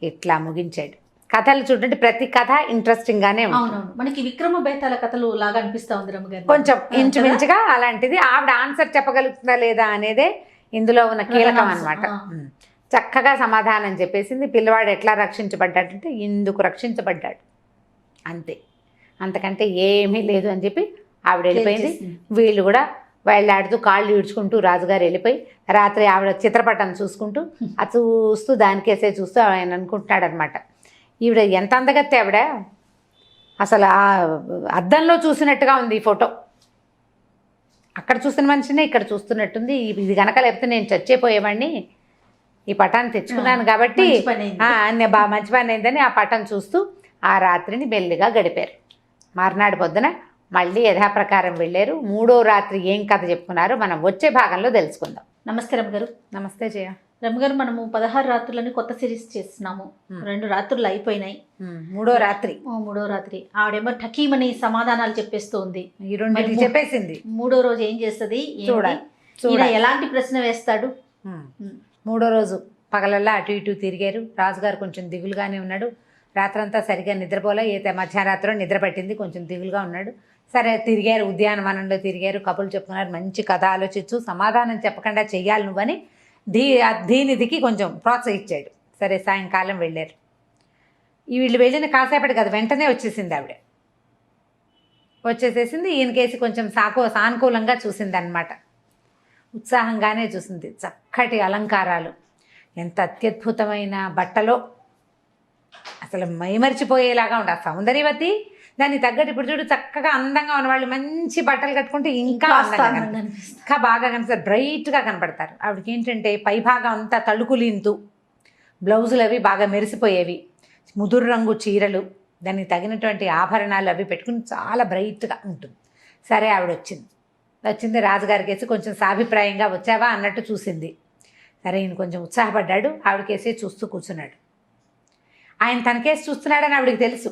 ఇట్లా ముగించాడు. కథలు చూడండి, ప్రతి కథ ఇంట్రెస్టింగ్గానే ఉంటుంది. మనకి విక్రమ బేతాల కథలు లాగా అనిపిస్తా ఉంది రమ్మగారు, కొంచెం ఇంచుమించుగా అలాంటిది. ఆవిడ ఆన్సర్ చెప్పగలుగుతుందా లేదా అనేదే ఇందులో ఉన్న కీలకం అనమాట. చక్కగా సమాధానం చెప్పేసింది. పిల్లవాడు ఎట్లా రక్షించబడ్డాడంటే ఇందుకు రక్షించబడ్డాడు, అంతే, అంతకంటే ఏమీ లేదు అని చెప్పి ఆవిడ వెళ్ళిపోయింది. వీళ్ళు కూడా వెళ్ళాడుతూ కాళ్ళు ఈడ్చుకుంటూ రాజుగారు వెళ్ళిపోయి రాత్రి ఆవిడ చిత్రపటం చూసుకుంటూ అది చూస్తూ దానికేసే చూస్తూ ఆయన అనుకుంటున్నాడు అనమాట, ఈవిడ ఎంత అందగత్తే ఆవిడ, అసలు ఆ అద్దంలో చూసినట్టుగా ఉంది ఈ ఫోటో. అక్కడ చూసిన మనిషినే ఇక్కడ చూస్తున్నట్టుంది. ఇది కనుక లేకపోతే నేను చచ్చిపోయేవాడిని. ఈ పటాన్ని తెచ్చుకున్నాను కాబట్టి బాగా మంచి పని అయిందని ఆ పటం చూస్తూ ఆ రాత్రిని మెల్లిగా గడిపారు. మర్నాడు పొద్దున మళ్ళీ యథాప్రకారం వెళ్ళారు. 3వ రాత్రి ఏం కథ చెప్పుకున్నారో మనం వచ్చే భాగంలో తెలుసుకుందాం. నమస్తే రమ్మగారు. నమస్తే జయ. రమ్మగారు, మనము 16 రాత్రులని కొత్త సిరీస్ చేస్తున్నాము. 2 రాత్రులు అయిపోయినాయి, 3వ రాత్రి. 3వ రాత్రి ఆవిడేమో ఠకీమని సమాధానాలు చెప్పేస్తూ ఉంది. ఈ 2 చెప్పేసింది. 3వ రోజు ఏం చేస్తుంది, ఈయన ఎలాంటి ప్రశ్న వేస్తాడు? 3వ రోజు పగలల్లా అటు ఇటు తిరిగారు. రాజుగారు కొంచెం దిగులుగానే ఉన్నాడు. రాత్రంతా సరిగ్గా నిద్రపోలే, మధ్యరాత్రిలో నిద్ర పట్టింది, కొంచెం దిగులుగా ఉన్నాడు. సరే తిరిగారు, ఉద్యానవనంలో తిరిగారు, కబుర్లు చెప్పుకున్నారు. మంచి కథ ఆలోచించు, సమాధానం చెప్పకుండా చెయ్యాలి నువ్వని దీనిదికి కొంచెం ప్రోత్సహించాడు. సరే సాయంకాలం వెళ్ళారు. వీళ్ళు వెళ్ళిన కాసేపటి కదా వెంటనే వచ్చేసింది ఆవిడ. వచ్చేసేసింది. ఈయనకేసి కొంచెం సానుకూలంగా చూసింది అనమాట. ఉత్సాహంగానే చూసింది. చక్కటి అలంకారాలు, ఎంత అత్యద్భుతమైన బట్టలో, అసలు మైమరిచిపోయేలాగా ఉండే సౌందర్యవతి. దానికి తగ్గట్టు ఇప్పుడు చూడు చక్కగా అందంగా ఉన్నవాళ్ళు మంచి బట్టలు కట్టుకుంటే ఇంకా అందంగా ఇంకా బాగా కనిపిస్తారు, బ్రైట్గా కనపడతారు. ఆవిడకి ఏంటంటే పైభాగం అంతా తళుకులింతు, బ్లౌజులు అవి బాగా మెరిసిపోయేవి, ముదురు రంగు చీరలు, దానికి తగినటువంటి ఆభరణాలు అవి పెట్టుకుని చాలా బ్రైట్గా ఉంటుంది. సరే ఆవిడ వచ్చింది రాజుగారికేసి కొంచెం సాభిప్రాయంగా వచ్చావా అన్నట్టు చూసింది. సరే ఈయన కొంచెం ఉత్సాహపడ్డాడు. ఆవిడకేసి చూస్తూ కూర్చున్నాడు. ఆయన తనకేసి చూస్తున్నాడని ఆవిడకి తెలుసు.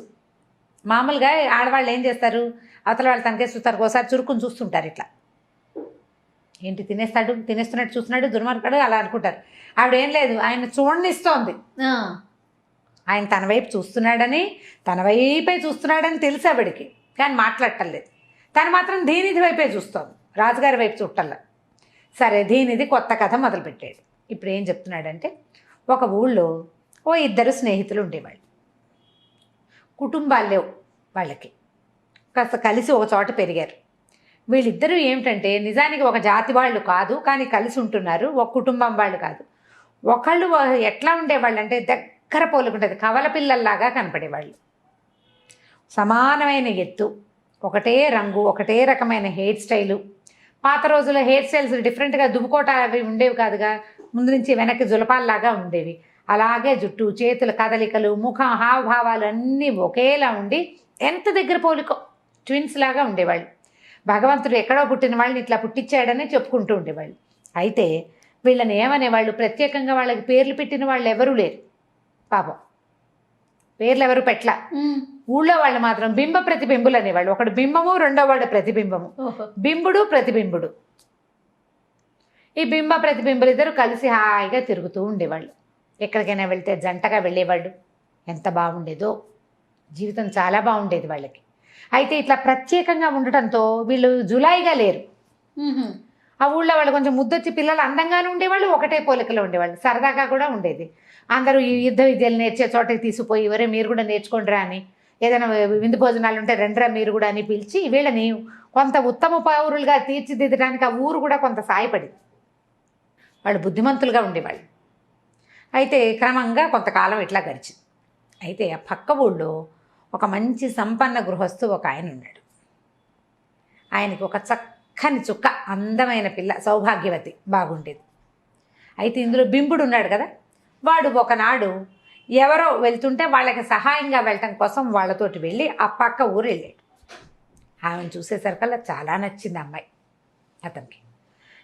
మామూలుగా ఆడవాళ్ళు ఏం చేస్తారు, అవతల వాళ్ళు తనకేసి చూస్తారు, ఒకసారి చురుకుని చూస్తుంటారు. ఇట్లా ఏంటి తినేస్తున్నట్టు చూస్తున్నాడు దుర్మార్గుడు అలా అనుకుంటారు. ఆవిడ ఏం లేదు, ఆయన చూడనిస్తోంది. ఆయన తన వైపు చూస్తున్నాడని, తన వైపే చూస్తున్నాడని తెలుసు ఆవిడికి, కానీ మాట్లాడటం లేదు. తను మాత్రం దీనిది వైపే చూస్తోంది, రాజుగారి వైపు చూడటంలా. సరే దీనిది కొత్త కథ మొదలుపెట్టాడు. ఇప్పుడు ఏం చెప్తున్నాడంటే, ఒక ఊళ్ళో 2 స్నేహితులు ఉండేవాళ్ళు. కుటుంబాలు లేవు వాళ్ళకి, కాస్త కలిసి ఒక చోట పెరిగారు. వీళ్ళిద్దరూ ఏమిటంటే నిజానికి ఒక జాతి వాళ్ళు కాదు, కానీ కలిసి ఉంటున్నారు. ఒక కుటుంబం వాళ్ళు కాదు. ఒకళ్ళు ఎట్లా ఉండేవాళ్ళు అంటే దగ్గర పోలుకుంటుంది, కవల పిల్లల్లాగా కనపడేవాళ్ళు. సమానమైన ఎత్తు, ఒకటే రంగు, ఒకటే రకమైన హెయిర్ స్టైలు. పాత రోజుల్లో హెయిర్ స్టైల్స్ డిఫరెంట్గా దువ్వుకోట అవి ఉండేవి కాదుగా, ముందు నుంచి వెనక్కి జులపాల్లాగా ఉండేవి. అలాగే జుట్టు, చేతుల కదలికలు, ముఖం, హావభావాలు అన్నీ ఒకేలా ఉండి ఎంత దగ్గర పోలికో, ట్విన్స్ లాగా ఉండేవాళ్ళు. భగవంతుడు ఎక్కడో పుట్టిన వాళ్ళని ఇట్లా పుట్టించాడని చెప్పుకుంటూ ఉండేవాళ్ళు. అయితే వీళ్ళని ఏమనేవాళ్ళు, ప్రత్యేకంగా వాళ్ళకి పేర్లు పెట్టిన వాళ్ళు ఎవరూ లేరు పాపం, పేర్లు ఎవరు పెట్ల. ఊళ్ళో వాళ్ళు మాత్రం బింబ ప్రతిబింబులు అనేవాళ్ళు. ఒకడు బింబము, రెండో వాడు ప్రతిబింబము, బింబుడు ప్రతిబింబుడు. ఈ బింబ ప్రతిబింబులు ఇద్దరు కలిసి హాయిగా తిరుగుతూ ఉండేవాళ్ళు. ఎక్కడికైనా వెళ్తే జంటగా వెళ్ళేవాళ్ళు, ఎంత బాగుండేదో, జీవితం చాలా బాగుండేది వాళ్ళకి. అయితే ఇట్లా ప్రత్యేకంగా ఉండటంతో వీళ్ళు జులాయిగా లేరు. ఆ ఊళ్ళో వాళ్ళు కొంచెం ముద్దొచ్చి పిల్లలు అందంగానే ఉండేవాళ్ళు, ఒకటే పోలికలో ఉండేవాళ్ళు, సరదాగా కూడా ఉండేది. అందరూ ఈ యుద్ధ విద్యలు నేర్చే చోటకి తీసుకుపోయి ఎవరే మీరు కూడా నేర్చుకుంటారా అని, ఏదైనా విందు భోజనాలు ఉంటే రండ్రా మీరు కూడా అని పిలిచి వీళ్ళని కొంత ఉత్తమ పౌరులుగా తీర్చిదిద్దడానికి ఆ ఊరు కూడా కొంత సాయపడింది. వాళ్ళు బుద్ధిమంతులుగా ఉండేవాళ్ళు. అయితే క్రమంగా కొంతకాలం ఇట్లా గడిచింది. అయితే ఆ పక్క ఊళ్ళో ఒక మంచి సంపన్న గృహస్థు ఒక ఆయన ఉన్నాడు. ఆయనకి ఒక చక్కని చుక్క అందమైన పిల్ల, సౌభాగ్యవతి, బాగుండేది. అయితే ఇందులో బింబుడు ఉన్నాడు కదా, వాడు ఒకనాడు ఎవరో వెళ్తుంటే వాళ్ళకి సహాయంగా వెళ్ళటం కోసం వాళ్ళతోటి వెళ్ళి ఆ పక్క ఊరు వెళ్ళాడు. ఆమెను చూసేసరికల్లా చాలా నచ్చింది అమ్మాయి అతనికి.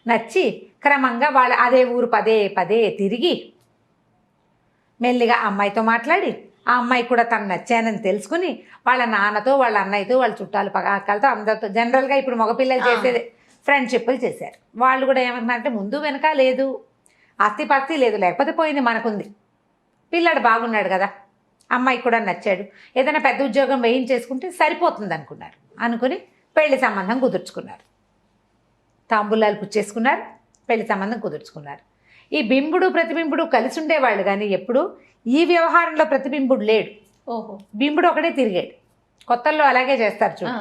నచ్చి క్రమంగా వాళ్ళ అదే ఊరు పదే పదే తిరిగి మెల్లిగా అమ్మాయితో మాట్లాడి ఆ అమ్మాయి కూడా తను నచ్చానని తెలుసుకుని వాళ్ళ నాన్నతో వాళ్ళ అన్నయ్యతో వాళ్ళ చుట్టాలు పక్కలతో అందరితో జనరల్గా ఇప్పుడు మగపిల్లలు చేసేది ఫ్రెండ్షిప్లు చేశారు. వాళ్ళు కూడా ఏమంటున్నారంటే ముందు వెనక లేదు, ఆస్తి పాస్తి లేదు, లేకపోతే పోయింది, మనకుంది, పిల్లాడు బాగున్నాడు కదా, అమ్మాయి కూడా నచ్చాడు, ఏదైనా పెద్ద ఉద్యోగం వేయించేసుకుంటే సరిపోతుంది అనుకున్నారు. అనుకుని పెళ్లి సంబంధం కుదుర్చుకున్నారు. తాంబూలాలు పుచ్చేసుకున్నారు, పెళ్లి సంబంధం కుదుర్చుకున్నారు. ఈ బింబుడు ప్రతిబింబుడు కలిసి ఉండేవాళ్ళు, కానీ ఎప్పుడు ఈ వ్యవహారంలో ప్రతిబింబుడు లేడు. ఓహో, బింబుడు ఒకటే తిరిగాడు. కొత్తల్లో అలాగే చేస్తారు చూడు.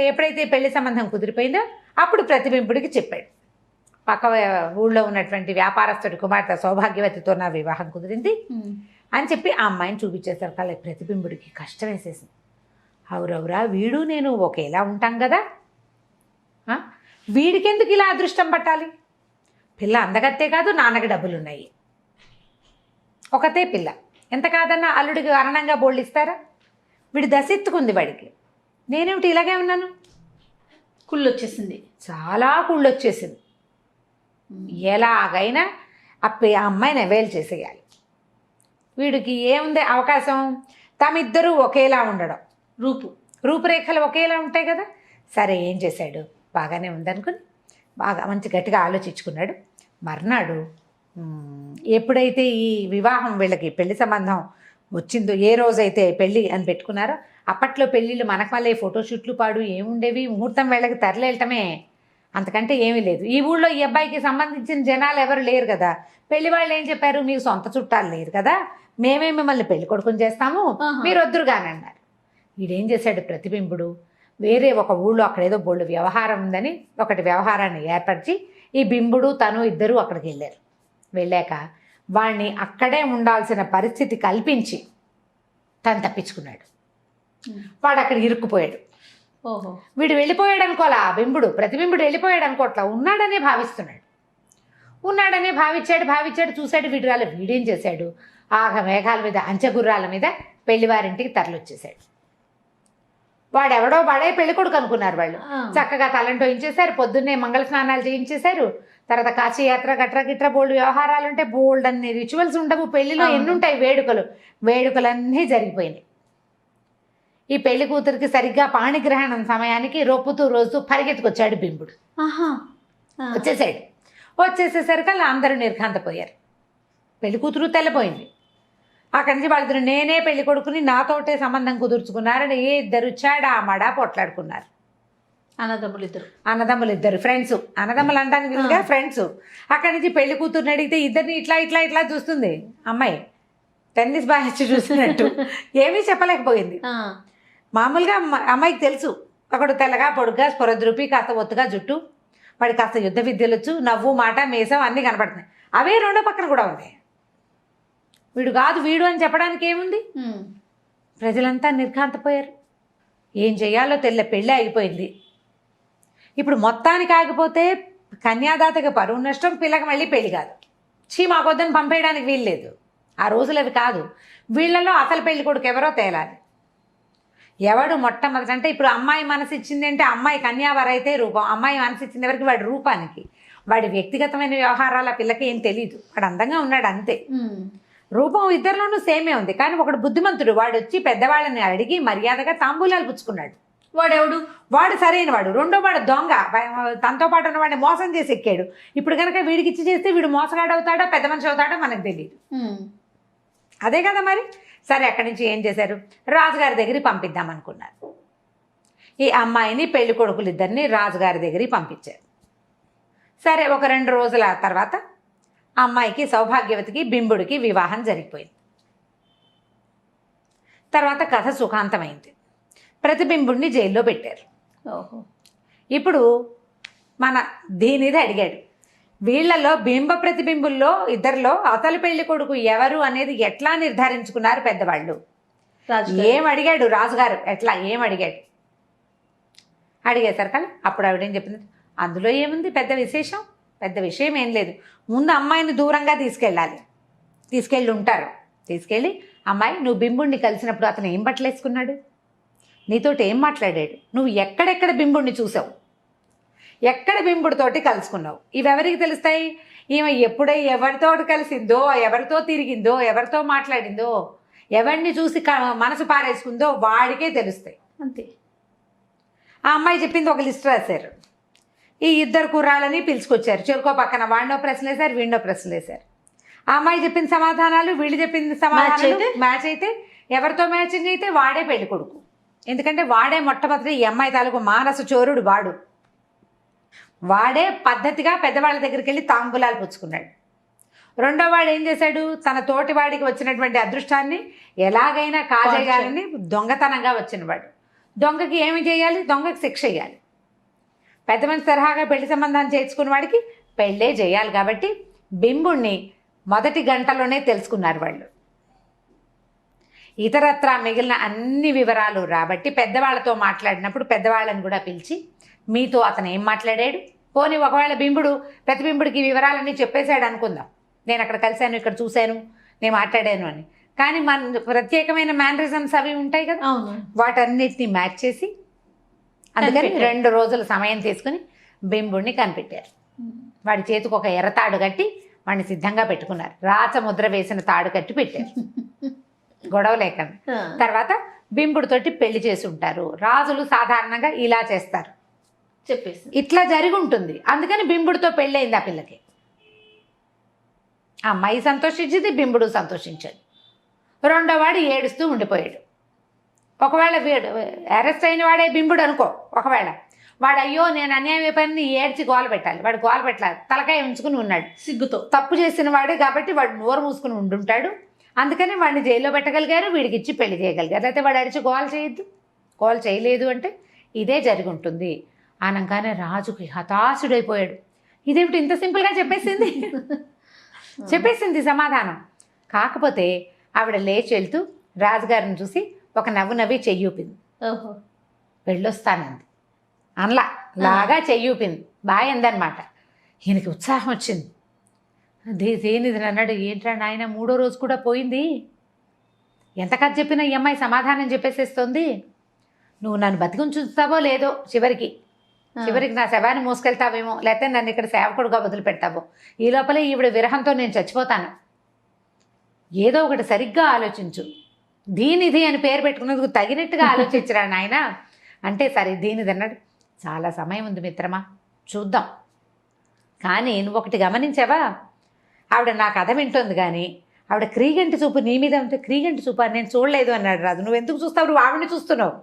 ఎప్పుడైతే పెళ్లి సంబంధం కుదిరిపోయిందో అప్పుడు ప్రతిబింబుడికి చెప్పాడు, పక్క ఊళ్ళో ఉన్నటువంటి వ్యాపారస్తుడి కుమార్తె సౌభాగ్యవతితో నా వివాహం కుదిరింది అని చెప్పి ఆ అమ్మాయిని చూపించేసరికి కల ప్రతిబింబుడికి కష్టం వేసేసింది. అవురవురా, వీడు నేను ఒకేలా ఉంటాం కదా, వీడికెందుకు ఇలా అదృష్టం పట్టాలి? పిల్ల అందగత్తే కాదు, నాన్నకి డబ్బులు ఉన్నాయి, ఒకతే పిల్ల, ఎంత కాదన్నా అల్లుడికి అరణంగా బోళ్ళు ఇస్తారా? వీడు దశెత్తుకుంది వాడికి, నేనేమిటి ఇలాగే ఉన్నాను? కుళ్ళు వచ్చేసింది, చాలా కుళ్ళు వచ్చేసింది. ఎలాగైనా ఆ అమ్మాయిని అవైల్ చేసేయాలి. వీడికి ఏముంది అవకాశం? తమిద్దరూ ఒకేలా ఉండడం, రూపురేఖలు ఒకేలా ఉంటాయి కదా. సరే, ఏం చేశాడు? బాగానే ఉందనుకుని బాగా మంచి గట్టిగా ఆలోచించుకున్నాడు. మర్నాడు ఎప్పుడైతే ఈ వివాహం వీళ్ళకి పెళ్లి సంబంధం వచ్చిందో, ఏ రోజైతే పెళ్ళి అని పెట్టుకున్నారో, అప్పట్లో పెళ్ళిళ్ళు మనకు మళ్ళీ ఫోటోషూట్లు పాడు ఏముండేవి, ముహూర్తం వేళకి తరలేయటమే, అంతకంటే ఏమీ లేదు. ఈ ఊళ్ళో ఈ అబ్బాయికి సంబంధించిన జనాలు ఎవరు లేరు కదా. పెళ్లి వాళ్ళు ఏం చెప్పారు, మీకు సొంత చుట్టాలు లేరు కదా, మేమే మిమ్మల్ని పెళ్లి కొడుకుని చేస్తాము, మీరు వద్దురుగాని అన్నారు. వీడేం చేశాడు ప్రతిబింబుడు, వేరే ఒక ఊళ్ళో అక్కడేదో బోళ్ళు వ్యవహారం ఉందని ఒకటి వ్యవహారాన్ని ఏర్పరిచి ఈ బింబుడు తను ఇద్దరూ అక్కడికి వెళ్ళారు. వెళ్ళాక వాడిని అక్కడే ఉండాల్సిన పరిస్థితి కల్పించి తను తప్పించుకున్నాడు. వాడు అక్కడ ఇరుక్కుపోయాడు. ఓహో, వీడు వెళ్ళిపోయాడు అనుకోవాలా, బింబుడు ప్రతిబింబుడు వెళ్ళిపోయాడు అనుకోవట్లా, ఉన్నాడనే భావిస్తున్నాడు. ఉన్నాడనే భావించాడు చూశాడు, వీడు రాలే. వీడేం చేశాడు, ఆగ మేఘాల మీద అంచెగుర్రాల మీద పెళ్లివారింటికి తరలొచ్చేశాడు. వాడెవడో వాడే పెళ్లి కొడుకు అనుకున్నారు వాళ్ళు. చక్కగా తలంటోయించేశారు, పొద్దున్నే మంగళ స్నానాలు చేయించేశారు, తర్వాత కాశీయాత్ర గట్రా గిట్రా బోల్డ్ వ్యవహారాలు ఉంటాయి, బోల్డ్ అన్ని రిచువల్స్ ఉండవు పెళ్లిలో, ఎన్నుంటాయి వేడుకలన్నీ జరిగిపోయినాయి. ఈ పెళ్లి కూతురికి సరిగ్గా పాణిగ్రహణం సమయానికి రొప్పుతూ రోజు పరిగెత్తుకొచ్చాడు బింబుడు. వచ్చేసేసరికి అలా అందరూ నిర్ఘాంతపోయారు. పెళ్లి కూతురు తెల్లపోయింది. అక్కడి నుంచి వాళ్ళిద్దరు నేనే పెళ్లి కొడుకుని నాతోటే సంబంధం కుదుర్చుకున్నారని ఇద్దరు చెడామడా పొట్లాడుకున్నారు. అన్నదమ్ములు ఇద్దరు ఫ్రెండ్స్, అన్నదమ్ములు అంటానికి వీలుగా ఫ్రెండ్స్. అక్కడి నుంచి పెళ్లి కూతురుని అడిగితే ఇద్దరిని ఇట్లా ఇట్లా ఇట్లా చూస్తుంది అమ్మాయి, టెన్నిస్ బ్యాచ్ చూసినట్టు ఏమీ చెప్పలేకపోయింది. మామూలుగా అమ్మాయికి తెలుసు, ఒకడు తెల్లగా పొడుగ్గా స్పొరద్రూపి, కాస్త ఒత్తుగా జుట్టు, వాడి కాస్త యుద్ధ విద్యలొచ్చు, నవ్వు మాట మేసం అన్నీ కనపడుతున్నాయి. అవే రెండో పక్కన కూడా ఉన్నాయి. వీడు కాదు వీడు అని చెప్పడానికి ఏముంది? ప్రజలంతా నిర్ఘాంతపోయారు. ఏం చెయ్యాలో పెళ్ళి ఆగిపోయింది. ఇప్పుడు మొత్తానికి ఆగిపోతే కన్యాదాతకి పరువు నష్టం, పిల్లకి మళ్ళీ పెళ్లి కాదు. మాకొద్దని పంపేయడానికి వీల్లేదు. ఆ రోజులు అవి కాదు. వీళ్ళలో అసలు పెళ్లి కొడుకు ఎవరో తేలాలి. ఎవడు మొట్టమొదటి అంటే ఇప్పుడు అమ్మాయి మనసు ఇచ్చింది అంటే అమ్మాయి కన్యావర అయితే రూపం, అమ్మాయి మనసు ఇచ్చింది ఎవరికి? వాడి రూపానికి. వాడి వ్యక్తిగతమైన వ్యవహారాలు ఆ పిల్లకి ఏం తెలీదు, వాడు అందంగా ఉన్నాడు అంతే. రూపం ఇద్దరిలోనూ సేమే ఉంది. కానీ ఒకడు బుద్ధిమంతుడు, వాడు వచ్చి పెద్దవాళ్ళని అడిగి మర్యాదగా తాంబూలాలు పుచ్చుకున్నాడు. వాడెవడు? వాడు సరైన వాడు. రెండో వాడు దొంగ, తనతో పాటు ఉన్న వాడిని మోసం చేసి ఎక్కాడు. ఇప్పుడు కనుక వీడికి ఇచ్చి చేస్తే వీడు మోసగాడు అవుతాడో పెద్ద మనిషి అవుతాడో మనకు తెలియదు. అదే కదా మరి. సరే అక్కడి నుంచి ఏం చేశారు, రాజుగారి దగ్గరికి పంపిద్దాం అనుకున్నారు. ఈ అమ్మాయిని పెళ్లి కొడుకులు ఇద్దరిని రాజుగారి దగ్గరికి పంపించారు. సరే ఒక 2 రోజుల తర్వాత అమ్మాయికి సౌభాగ్యవతికి బింబుడికి వివాహం జరిగిపోయింది. తర్వాత కథ సుఖాంతమైంది. ప్రతిబింబుడిని జైల్లో పెట్టారు. ఓహో. ఇప్పుడు మన దీనిది అడిగాడు, వీళ్ళలో బింబ ప్రతిబింబుల్లో ఇద్దరిలో అసలు పెళ్లి కొడుకు ఎవరు అనేది ఎట్లా నిర్ధారించుకున్నారు పెద్దవాళ్ళు? ఏం అడిగాడు రాజుగారు, ఎట్లా ఏం అడిగాడు? అడిగేశారు కానీ అప్పుడు ఆవిడేం చెప్పింది, అందులో ఏముంది పెద్ద విశేషం, పెద్ద విషయం ఏం లేదు. ముందు అమ్మాయిని దూరంగా తీసుకెళ్ళి ఉంటారు. తీసుకెళ్ళి అమ్మాయి, నువ్వు బింబుడిని కలిసినప్పుడు అతను ఏం బట్టలు వేసుకున్నాడు, నీతోటి ఏం మాట్లాడాడు, నువ్వు ఎక్కడెక్కడ బింబుడిని చూసావు, ఎక్కడ బింబుడితోటి కలుసుకున్నావు, ఇవెవరికి తెలుస్తాయి? ఈమె ఎప్పుడై ఎవరితో కలిసిందో, ఎవరితో తిరిగిందో, ఎవరితో మాట్లాడిందో, ఎవరిని చూసి మనసు పారేసుకుందో వాడికే తెలుస్తాయి. అంతే. ఆ అమ్మాయి చెప్పింది ఒక లిస్ట్ రాశారు. ఈ ఇద్దరు కుర్రాళ్ళని పిలుచుకొచ్చారు. చెరుకో పక్కన వాడినో ప్రశ్నలు వేశారు, వీడినో ప్రశ్నలు వేశారు. ఆ అమ్మాయి చెప్పిన సమాధానాలు వీళ్ళు చెప్పిన సమాధానాలు మ్యాచ్ అయితే, ఎవరితో మ్యాచింగ్ అయితే వాడే పెళ్లి కొడుకు. ఎందుకంటే వాడే మొట్టమొదటి ఈ అమ్మాయి తాలూకు మానస చోరుడు వాడే పద్ధతిగా పెద్దవాళ్ళ దగ్గరికి వెళ్ళి తాంబూలాలు పుచ్చుకున్నాడు. రెండో వాడు ఏం చేశాడు, తన తోటి వాడికి వచ్చినటువంటి అదృష్టాన్ని ఎలాగైనా కాజేయాలని దొంగతనంగా వచ్చినవాడు. దొంగకి ఏమి చేయాలి, దొంగకి శిక్ష చేయాలి. పెద్ద మనిషి తరహాగా పెళ్లి సంబంధాన్ని చేర్చుకున్న వాడికి పెళ్ళే చేయాలి. కాబట్టి బింబుణ్ణి మొదటి గంటలోనే తెలుసుకున్నారు వాళ్ళు. ఇతరత్రా మిగిలిన అన్ని వివరాలు రాబట్టి పెద్దవాళ్ళతో మాట్లాడినప్పుడు పెద్దవాళ్ళని కూడా పిలిచి, మీతో అతను ఏం మాట్లాడాడు, పోనీ ఒకవేళ బింబుడు ప్రతిబింబుడికి వివరాలన్నీ చెప్పేశాడు అనుకుందాం, నేను అక్కడ కలిశాను, ఇక్కడ చూశాను, నేను మాట్లాడాను అని. కానీ మన ప్రత్యేకమైన మేనరిజమ్స్ అవి ఉంటాయి కదా, వాటన్నిటిని మ్యాచ్ చేసి అందుకని 2 రోజుల సమయం తీసుకుని బింబుడిని కనిపెట్టారు. వాడి చేతికి ఒక ఎర్ర తాడు కట్టి వాడిని సిద్ధంగా పెట్టుకున్నారు. రాచముద్ర వేసిన తాడు కట్టి పెట్టారు, గొడవ లేకుండా. తర్వాత బింబుడితోటి పెళ్లి చేసి ఉంటారు. రాజులు సాధారణంగా ఇలా చేస్తారు, చెప్పేసి ఇట్లా జరిగి ఉంటుంది. అందుకని బింబుడితో పెళ్ళయింది ఆ పిల్లకి. ఆ అమ్మాయి సంతోషించింది, బింబుడు సంతోషించాడు. రెండో వాడు ఏడుస్తూ ఉండిపోయాడు. ఒకవేళ అరెస్ట్ అయిన వాడే బింబుడు అనుకో, ఒకవేళ వాడు అయ్యో నేను అన్యాయం అయిపోయింది ఏడ్చి గోల పెట్టాలి, వాడు గోల పెట్టాలి, తలకాయ ఉంచుకుని ఉన్నాడు సిగ్గుతో. తప్పు చేసిన వాడే కాబట్టి వాడు నోరు మూసుకుని ఉండుంటాడు. అందుకని వాడిని జైల్లో పెట్టగలిగారు, వీడికి ఇచ్చి పెళ్లి చేయగలిగారు. అయితే వాడు అరిచి గోల చేయొద్దు, గోల చేయలేదు అంటే ఇదే జరిగి ఉంటుంది అనగానే రాజుకి హతాశుడైపోయాడు. ఇదేమిటి ఇంత సింపుల్గా చెప్పేసింది సమాధానం. కాకపోతే ఆవిడ లేచి వెళ్తూ రాజుగారిని చూసి ఒక నవ్వు నవ్వి చెయ్యూపింది. ఓహో, వెళ్ళొస్తానంది అనలా, లాగా చెయ్యూపింది, బాగా అందనమాట. ఈయనకి ఉత్సాహం వచ్చింది. దేనిది అన్నాడు, ఏంట్రా నాయన 3వ రోజు కూడా పోయింది, ఎంత కథ చెప్పినా ఈ అమ్మాయి సమాధానం చెప్పేసేస్తుంది, నువ్వు నన్ను బతికుంచుతావో లేదో, చివరికి నా శవాన్ని మోసుకెళ్తావేమో, లేకపోతే నన్ను ఇక్కడ సేవకుడుగా వదిలిపెడతావో, ఈ లోపలే ఈవిడ విరహంతో నేను చచ్చిపోతాను, ఏదో ఒకటి సరిగ్గా ఆలోచించు, దీనిది అని పేరు పెట్టుకున్నందుకు తగినట్టుగా ఆలోచించరా నాయన అంటే, సరే దీనిది అన్నాడు. చాలా సమయం ఉంది మిత్రమా, చూద్దాం. కానీ నువ్వు ఒకటి గమనించావా, ఆవిడ నా కథ వింటోంది కానీ ఆవిడ క్రీగంటి చూపు నీ మీద ఉంటే, క్రీగంటి చూపు అని నేను చూడలేదు అన్నాడు రాజు. నువ్వు ఎందుకు చూస్తావు, నువ్వు ఆవిడని చూస్తున్నావు,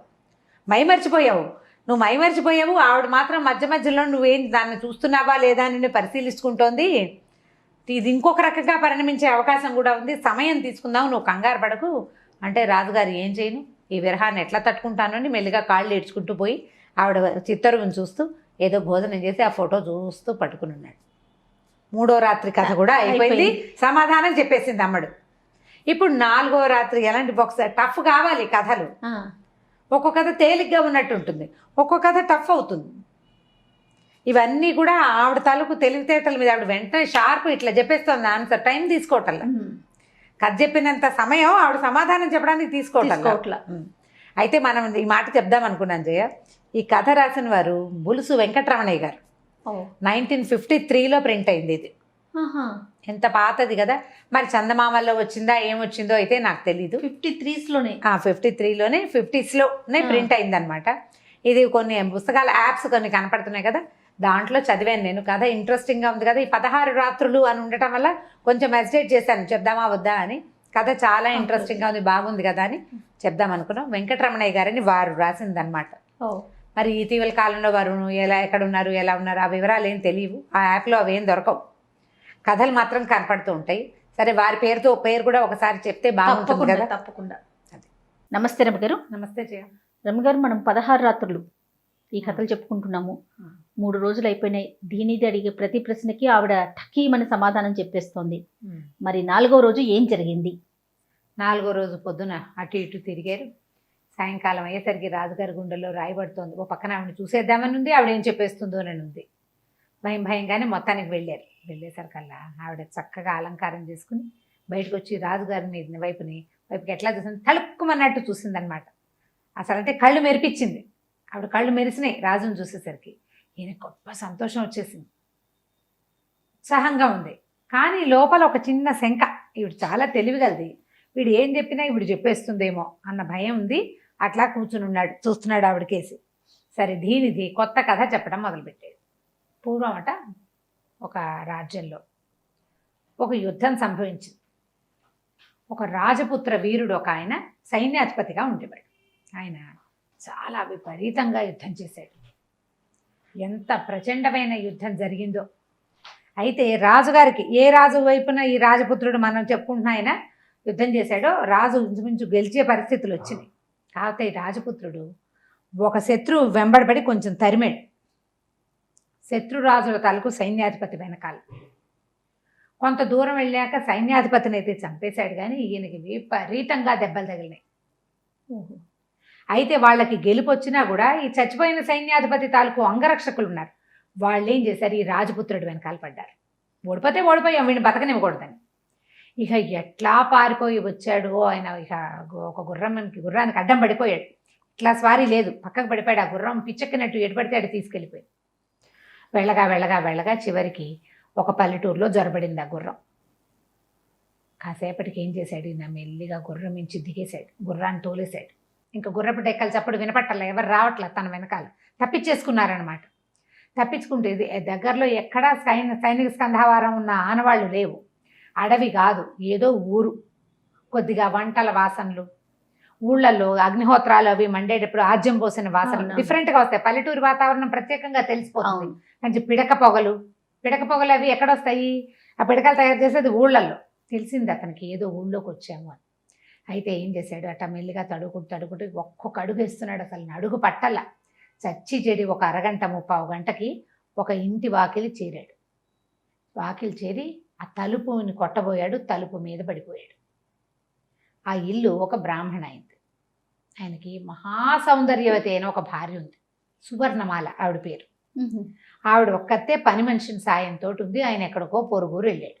నువ్వు మైమర్చిపోయావు. ఆవిడ మాత్రం మధ్య మధ్యలో నువ్వేం దాన్ని చూస్తున్నావా లేదా అని పరిశీలించుకుంటోంది. ఇది ఇంకొక రకంగా పరిణమించే అవకాశం కూడా ఉంది, సమయం తీసుకుందాం, నువ్వు కంగారు పడకు అంటే, రాజుగారు ఏం చేయను, ఈ విరహాన్ని ఎట్లా తట్టుకుంటాను అని మెల్లిగా కాళ్ళు ఏడ్చుకుంటూ పోయి ఆవిడ చిత్తరువుని చూస్తూ ఏదో భోజనం చేసి ఆ ఫోటో చూస్తూ పట్టుకుని ఉన్నాడు. 3వ రాత్రి కథ కూడా అయిపోయింది, సమాధానం చెప్పేసింది అమ్మడు. ఇప్పుడు 4వ రాత్రి ఎలాంటి ఒకసారి టఫ్ కావాలి కథలు. ఒక్కొక్క కథ తేలిగ్గా ఉన్నట్టు ఉంటుంది, ఒక్కొక్క కథ టఫ్ అవుతుంది. ఇవన్నీ కూడా ఆవిడ తాలూకు తెలివితేటల మీద ఆవిడ వెంటనే షార్ప్ ఇట్లా చెప్పేస్తుంది ఆన్సర్, టైం తీసుకోవటంలా. కథ చెప్పినంత సమయం ఆవిడ సమాధానం చెప్పడానికి తీసుకోవట్లా. అయితే మనం ఈ మాట చెప్దాం అనుకున్నాం జయ. ఈ కథ రాసిన వారు బులుసు వెంకటరమణయ్య గారు. 1953లో ప్రింట్ అయింది ఇది. ఎంత పాతది కదా, మరి చందమామల్లో వచ్చిందా ఏమొచ్చిందో అయితే నాకు తెలీదు. 53లోనే 53లోనే 50స్లోనే ప్రింట్ అయిందనమాట. ఇది కొన్ని పుస్తకాల యాప్స్ కొన్ని కనపడుతున్నాయి కదా, దాంట్లో చదివాను నేను. కథ ఇంట్రెస్టింగ్గా ఉంది కదా. ఈ 16 రాత్రులు అని ఉండటం వల్ల కొంచెం హెసిటేట్ చేశాను చెప్దామా వద్దా అని. కథ చాలా ఇంట్రెస్టింగ్గా ఉంది, బాగుంది కదా అని చెప్దాం అనుకున్నాం. వెంకటరమణయ్య గారని వారు రాసిందనమాట. ఓ మరి ఇటీవల కాలంలో వారు ఎక్కడ ఉన్నారు, ఎలా ఉన్నారు ఆ వివరాలు ఏం తెలియవు. ఆ యాప్లో అవి ఏం దొరకవు, కథలు మాత్రం కనపడుతూ ఉంటాయి. సరే, వారి పేరు కూడా ఒకసారి చెప్తే బాగుంటుంది కదా. తప్పకుండా. నమస్తే రమగారు. నమస్తే జయ. రమగారు, మనం 16 రాత్రులు ఈ కథలు చెప్పుకుంటున్నాము. 3 రోజులు అయిపోయినాయి. దీనిది అడిగే ప్రతి ప్రశ్నకి ఆవిడ టకీమని సమాధానం చెప్పేస్తోంది. మరి 4వ రోజు ఏం జరిగింది? 4వ రోజు పొద్దున అటు ఇటు తిరిగారు. సాయంకాలం అయ్యేసరికి రాజుగారి గుండెల్లో రాయబడుతోంది. ఓ పక్కన ఆవిడని చూసేద్దామని ఉంది, ఆవిడ ఏం చెప్పేస్తుందో అని ఉంది. భయంగానే మొత్తానికి వెళ్ళారు. వెళ్ళేసరికల్లా ఆవిడ చక్కగా అలంకారం చేసుకుని బయటకు వచ్చి రాజుగారిని వైపుకి ఎట్లా చూసింది, తలుక్కుమన్నట్టు చూసిందనమాట. అసలు అంటే కళ్ళు మెరిపించింది. ఆవిడ కళ్ళు మెరిసినాయి రాజును చూసేసరికి. ఈయన గొప్ప సంతోషం వచ్చేసింది, ఉత్సాహంగా ఉంది. కానీ లోపల ఒక చిన్న శంక, ఈవిడ చాలా తెలివిగలది, వీడు ఏం చెప్పినా ఈవిడ చెప్పేస్తుందేమో అన్న భయం ఉంది. అట్లా కూర్చుని ఉన్నాడు, చూస్తున్నాడు ఆవిడకేసి. సరే, దీనిది కొత్త కథ చెప్పడం మొదలుపెట్టాడు. పూర్వమట ఒక రాజ్యంలో ఒక యుద్ధం సంభవించింది. ఒక రాజపుత్ర వీరుడు ఒక ఆయన సైన్యాధిపతిగా ఉండేవాడు. ఆయన చాలా విపరీతంగా యుద్ధం చేశాడు. ఎంత ప్రచండమైన యుద్ధం జరిగిందో. అయితే రాజుగారికి, ఏ రాజు వైపున ఈ రాజపుత్రుడు మనం చెప్పుకుంటున్న ఆయన యుద్ధం చేశాడో, రాజు ఇంచుమించు గెలిచే పరిస్థితులు వచ్చినాయి. కాకపోతే ఈ రాజపుత్రుడు ఒక శత్రువు వెంబడబడి కొంచెం తరిమాడు. శత్రురాజుల తాలూకు సైన్యాధిపతి వెనకాల కొంత దూరం వెళ్ళాక సైన్యాధిపతిని అయితే చంపేశాడు. కానీ ఈయనకి విపరీతంగా దెబ్బలు తగిలినాయి. అయితే వాళ్ళకి గెలుపు వచ్చినా కూడా ఈ చచ్చిపోయిన సైన్యాధిపతి తాలూకు అంగరక్షకులు ఉన్నారు. వాళ్ళు ఏం చేశారు, ఈ రాజపుత్రుడు వెనకాల పడ్డారు. ఓడిపోయాం, వీడిని బతకనివ్వకూడదని. ఇక ఎట్లా పారిపోయి వచ్చాడు ఆయన. ఇక ఒక గుర్రానికి అడ్డం పడిపోయాడు. ఇట్లా స్వారీ లేదు, పక్కకు పడిపోయాడు. ఆ గుర్రం పిచ్చెక్కినట్టు ఎటుపడితే అటు తీసుకెళ్ళిపోయాడు. వెళ్ళగా చివరికి ఒక పల్లెటూరులో జొరబడింది ఆ గుర్రం. కాసేపటికి ఏం చేశాడు, ఈయన మెల్లిగా గుర్రం నుంచి దిగేశాడు, గుర్రాన్ని తోలేశాడు. ఇంకా గుర్రపు డెక్కలు చప్పుడు వినపట్టాల, ఎవరు రావట్ల, తన వెనకాల తప్పించేసుకున్నారనమాట. తప్పించుకుంటే దగ్గరలో ఎక్కడా సైనిక స్కంధావారం ఉన్న ఆనవాళ్ళు లేవు. అడవి కాదు, ఏదో ఊరు. కొద్దిగా వంటల వాసనలు, ఊళ్ళల్లో అగ్నిహోత్రాలు అవి మండేటప్పుడు ఆజ్యం పోసిన వాసనలు డిఫరెంట్గా వస్తాయి. పల్లెటూరు వాతావరణం ప్రత్యేకంగా తెలిసిపోతుంది. అంటే పిడక పొగలు అవి ఎక్కడొస్తాయి, ఆ పిడకలు తయారు చేసేది ఊళ్ళల్లో. తెలిసింది అతనికి, ఏదో ఊళ్ళోకి వచ్చాము అని. అయితే ఏం చేశాడు, అట్ట మెల్లిగా తడుకుంటూ ఒక్కొక్క అడుగు వేస్తున్నాడు. అసలు అడుగు పట్టల. చచ్చి చెడి ఒక అరగంట 30 గంటకి ఒక ఇంటి వాకిలి చేరాడు. వాకిలి చేరి ఆ తలుపుని కొట్టబోయాడు. తలుపు మీద పడిపోయాడు. ఆ ఇల్లు ఒక బ్రాహ్మణ అయింది. ఆయనకి మహాసౌందర్యవతి అయిన ఒక భార్య ఉంది, సువర్ణమాల ఆవిడ పేరు. ఆవిడ ఒక్కతే పని మనిషిని సాయంతో ఉంది. ఆయన ఎక్కడికో పొరుగురు వెళ్ళాడు.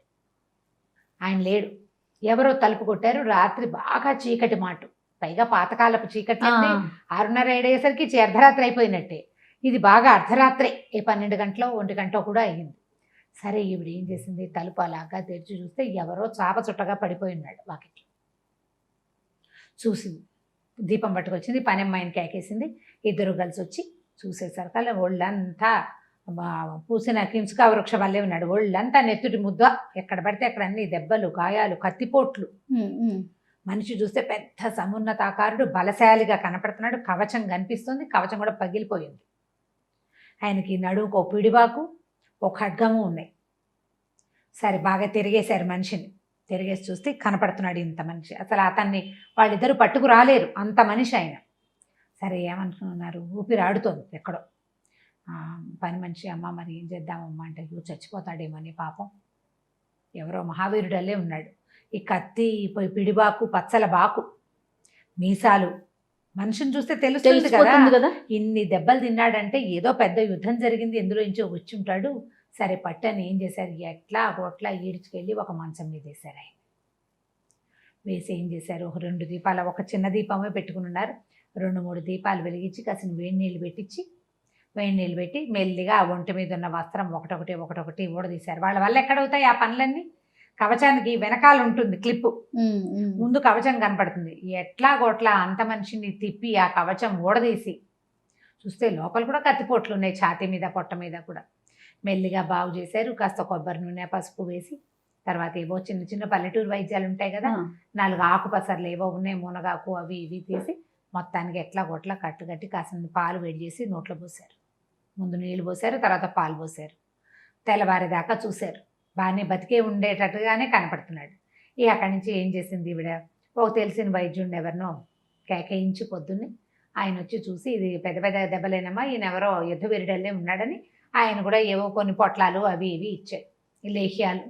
ఆయన లేడు. ఎవరో తలుపు కొట్టారు. రాత్రి బాగా చీకటి మాటు, పైగా పాతకాలపు చీకటి. 6:30 అయ్యేసరికి అర్ధరాత్రి అయిపోయినట్టే. ఇది బాగా అర్ధరాత్రే, 12 గంటలో 1 గంట కూడా అయ్యింది. సరే, ఈవిడ ఏం చేసింది, తలుపు అలాగా తెరిచి చూస్తే ఎవరో చాప చుట్టగా పడిపోయి ఉన్నాడు వాకిట్లో. చూసింది, దీపం పట్టుకొచ్చింది, పనమ్మాయిని కేకేసింది. ఇద్దరు కలిసి వచ్చి చూసేసరికి ఒళ్ళంతా పూసిన కించుక వృక్షం వల్లే ఉన్నాడు. ఒళ్ళంతా నెత్తుటి ముద్ద, ఎక్కడ పడితే అక్కడ అన్ని దెబ్బలు, గాయాలు, కత్తిపోట్లు. మనిషి చూస్తే పెద్ద సమున్నతాకారుడు, బలశాలిగా కనపడుతున్నాడు. కవచం కనిపిస్తుంది, కవచం కూడా పగిలిపోయింది. ఆయనకి నడుముకు ఓ పిడిబాకు, ఓ ఖడ్గము ఉన్నాయి. సరే, బాగా తిరిగేశారు మనిషిని. తిరిగేసి చూస్తే కనపడుతున్నాడు ఇంత మనిషి. అసలు అతన్ని వాళ్ళిద్దరూ పట్టుకు రాలేరు, అంత మనిషి ఆయన. సరే, ఏమనుకున్నారు, ఊపిరి ఆడుతోంది ఎక్కడో. పని మనిషి, అమ్మ మరి ఏం చేద్దామమ్మా అంటే, చచ్చిపోతాడేమో అని పాపం. ఎవరో మహావీరుడల్లే ఉన్నాడు. ఈ కత్తి, పిడిబాకు, పచ్చల బాకు, మీసాలు, మనిషిని చూస్తే తెలుస్తుంది కదా. ఇన్ని దెబ్బలు తిన్నాడంటే ఏదో పెద్ద యుద్ధం జరిగింది, ఎందులో ఇంచో వచ్చి ఉంటాడు. సరే, పట్టని ఏం చేశారు, ఎట్లా గొట్లా ఈడ్చుకెళ్ళి ఒక మంచం మీద వేశారు. ఆయన వేసి ఏం చేశారు, ఒక 2 దీపాలు, ఒక చిన్న దీపమే పెట్టుకుని ఉన్నారు. 2-3 దీపాలు వెలిగించి కాసిన వేడి నీళ్ళు పెట్టి మెల్లిగా ఆ ఒంటి మీద ఉన్న వస్త్రం ఒకటొకటి ఊడదీశారు. వాళ్ళ వల్ల ఎక్కడవుతాయి ఆ పనులన్నీ. కవచానికి వెనకాల ఉంటుంది క్లిప్పు, ముందు కవచం కనపడుతుంది. ఎట్లా గొట్లా అంత మనిషిని తిప్పి ఆ కవచం ఊడదీసి చూస్తే లోపల కూడా కత్తిపోట్లు ఉన్నాయి, ఛాతీ మీద పొట్ట మీద కూడా. మెల్లిగా బాగు చేశారు. కాస్త కొబ్బరి నూనె, పసుపు వేసి తర్వాత ఏవో చిన్న చిన్న పల్లెటూరు వైద్యాలు ఉంటాయి కదా, 4 ఆకుపసర్లు ఏవో ఉన్నాయి, మునగాకు అవి ఇవి తీసి మొత్తానికి ఎట్లా కొట్లా కట్టుకట్టి కాసిన పాలు వేడి చేసి నోట్లో పోసారు. ముందు నీళ్లు పోసారు, తర్వాత పాలు పోసారు. తెల్లవారేదాకా చూశారు, బాగానే బతికే ఉండేటట్టుగానే కనపడుతున్నాడు. ఇక అక్కడి నుంచి ఏం చేసింది ఈవిడ, ఒక తెలిసిన వైద్యుడిని ఎవరినో కేకేయించి పొద్దున్నే ఆయన వచ్చి చూసి, ఇది పెద్ద పెద్ద దెబ్బలేనమ్మా, ఈయన ఎవరో యుద్ధ వీరుడల్లే ఉన్నాడని ఆయన కూడా ఏవో కొన్ని పొట్లాలు అవి ఇవి ఇచ్చాడు, లేహ్యాలు.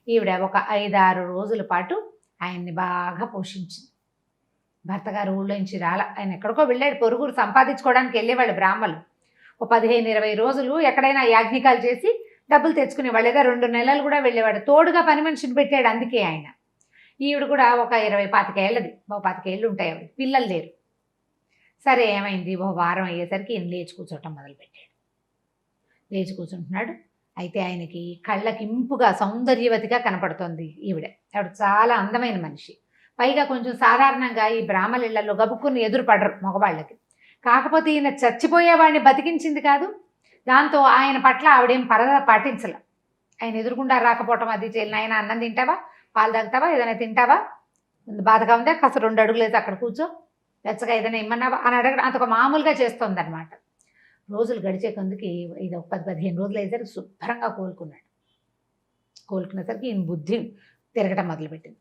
ఈవిడ ఒక 5-6 రోజుల పాటు ఆయన్ని బాగా పోషించింది. భర్త గారు ఊళ్ళో నుంచి రాల, ఆయన ఎక్కడికో వెళ్ళాడు, పొరుగురు సంపాదించుకోవడానికి వెళ్ళేవాళ్ళు బ్రాహ్మలు. ఓ 15-20 రోజులు ఎక్కడైనా యాజ్ఞికాలు చేసి డబ్బులు తెచ్చుకునేవాళ్ళు, లేదా 2 నెలలు కూడా వెళ్ళేవాడు. తోడుగా పని మనిషిని పెట్టాడు అందుకే ఆయన. ఈవిడ కూడా ఒక 20-25 ఏళ్ళది, 25 ఏళ్ళు ఉంటాయి ఆవిడ, పిల్లలు లేరు. సరే ఏమైంది, ఓ వారం అయ్యేసరికి ఈయన లేచి కూర్చోవటం మొదలుపెట్టాడు. లేచి కూర్చుంటున్నాడు. అయితే ఆయనకి కళ్ళకి ఇంపుగా సౌందర్యవతిగా కనపడుతోంది ఈవిడ. ఆవిడ చాలా అందమైన మనిషి. పైగా కొంచెం సాధారణంగా ఈ బ్రాహ్మణ ఇళ్లలో గబుక్కుని ఎదురు పడరు మగవాళ్ళకి. కాకపోతే ఈయన చచ్చిపోయేవాడిని బతికించింది కాదు, దాంతో ఆయన పట్ల ఆవిడేం పరద పాటించలే. ఆయన ఎదురుకుండా రాకపోవటం అది చేయలేదు. ఆయన అన్నం తింటావా, పాలు తాగుతావా, ఏదైనా తింటావా, బాధగా ఉందా, కాస్త 2 అడుగులు అయితే అక్కడ కూర్చో, వెచ్చగా ఏదైనా ఇమ్మన్నావా అని అడగడం అంత మామూలుగా చేస్తుంది అనమాట. రోజులు గడిచే కొందుకి ఇది ఒక 10-15 రోజులు అయ్యేసరికి శుభ్రంగా కోలుకున్నాడు. కోలుకునేసరికి ఈయన బుద్ధి తిరగటం మొదలుపెట్టింది.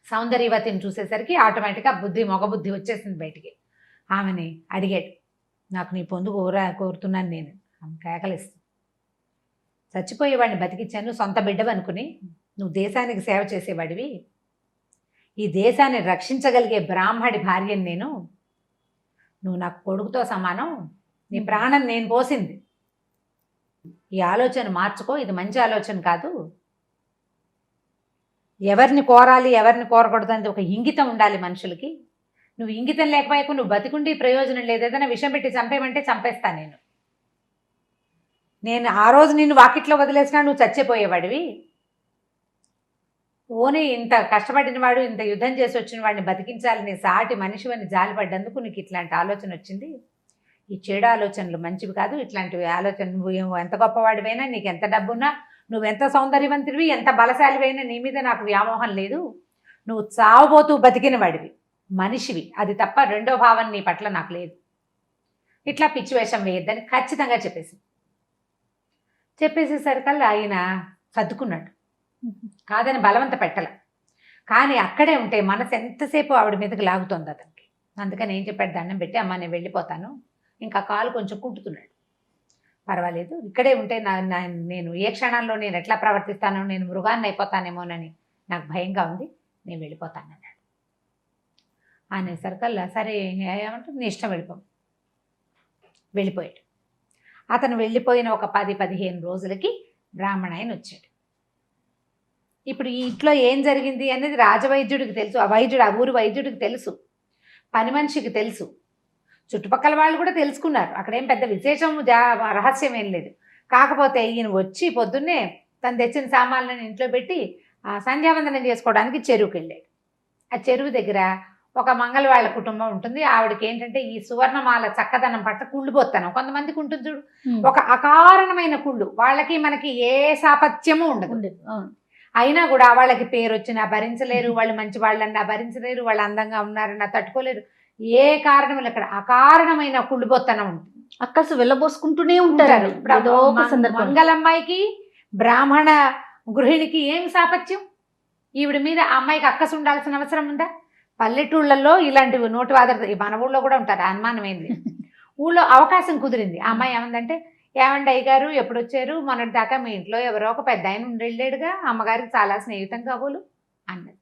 సౌందర్యవతిని చూసేసరికి ఆటోమేటిక్గా మగ బుద్ధి వచ్చేసింది బయటికి. ఆమెని అడిగాడు, నాకు నీ పొందు కోరుతున్నాను నేను. ఆమె కేకలిస్తుంది, చచ్చిపోయేవాడిని బతికించాను, సొంత బిడ్డవి అనుకుని నువ్వు దేశానికి సేవ చేసేవాడివి, ఈ దేశాన్ని రక్షించగలిగే బ్రాహ్మడి భార్యని నేను, నువ్వు నాకు కొడుకుతో సమానం, నీ ప్రాణం నేను పోసింది, ఈ ఆలోచన మార్చుకో, ఇది మంచి ఆలోచన కాదు, ఎవరిని కోరాలి ఎవరిని కోరకూడదు అనేది ఒక ఇంగితం ఉండాలి మనుషులకి. నువ్వు ఇంగితం లేకపోయాకు నువ్వు బతికుండి ప్రయోజనం లేదు, ఏదైనా విషం పెట్టి చంపేయమంటే చంపేస్తా నేను ఆ రోజు నిన్ను వాకిట్లో వదిలేసినా నువ్వు చచ్చిపోయేవాడివి, ఓనే ఇంత కష్టపడిన వాడు, ఇంత యుద్ధం చేసి వచ్చిన వాడిని బతికించాలని సాటి మనిషివని జాలిపడ్డందుకు నీకు ఇట్లాంటి ఆలోచన వచ్చింది. ఈ చెడు ఆలోచనలు మంచివి కాదు, ఇట్లాంటివి ఆలోచన, నువ్వు ఎంత గొప్పవాడివైనా, నీకు ఎంత డబ్బున్నా, నువ్వెంత సౌందర్యవంతుడివి, ఎంత బలశాలివైనా నీ మీద నాకు వ్యామోహం లేదు, నువ్వు చావబోతూ బతికిన వాడివి, మనిషివి, అది తప్ప రెండో భావం నీ పట్ల నాకు లేదు, ఇట్లా పిచ్చి వేషం వేయొద్దని ఖచ్చితంగా చెప్పేసేసరికల్లా ఆయన సర్దుకున్నాడు. కాదని బలవంత పెట్టలే, కానీ అక్కడే ఉంటే మనసు ఎంతసేపు ఆవిడ మీదకి లాగుతోంది అతనికి. అందుకని ఏం చెప్పాడు, దండం పెట్టి, అమ్మ నేను వెళ్ళిపోతాను, ఇంకా కాలు కొంచెం కుంటుతున్నాడు, పర్వాలేదు ఇక్కడే ఉంటే నేను ఏ క్షణంలో నేను ఎట్లా ప్రవర్తిస్తానో, నేను మృగాన్ని అయిపోతానేమోనని నాకు భయంగా ఉంది, నేను వెళ్ళిపోతానన్నాడు. అనేసరికల్లా సరే ఏమంటే నీ ఇష్టం, వెళ్ళిపోయాడు. అతను వెళ్ళిపోయిన ఒక 10-15 రోజులకి బ్రాహ్మణ ఆయన వచ్చాడు. ఇప్పుడు ఈ ఇంట్లో ఏం జరిగింది అనేది రాజవైద్యుడికి తెలుసు, ఆ ఊరి వైద్యుడికి తెలుసు, పని మనిషికి తెలుసు, చుట్టుపక్కల వాళ్ళు కూడా తెలుసుకున్నారు. అక్కడేం పెద్ద విశేషం రహస్యం ఏం లేదు. కాకపోతే ఈయన వచ్చి పొద్దున్నే తను తెచ్చిన సామాన్లను ఇంట్లో పెట్టి సంధ్యావందనం చేసుకోవడానికి చెరువుకి వెళ్ళాడు. ఆ చెరువు దగ్గర ఒక మంగళవాళ్ళ కుటుంబం ఉంటుంది. ఆవిడకి ఏంటంటే ఈ సువర్ణమాల చక్కదనం పట్ల కుళ్ళిపోతాను, కొంతమందికి ఉంటుంది చూడు, ఒక అకారణమైన కుళ్ళు, వాళ్ళకి మనకి ఏ సాపత్యము ఉండదు. అయినా కూడా వాళ్ళకి పేరు వచ్చినా భరించలేరు, వాళ్ళు మంచి వాళ్ళన్నా భరించలేరు, వాళ్ళు అందంగా ఉన్నారన్నా తట్టుకోలేరు, ఏ కారణం అక్కడ అకారణమైన కుళ్ళిపోతనం ఉంటుంది, అక్కసు వెళ్ళబోసుకుంటూనే ఉంటారు. మంగళమ్మాయికి బ్రాహ్మణ గృహిణికి ఏం సాపత్యం, ఈవిడ మీద ఆ అమ్మాయికి అక్కసు ఉండాల్సిన అవసరం ఉందా? పల్లెటూళ్ళల్లో ఇలాంటివి నోటి వాదన, మన ఊళ్ళో కూడా ఉంటారు, అనుమానం ఏంది. ఊళ్ళో అవకాశం కుదిరింది. ఆ అమ్మాయి ఏమందంటే, ఏమండి అయ్యగారు ఎప్పుడు వచ్చారు, మొన్నటి దాకా మీ ఇంట్లో ఎవరో ఒక పెద్ద ఆయన ఉండేళ్ళాడుగా, అమ్మగారికి చాలా స్నేహితం కాబోలు అన్నది.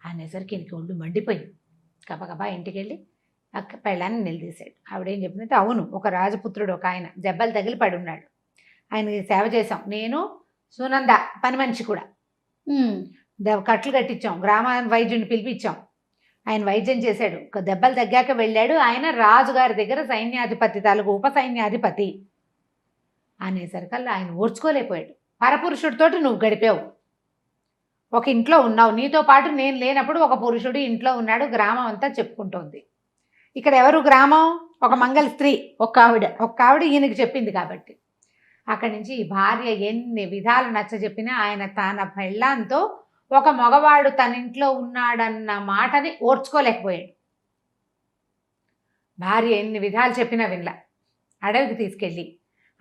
అనేసరికి ఇంటికి ఒళ్ళు మండిపోయింది. గబగబా ఇంటికి వెళ్ళి పెళ్ళాన్ని నిలదీశాడు. ఆవిడేం చెప్పిందంటే, అవును ఒక రాజపుత్రుడు ఒక ఆయన దెబ్బలు తగిలి పడి ఉన్నాడు, ఆయనకి సేవ చేసాం, నేను సునంద పని మనిషి కూడా కట్లు కట్టించాం, గ్రామ వైద్యుని పిలిపించాం, ఆయన వైద్యం చేశాడు, దెబ్బలు తగ్గాక వెళ్ళాడు, ఆయన రాజుగారి దగ్గర సైన్యాధిపతి తాలూకు ఉప సైన్యాధిపతి అనేసరికల్లా ఆయన ఓర్చుకోలేకపోయాడు. పరపురుషుడితోటి నువ్వు గడిపావు, ఒక ఇంట్లో ఉన్నావు, నీతో పాటు నేను లేనప్పుడు ఒక పురుషుడు ఇంట్లో ఉన్నాడు, గ్రామం అంతా చెప్పుకుంటోంది. ఇక్కడ ఎవరు గ్రామం? ఒక మంగళ స్త్రీ, ఒక ఆవిడ ఈయనకి చెప్పింది కాబట్టి. అక్కడి నుంచి ఈ భార్య ఎన్ని విధాలు నచ్చజెప్పినా ఆయన తన పెళ్ళాంతో ఒక మగవాడు తన ఇంట్లో ఉన్నాడన్న మాటని ఓర్చుకోలేకపోయాడు. భార్య ఎన్ని విధాలు చెప్పినా వినలా. అడవికి తీసుకెళ్ళి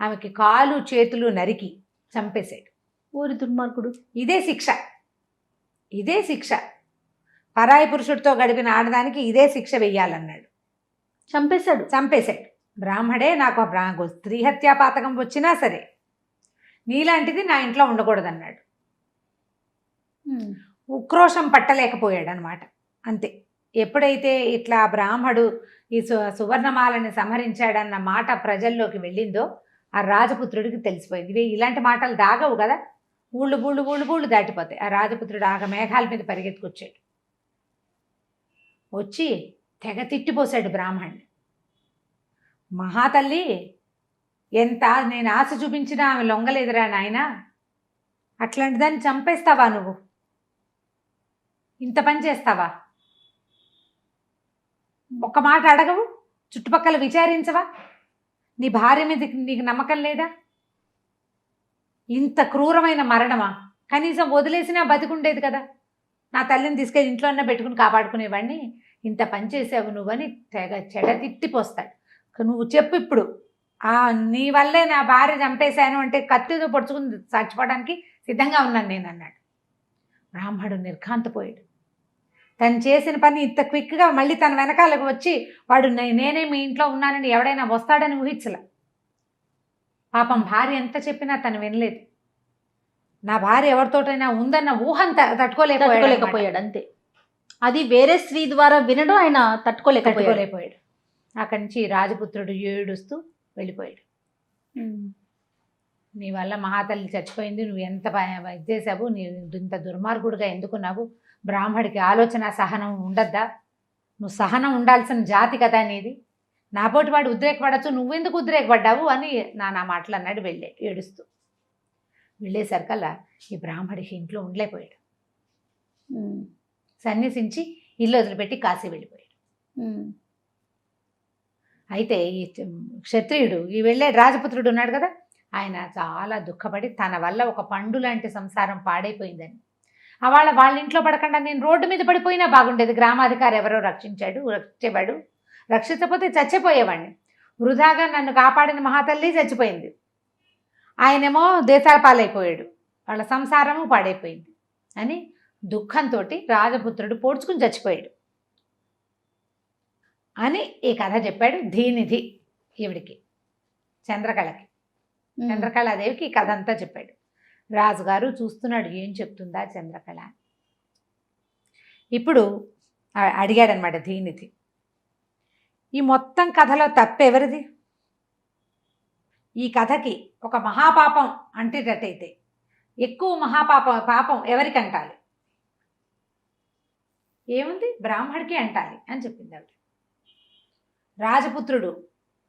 ఆమెకి కాలు చేతులు నరికి చంపేశాడు. ఊరి దుర్మార్గుడు. ఇదే శిక్ష, ఇదే శిక్ష. పరాయి పురుషుడితో గడిపిన ఆడదానికి ఇదే శిక్ష వెయ్యాలన్నాడు. చంపేశాడు. బ్రాహ్మడే నాకు స్త్రీ హత్యా పాతకం వచ్చినా సరే నీలాంటిది నా ఇంట్లో ఉండకూడదన్నాడు. ఉక్రోషం పట్టలేకపోయాడు అనమాట. అంతే. ఎప్పుడైతే ఇట్లా బ్రాహ్మడు ఈ సువర్ణమాలని సంహరించాడన్న మాట ప్రజల్లోకి వెళ్ళిందో ఆ రాజపుత్రుడికి తెలిసిపోయింది. ఇవి ఇలాంటి మాటలు దాగవు కదా, ఊళ్ళు దాటిపోతాయి. ఆ రాజపుత్రుడు ఆగ మేఘాల మీద పరిగెత్తుకొచ్చాడు. వచ్చి తెగ తిట్టిపోశాడు బ్రాహ్మణ్ణి. మహాతల్లి, ఎంత నేను ఆశ చూపించినా ఆమె లొంగలేదురా నాయన, అట్లాంటి దాన్ని చంపేస్తావా నువ్వు? ఇంత పని చేస్తావా? ఒక్క మాట అడగవు? చుట్టుపక్కల విచారించవా? నీ భార్య మీద నీకు నమ్మకం లేదా? ఇంత క్రూరమైన మరణమా? కనీసం వదిలేసినా బతికుండేది కదా. నా తల్లిని తీసుకెళ్ళి ఇంట్లోనే పెట్టుకుని కాపాడుకునేవాడిని. ఇంత పని చేసావు నువ్వని తెగ తిట్టిపోస్తాడు. నువ్వు చెప్పు ఇప్పుడు, నీ వల్లే నా భార్య చంపేశాను అంటే కత్తితో పొడుచుకుని చచ్చిపోవడానికి సిద్ధంగా ఉన్నాను నేను అన్నాడు. బ్రాహ్మడు నిర్ఘాంతపోయాడు. తను చేసిన పని ఇంత క్విక్గా మళ్ళీ తన వెనకాలకు వచ్చి వాడు నేనే మీ ఇంట్లో ఉన్నానని ఎవడైనా వస్తాడని ఊహించలే. పాపం భార్య ఎంత చెప్పినా తను వినలేదు. నా భార్య ఎవరితోటైనా ఉందన్న ఊహంత తట్టుకోలేకపోయాడు. అంతే. అది వేరే స్త్రీ ద్వారా వినడం ఆయన తట్టుకోలేకపోయాడు. అక్కడి నుంచి రాజపుత్రుడు ఏడుస్తూ వెళ్ళిపోయాడు. నీ వల్ల మహాతల్లి చచ్చిపోయింది, నువ్వు ఎంత ఇది చేసావు, నీ ఇంత దుర్మార్గుడుగా ఎందుకున్నావు? బ్రాహ్మడికి ఆలోచన సహనం ఉండద్దా? నువ్వు సహనం ఉండాల్సిన జాతి కదా అనేది. నాపోటి వాడు ఉద్రేకపడచ్చు, నువ్వెందుకు ఉద్రేకపడ్డావు అని నా మాటలు అన్నాడు. వెళ్ళాడు ఏడుస్తూ. వెళ్ళేసరికల్లా ఈ బ్రాహ్మడికి ఇంట్లో ఉండలేకపోయాడు. సన్యసించి ఇల్లు వదిలిపెట్టి కాశీ వెళ్ళిపోయాడు. అయితే ఈ క్షత్రియుడు, ఈ వెళ్ళే రాజపుత్రుడు ఉన్నాడు కదా, ఆయన చాలా దుఃఖపడి తన వల్ల ఒక పండు లాంటి సంసారం పాడైపోయిందని, వాళ్ళ ఇంట్లో పడకుండా నేను రోడ్డు మీద పడిపోయినా బాగుండేది, గ్రామాధికారి ఎవరో రక్షించేవాడు, రక్షించకపోతే చచ్చిపోయేవాడిని, వృధాగా నన్ను కాపాడిన మహాతల్లి చచ్చిపోయింది, ఆయనేమో దేశాల పాలైపోయాడు, వాళ్ళ సంసారము పాడైపోయింది అని దుఃఖంతో రాజపుత్రుడు పోడ్చుకుని చచ్చిపోయాడు అని ఈ కథ చెప్పాడు ధీనిధి ఈవిడికి, చంద్రకళాదేవికి ఈ కథ అంతా చెప్పాడు. రాజుగారు చూస్తున్నాడు, ఏం చెప్తుందా చంద్రకళ. ఇప్పుడు అడిగాడనమాట ధీనిధి, ఈ మొత్తం కథలో తప్పెవరిది? ఈ కథకి ఒక మహాపాపం అంటేటట్టయితే ఎక్కువ పాపం ఎవరికి అంటాలి? ఏముంది, బ్రాహ్మడికి అంటాలి అని చెప్పింది ఆవిడ. రాజపుత్రుడు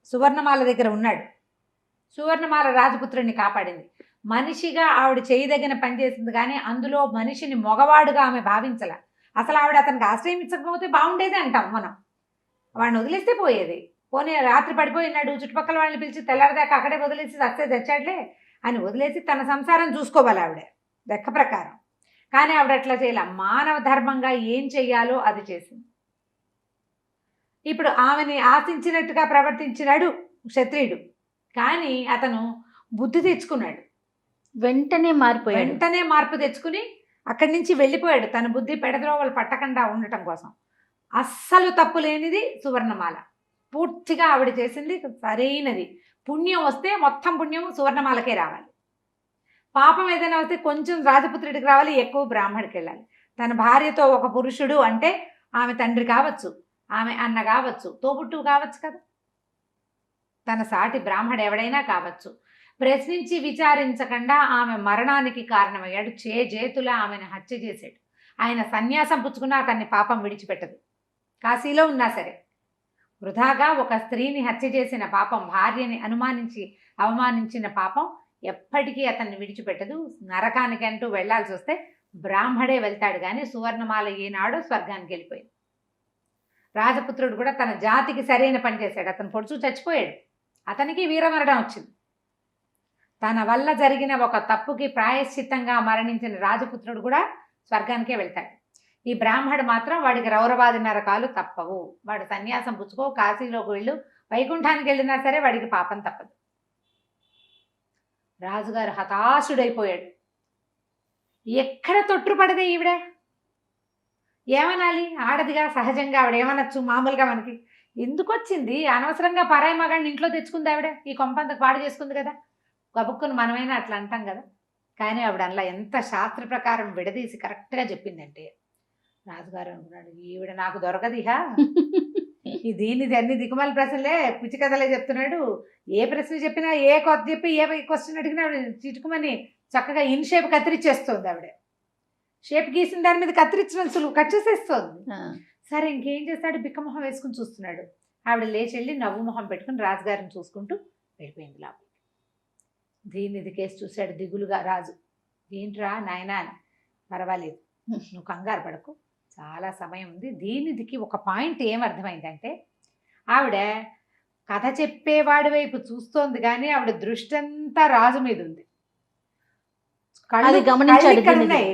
సువర్ణమాల దగ్గర ఉన్నాడు, సువర్ణమాల రాజపుత్రుడిని కాపాడింది. మనిషిగా ఆవిడ చేయదగిన పని చేసింది, కానీ అందులో మనిషిని మగవాడుగా ఆమె భావించలే. అసలు ఆవిడ అతనికి ఆశ్రయం ఇచ్చకపోతే బాగుండేది అంటాం మనం, వాడిని వదిలేస్తే పోయేది. పోనీ రాత్రి పడిపోయినాడు, చుట్టుపక్కల వాళ్ళని పిలిచి తెల్లారిదాకా అక్కడే వదిలేసి సస్తే తెచ్చాడులే అని వదిలేసి తన సంసారం చూసుకోవాలి ఆవిడ లెక్క ప్రకారం. కానీ ఆవిడ అట్లా చేయాల, మానవ ధర్మంగా ఏం చెయ్యాలో అది చేసింది. ఇప్పుడు ఆమెని ఆశించినట్టుగా ప్రవర్తించినాడు క్షత్రియుడు, కానీ అతను బుద్ధి తెచ్చుకున్నాడు, వెంటనే మార్పు తెచ్చుకుని అక్కడి నుంచి వెళ్ళిపోయాడు. తన బుద్ధి పెడద్రోవలు పట్టకుండా ఉండటం కోసం. అస్సలు తప్పు లేనిది సువర్ణమాల, పూర్తిగా ఆవిడ చేసింది సరైనది. పుణ్యం వస్తే మొత్తం పుణ్యం సువర్ణమాలకే రావాలి, పాపం ఏదైనా వస్తే కొంచెం రాజపుత్రుడికి రావాలి, ఎక్కువ బ్రాహ్మడికి వెళ్ళాలి. తన భార్యతో ఒక పురుషుడు అంటే ఆమె తండ్రి కావచ్చు, ఆమె అన్న కావచ్చు, తోబుట్టు కావచ్చు కదా, తన సాటి బ్రాహ్మడు ఎవడైనా కావచ్చు, ప్రశ్నించి విచారించకుండా ఆమె మరణానికి కారణమయ్యాడు. చేతులా ఆమెను హత్య చేశాడు. ఆయన సన్యాసం పుచ్చుకున్నా అతన్ని పాపం విడిచిపెట్టదు. కాశీలో ఉన్నా సరే వృధాగా ఒక స్త్రీని హత్య చేసిన పాపం, భార్యని అనుమానించి అవమానించిన పాపం ఎప్పటికీ అతన్ని విడిచిపెట్టదు. నరకానికి అంటూ వెళ్లాల్సి వస్తే బ్రాహ్మడే వెళ్తాడు, కానీ సువర్ణమాల ఏనాడో స్వర్గానికి వెళ్ళిపోయింది. రాజపుత్రుడు కూడా తన జాతికి సరైన పని చేశాడు. అతను పొడుచు చచ్చిపోయాడు, అతనికి వీరమరణం వచ్చింది. తన వల్ల జరిగిన ఒక తప్పుకి ప్రాయశ్చిత్తంగా మరణించిన రాజపుత్రుడు కూడా స్వర్గానికే వెళ్తాడు. ఈ బ్రాహ్మడు మాత్రం వాడికి రౌరవాది నరకాలు తప్పవు. వాడు సన్యాసం పుచ్చుకో, కాశీలోకి వెళ్ళు, వైకుంఠానికి వెళ్ళినా సరే వాడికి పాపం తప్పదు. రాజుగారు హతాశుడైపోయాడు. ఎక్కడ తొట్టుపడదే ఈవిడ, ఏమనాలి? ఆడదిగా సహజంగా ఆవిడ ఏమనొచ్చు? మామూలుగా మనకి ఎందుకు వచ్చింది? అనవసరంగా పరాయి మగాడిని ఇంట్లో తెచ్చుకుంది ఆవిడ. ఈ కొంపంతకు పాడు చేసుకుంది కదా. గబుక్కుని మనమైనా అట్లా అంటాం కదా. కానీ ఆవిడ అలా ఎంత శాస్త్ర ప్రకారం విడదీసి కరెక్ట్గా చెప్పిందంటే రాజుగారు అనుకున్నాడు, ఈవిడ నాకు దొరకదిహా. ఈ దీనిది అన్ని దిక్కుమాల ప్రశ్నలే, పిచ్చి కథలే చెప్తున్నాడు. ఏ ప్రశ్న చెప్పినా, ఏ కొత్త చెప్పి ఏ క్వశ్చన్ అడిగినా ఆవిడ చిటుకుమని చక్కగా ఇన్ షేప్ కత్తిరించేస్తుంది. ఆవిడ షేప్ గీసిన దాని మీద కత్తిరించడం సులువు, కట్ చేసేస్తుంది. సరే ఇంకేం చేస్తాడు? బిక్కమొహం వేసుకుని చూస్తున్నాడు. ఆవిడ లేచి వెళ్ళి నవ్వు మొహం పెట్టుకుని రాజుగారిని చూసుకుంటూ వెళ్ళిపోయింది లోపలికి. దీనిది కేసు చూశాడు దిగులుగా రాజు. ఏంట్రా నాయనా అని. పర్వాలేదు, నువ్వు కంగారు పడకు, చాలా సమయం ఉంది. దీనిదికి ఒక పాయింట్ ఏమర్థమైందంటే, ఆవిడ కథ చెప్పేవాడి వైపు చూస్తోంది కానీ ఆవిడ దృష్టి అంతా రాజు మీద ఉంది. కళ్ళు ఇక్కడ ఉన్నాయి,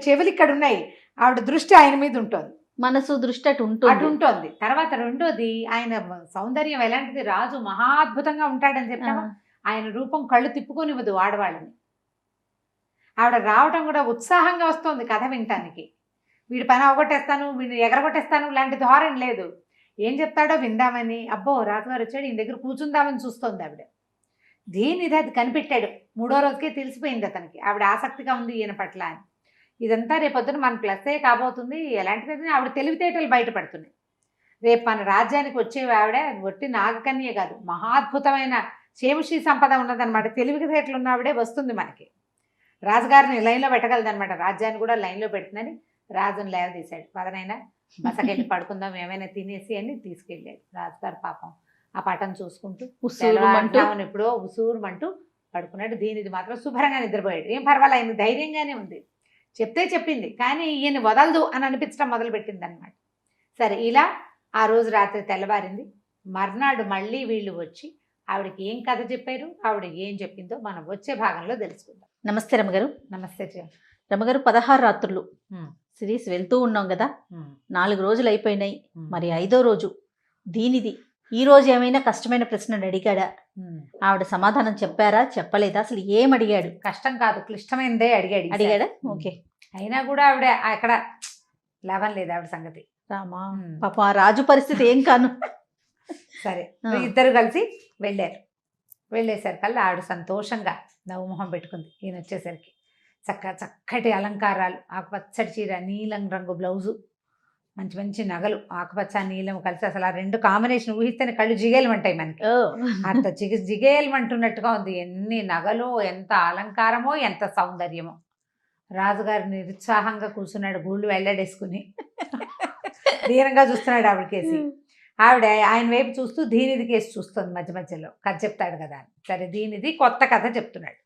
చెవులు ఇక్కడ ఉన్నాయి, ఆవిడ దృష్టి ఆయన మీద ఉంటుంది, మనసు దృష్టి అటు ఉంటుంది. తర్వాత రెండోది, ఆయన సౌందర్యం ఎలాంటిది? రాజు మహాద్భుతంగా ఉంటాడని చెప్పాము. ఆయన రూపం కళ్ళు తిప్పుకొనివ్వదు ఆడవాళ్ళని. ఆవిడ రావటం కూడా ఉత్సాహంగా వస్తుంది కథ వినటానికి. వీడి పని అవగొట్టేస్తాను, వీడిని ఎగరగొట్టేస్తాను లాంటి ధోరణి లేదు. ఏం చెప్తాడో విందామని, అబ్బో రాజుగారు వచ్చాడు, ఈయన దగ్గర కూర్చుందామని చూస్తోంది ఆవిడ. దీనిది అది కనిపెట్టాడు. 3వ రోజుకే తెలిసిపోయింది అతనికి ఆవిడ ఆసక్తిగా ఉంది ఈయన పట్ల అని. ఇదంతా రేపొద్దున మన ప్లస్సే కాబోతుంది. ఎలాంటిది? ఆవిడ తెలివితేటలు బయటపడుతున్నాయి. రేపు మన రాజ్యానికి వచ్చే ఆవిడ ఒట్టి నాగకన్యే కాదు, మహాద్భుతమైన చేముషి సంపద ఉన్నదనమాట. తెలివితేటలు ఉన్న ఆవిడే వస్తుంది మనకి. రాజుగారిని లైన్లో పెట్టగలదనమాట. రాజ్యాన్ని కూడా లైన్లో పెడుతుందని రాజుని లేవదీశాడు. పదనైనా బసకెళ్ళి పడుకుందాం, ఏమైనా తినేసి అని తీసుకెళ్ళాడు. రాజుగారు పాపం ఆ పటం చూసుకుంటూ ఎప్పుడో ఉసూరుమంటూ పడుకున్నాడు. దీనిది మాత్రం శుభ్రంగా నిద్రపోయాడు. ఏం పర్వాలేదు, ఆయన ధైర్యంగానే ఉంది. చెప్తే చెప్పింది కానీ ఈయన వదలదు అని అనిపించడం మొదలుపెట్టింది అనమాట. సరే ఇలా ఆ రోజు రాత్రి తెల్లవారింది. మర్నాడు మళ్ళీ వీళ్ళు వచ్చి ఆవిడకి ఏం కథ చెప్పారు, ఆవిడ ఏం చెప్పిందో మనం వచ్చే భాగంలో తెలుసుకుందాం. నమస్తే రమగారు. నమస్తే రమగారు. 16 రాత్రులు సిరీస్ వెళ్తూ ఉన్నాం కదా, 4 రోజులు అయిపోయినాయి. మరి 5వ రోజు దీనిది. ఈ రోజు ఏమైనా కష్టమైన ప్రశ్నలు అడిగాడా? ఆవిడ సమాధానం చెప్పారా, చెప్పలేదా? అసలు ఏం అడిగాడు? కష్టం కాదు, క్లిష్టమైనదే అడిగాడా? ఓకే. అయినా కూడా ఆవిడ అక్కడ లాభం లేదు ఆవిడ సంగతి. రామా పాప, ఆ రాజు పరిస్థితి ఏం కాను. సరే ఇద్దరు కలిసి వెళ్ళేసరికల్లా ఆవిడ సంతోషంగా నవ్వుమొహం పెట్టుకుంది. ఈయన వచ్చేసరికి చక్కటి అలంకారాలు, ఆకుపచ్చటి చీర, నీలం రంగు బ్లౌజు, మంచి మంచి నగలు, ఆకుపచ్చ నీలం కలిసి అసలు ఆ రెండు కాంబినేషన్ ఊహిస్తేనే కళ్ళు జిగేలమంటాయి మనకి. అంత జిగేలమంటున్నట్టుగా ఉంది. ఎన్ని నగలో, ఎంత అలంకారమో, ఎంత సౌందర్యమో. రాజుగారు నిరుత్సాహంగా కూర్చున్నాడు, గూళ్ళు వెళ్ళడేసుకుని దీనంగా చూస్తున్నాడు ఆవిడకేసి. ఆవిడ ఆయన వైపు చూస్తూ దీనిది కేసు చూస్తుంది మధ్య మధ్యలో. కథ చెప్తాడు కదా అని. సరే దీనిది కొత్త కథ చెప్తున్నాడు.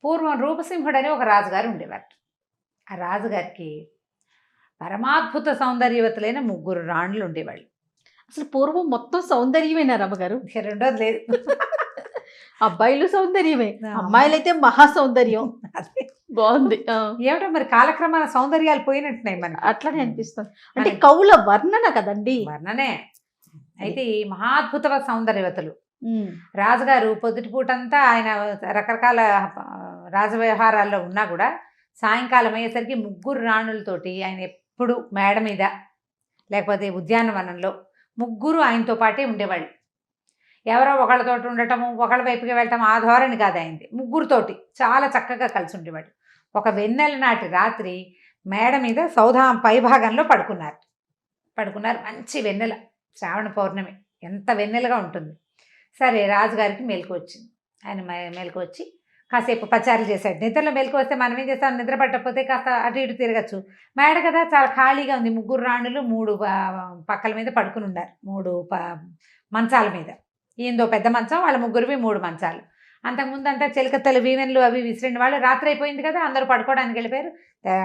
పూర్వం రూపసింహుడు అని ఒక రాజుగారు ఉండేవారు. ఆ రాజుగారికి పరమాద్భుత సౌందర్యవతులైన 3 రాణులు ఉండేవాళ్ళు. అసలు పూర్వం మొత్తం సౌందర్యమేనా రమ్మగారు? రెండోది లేదు. అబ్బాయిలు సౌందర్యమే, అమ్మాయిలైతే మహా సౌందర్యం. అదే బాగుంది. ఏమిటో మరి కాలక్రమాన సౌందర్యాలు పోయినట్టున్నాయి మనకి. అట్లనే అనిపిస్తుంది. అంటే కవుల వర్ణన కదండి. వర్ణనే. అయితే ఈ మహాద్భుత సౌందర్యవతులు రాజుగారు పొద్దుటిపూటంతా ఆయన రకరకాల రాజవ్యవహారాల్లో ఉన్నా కూడా సాయంకాలం అయ్యేసరికి 3 రాణులతోటి ఆయన ఎప్పుడు మేడ మీద లేకపోతే ఉద్యానవనంలో 3 ఆయనతో పాటే ఉండేవాళ్ళు. ఎవరో ఒకళ్ళతోటి ఉండటము, ఒకళ్ళ వైపుకి వెళ్ళటం ఆ ధోరణి కాదు ఆయనది. 3తోటి చాలా చక్కగా కలిసి ఉండేవాడు. ఒక వెన్నెల నాటి రాత్రి మేడ మీద సౌధాం పైభాగంలో పడుకున్నారు. మంచి వెన్నెల, శ్రావణ పౌర్ణమి, ఎంత వెన్నెలగా ఉంటుంది. సరే రాజుగారికి మెలకు వచ్చింది. ఆయన మెలకు వచ్చి కాసేపు పచారులు చేశాడు. నిద్రలో మెలకు వస్తే మనం ఏం చేస్తాం? నిద్ర పట్టకపోతే కాస్త అటు ఇటు తిరగచ్చు. మేడ కదా చాలా ఖాళీగా ఉంది. 3 రాణులు 3 పక్కల మీద పడుకుని ఉన్నారు, 3 మంచాల మీద. ఈయందో పెద్ద మంచం, వాళ్ళ 3వి 3 మంచాలు. అంతకుముందు అంతా చిలకత్తలు వీవెన్లు అవి విసిరిన వాళ్ళు. రాత్రి అయిపోయింది కదా, అందరూ పడుకోవడానికి వెళ్ళిపోయారు.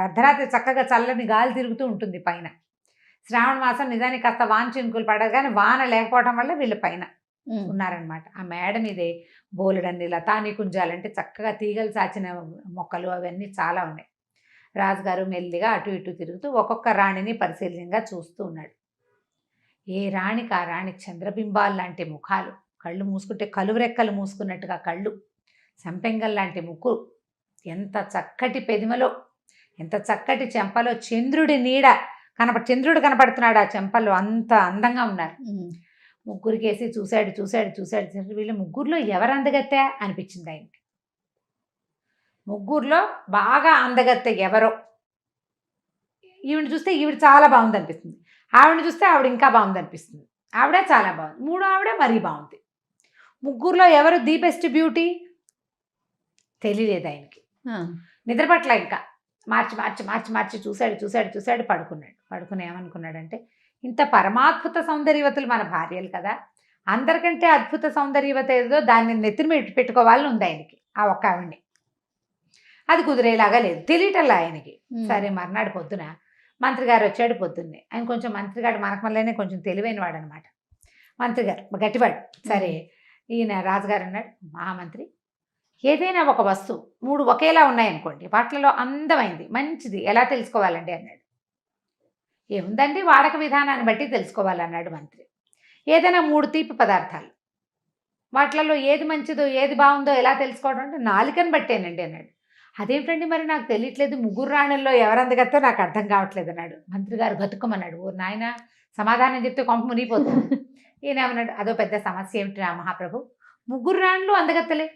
అర్ధరాత్రి చక్కగా చల్లని గాలి తిరుగుతూ ఉంటుంది పైన. శ్రావణ మాసం నిజానికి కాస్త వాన చినుకులు పడదు, కానీ వాన లేకపోవడం వల్ల వీళ్ళు పైన ఉన్నారనమాట. ఆ మేడ మీదే బోలెడన్ని లతాని కుంజాలంటే చక్కగా తీగలు సాచిన మొక్కలు అవన్నీ చాలా ఉన్నాయి. రాజుగారు మెల్లిగా అటు ఇటు తిరుగుతూ ఒక్కొక్క రాణిని పరిశీలనగా చూస్తూ ఉన్నాడు. ఏ రాణికి ఆ రాణి చంద్రబింబాలు లాంటి ముఖాలు, కళ్ళు మూసుకుంటే కలువరెక్కలు మూసుకున్నట్టుగా కళ్ళు, సంపెంగల్ లాంటి ముక్కు, ఎంత చక్కటి పెదిమలో, ఎంత చక్కటి చెంపలో చంద్రుడి నీడ చంద్రుడు కనపడుతున్నాడు ఆ చెంపల్లో, అంత అందంగా ఉన్నారు. ముగ్గురికేసి చూశాడు. వీళ్ళు ముగ్గురులో ఎవరు అందగత్తె అనిపించింది ఆయనకి. ముగ్గురులో బాగా అందగత్తె ఎవరో, ఈవిడ చూస్తే ఈవిడ చాలా బాగుంది అనిపిస్తుంది, ఆవిడని చూస్తే ఆవిడ ఇంకా బాగుంది అనిపిస్తుంది, ఆవిడ చాలా బాగుంది, మూడో ఆవిడ మరీ బాగుంది. ముగ్గురులో ఎవరు ది బెస్ట్ బ్యూటీ తెలియలేదు ఆయనకి. నిద్రపట్ల ఇంకా మార్చి చూశాడు. పడుకుని ఏమనుకున్నాడంటే, ఇంత పరమాద్భుత సౌందర్యవతులు మన భార్యలు కదా, అందరికంటే అద్భుత సౌందర్యవత ఏదో దాన్ని నెత్తిని పెట్టుకోవాలని ఉంది ఆయనకి, ఆ ఒక్క ఆవిడ్ని. అది కుదిరేలాగా లేదు, తెలియటల్లా ఆయనకి. సరే మర్నాడు పొద్దున మంత్రి గారు వచ్చాడు పొద్దున్నే. ఆయన కొంచెం మంత్రిగాడు మనకు మళ్ళీనే కొంచెం తెలివైన వాడు అనమాట. మంత్రి గారు గట్టివాడు. సరే ఈయన రాజుగారు అన్నాడు, మహామంత్రి ఏదైనా ఒక వస్తువు 3 ఒకేలా ఉన్నాయనుకోండి, వాటిలో అందమైంది మంచిది ఎలా తెలుసుకోవాలండి అన్నాడు. ఏముందండి, వాడక విధానాన్ని బట్టి తెలుసుకోవాలన్నాడు మంత్రి. ఏదైనా 3 తీపి పదార్థాలు, వాటిలలో ఏది మంచిదో ఏది బాగుందో ఎలా తెలుసుకోవడం అంటే నాలుకని బట్టేనండి అన్నాడు. అదేమిటండి మరి నాకు తెలియట్లేదు, ముగ్గురు రాణుల్లో ఎవరందగత్తో నాకు అర్థం కావట్లేదు అన్నాడు. మంత్రి గారు బతుకమన్నాడు. ఓ నాయన సమాధానం చెప్తే కొంప మునిగిపోతుంది. ఈయన ఏమన్నాడు, అదో పెద్ద సమస్య ఏమిటి రా మహాప్రభు, ముగ్గురు రాణులు అందగత్తలే,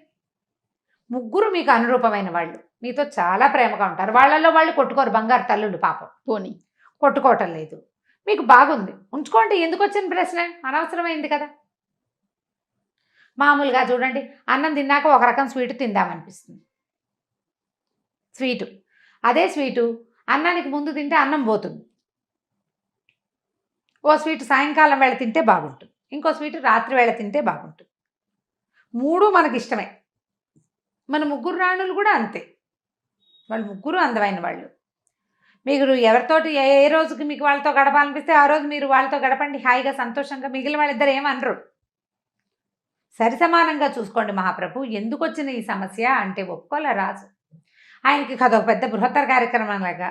ముగ్గురు మీకు అనురూపమైన వాళ్ళు, మీతో చాలా ప్రేమగా ఉంటారు, వాళ్ళల్లో వాళ్ళు కొట్టుకోరు, బంగారు తల్లులు పాపం, పోనీ కొట్టుకోవటం లేదు, మీకు బాగుంది, ఉంచుకోండి, ఎందుకు వచ్చిన ప్రశ్న, అనవసరమైంది కదా. మామూలుగా చూడండి, అన్నం తిన్నాక ఒక రకం స్వీటు తిందామనిపిస్తుంది, స్వీటు, అదే స్వీటు అన్నానికి ముందు తింటే అన్నం పోతుంది. ఓ స్వీటు సాయంకాలం వేళ తింటే బాగుంటుంది, ఇంకో స్వీటు రాత్రి వేళ తింటే బాగుంటుంది. 3 మనకి ఇష్టమే. మన ముగ్గురు రాణులు కూడా అంతే, వాళ్ళు ముగ్గురు అందమైన వాళ్ళు. మీరు ఎవరితోటి ఏ రోజుకి మీకు వాళ్ళతో గడపాలనిపిస్తే ఆ రోజు మీరు వాళ్ళతో గడపండి హాయిగా సంతోషంగా, మిగిలిన వాళ్ళిద్దరు ఏమనరు, సరి సమానంగా చూసుకోండి మహాప్రభు. ఎందుకు వచ్చిన ఈ సమస్య అంటే ఒప్పుకోలే రాజు. ఆయనకి అదొక పెద్ద బృహత్తర కార్యక్రమంలాగా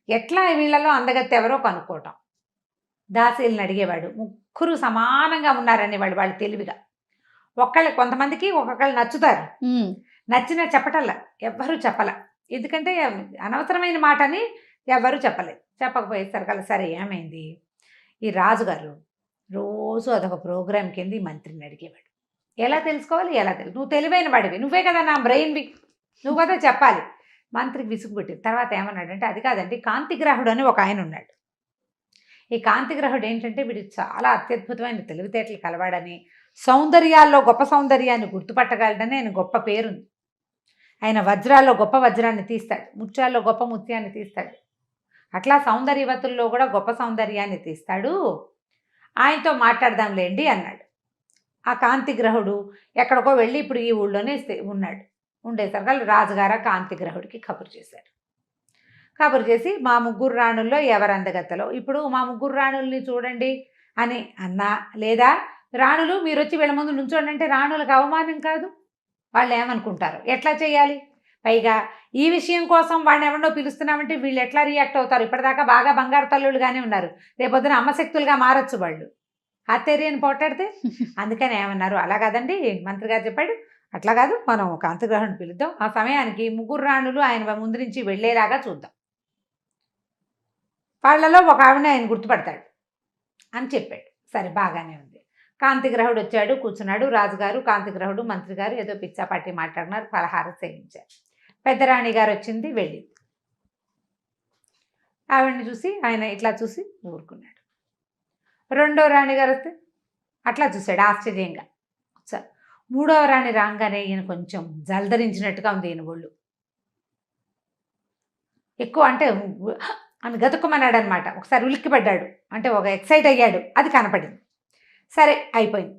ఎట్లా వీళ్ళలో అందగత్తె ఎవరో కనుక్కోవటం. దాసీలను అడిగేవాడు, ముగ్గురు సమానంగా ఉన్నారనేవాడు వాళ్ళు తెలివిగా. కొంతమందికి ఒక్కొక్కళ్ళు నచ్చుతారు, నచ్చినా చెప్పటల్లా, ఎవ్వరూ చెప్పల, ఎందుకంటే అనవసరమైన మాటని ఎవ్వరూ చెప్పలేదు. చెప్పకపోయేసరికల్లా సరే ఏమైంది, ఈ రాజుగారు రోజు అదొక ప్రోగ్రాం కింద ఈ మంత్రిని అడిగేవాడు, ఎలా తెలుసుకోవాలి నువ్వు తెలివైన వాడివి, నువ్వే కదా నా బ్రెయిన్వి, నువ్వు కదా చెప్పాలి. మంత్రికి విసుగుపెట్టింది. తర్వాత ఏమన్నాడంటే, అది కాదండి, కాంతిగ్రాహుడు అని ఒక ఆయన ఉన్నాడు. ఈ కాంతిగ్రహుడు ఏంటంటే వీడు చాలా అత్యద్భుతమైన తెలివితేటలు కలవాడని, సౌందర్యాల్లో గొప్ప సౌందర్యాన్ని గుర్తుపట్టగలడని ఆయన గొప్ప పేరుంది. ఆయన వజ్రాల్లో గొప్ప వజ్రాన్ని తీస్తాడు, ముత్యాల్లో గొప్ప ముత్యాన్ని తీస్తాడు, అట్లా సౌందర్యవతుల్లో కూడా గొప్ప సౌందర్యాన్ని తీస్తాడు, ఆయనతో మాట్లాడదాంలేండి అన్నాడు. ఆ కాంతిగ్రహుడు ఎక్కడికో వెళ్ళి ఇప్పుడు ఈ ఊళ్ళోనే ఉన్నాడు. ఉండేసరికి రాజుగారు కాంతిగ్రహుడికి కబురు చేశారు. కబురు చేసి మా ముగ్గురు రాణుల్లో ఎవరు అందగత్తలో, ఇప్పుడు మా ముగ్గురు రాణుల్ని చూడండి అని అన్నా, లేదా రాణులు మీరు వచ్చి వీళ్ళ ముందు నుంచోండి అంటే రాణులకు అవమానం కాదు, వాళ్ళు ఏమనుకుంటారు, ఎట్లా చేయాలి, పైగా ఈ విషయం కోసం వాళ్ళని ఎవరినో పిలుస్తున్నామంటే వీళ్ళు ఎట్లా రియాక్ట్ అవుతారు, ఇప్పటిదాకా బాగా బంగారు తల్లులుగానే ఉన్నారు, రేపొద్దున అమ్మశక్తులుగా మారచ్చు వాళ్ళు, ఆశ్చర్యాన్ని పోటాడితే. అందుకని ఏమన్నారు, అలా కాదండి మంత్రి గారు చెప్పాడు, అట్లా కాదు, మనం కాంతిగ్రహుడిని పిలుద్దాం, ఆ సమయానికి ముగ్గురు రాణులు ఆయన ముందు నుంచి వెళ్ళేలాగా చూద్దాం, వాళ్ళలో ఒక ఆవిడని ఆయన గుర్తుపడతాడు అని చెప్పాడు. సరే బాగానే ఉంది. కాంతిగ్రహుడు వచ్చాడు, కూర్చున్నాడు. రాజుగారు, కాంతిగ్రహుడు, మంత్రి గారు ఏదో పిచ్చాపాటి మాట్లాడినారు, పలహారం సేవించారు. పెద్దరాణి గారు వచ్చింది, వెళ్ళింది. ఆవిడని చూసి ఆయన ఇట్లా చూసి ఊరుకున్నాడు. రెండో రాణి గారు వస్తే అట్లా చూశాడు ఆశ్చర్యంగా. మూడవ రాణి రాగానే ఈయన కొంచెం జలధరించినట్టుగా ఉంది, ఈయన ఒళ్ళు ఎక్కువ, అంటే అని గతుక్కుమన్నాడు అనమాట. ఒకసారి ఉలిక్కిపడ్డాడు, అంటే ఒక ఎక్సైట్ అయ్యాడు, అది కనపడింది. సరే అయిపోయింది.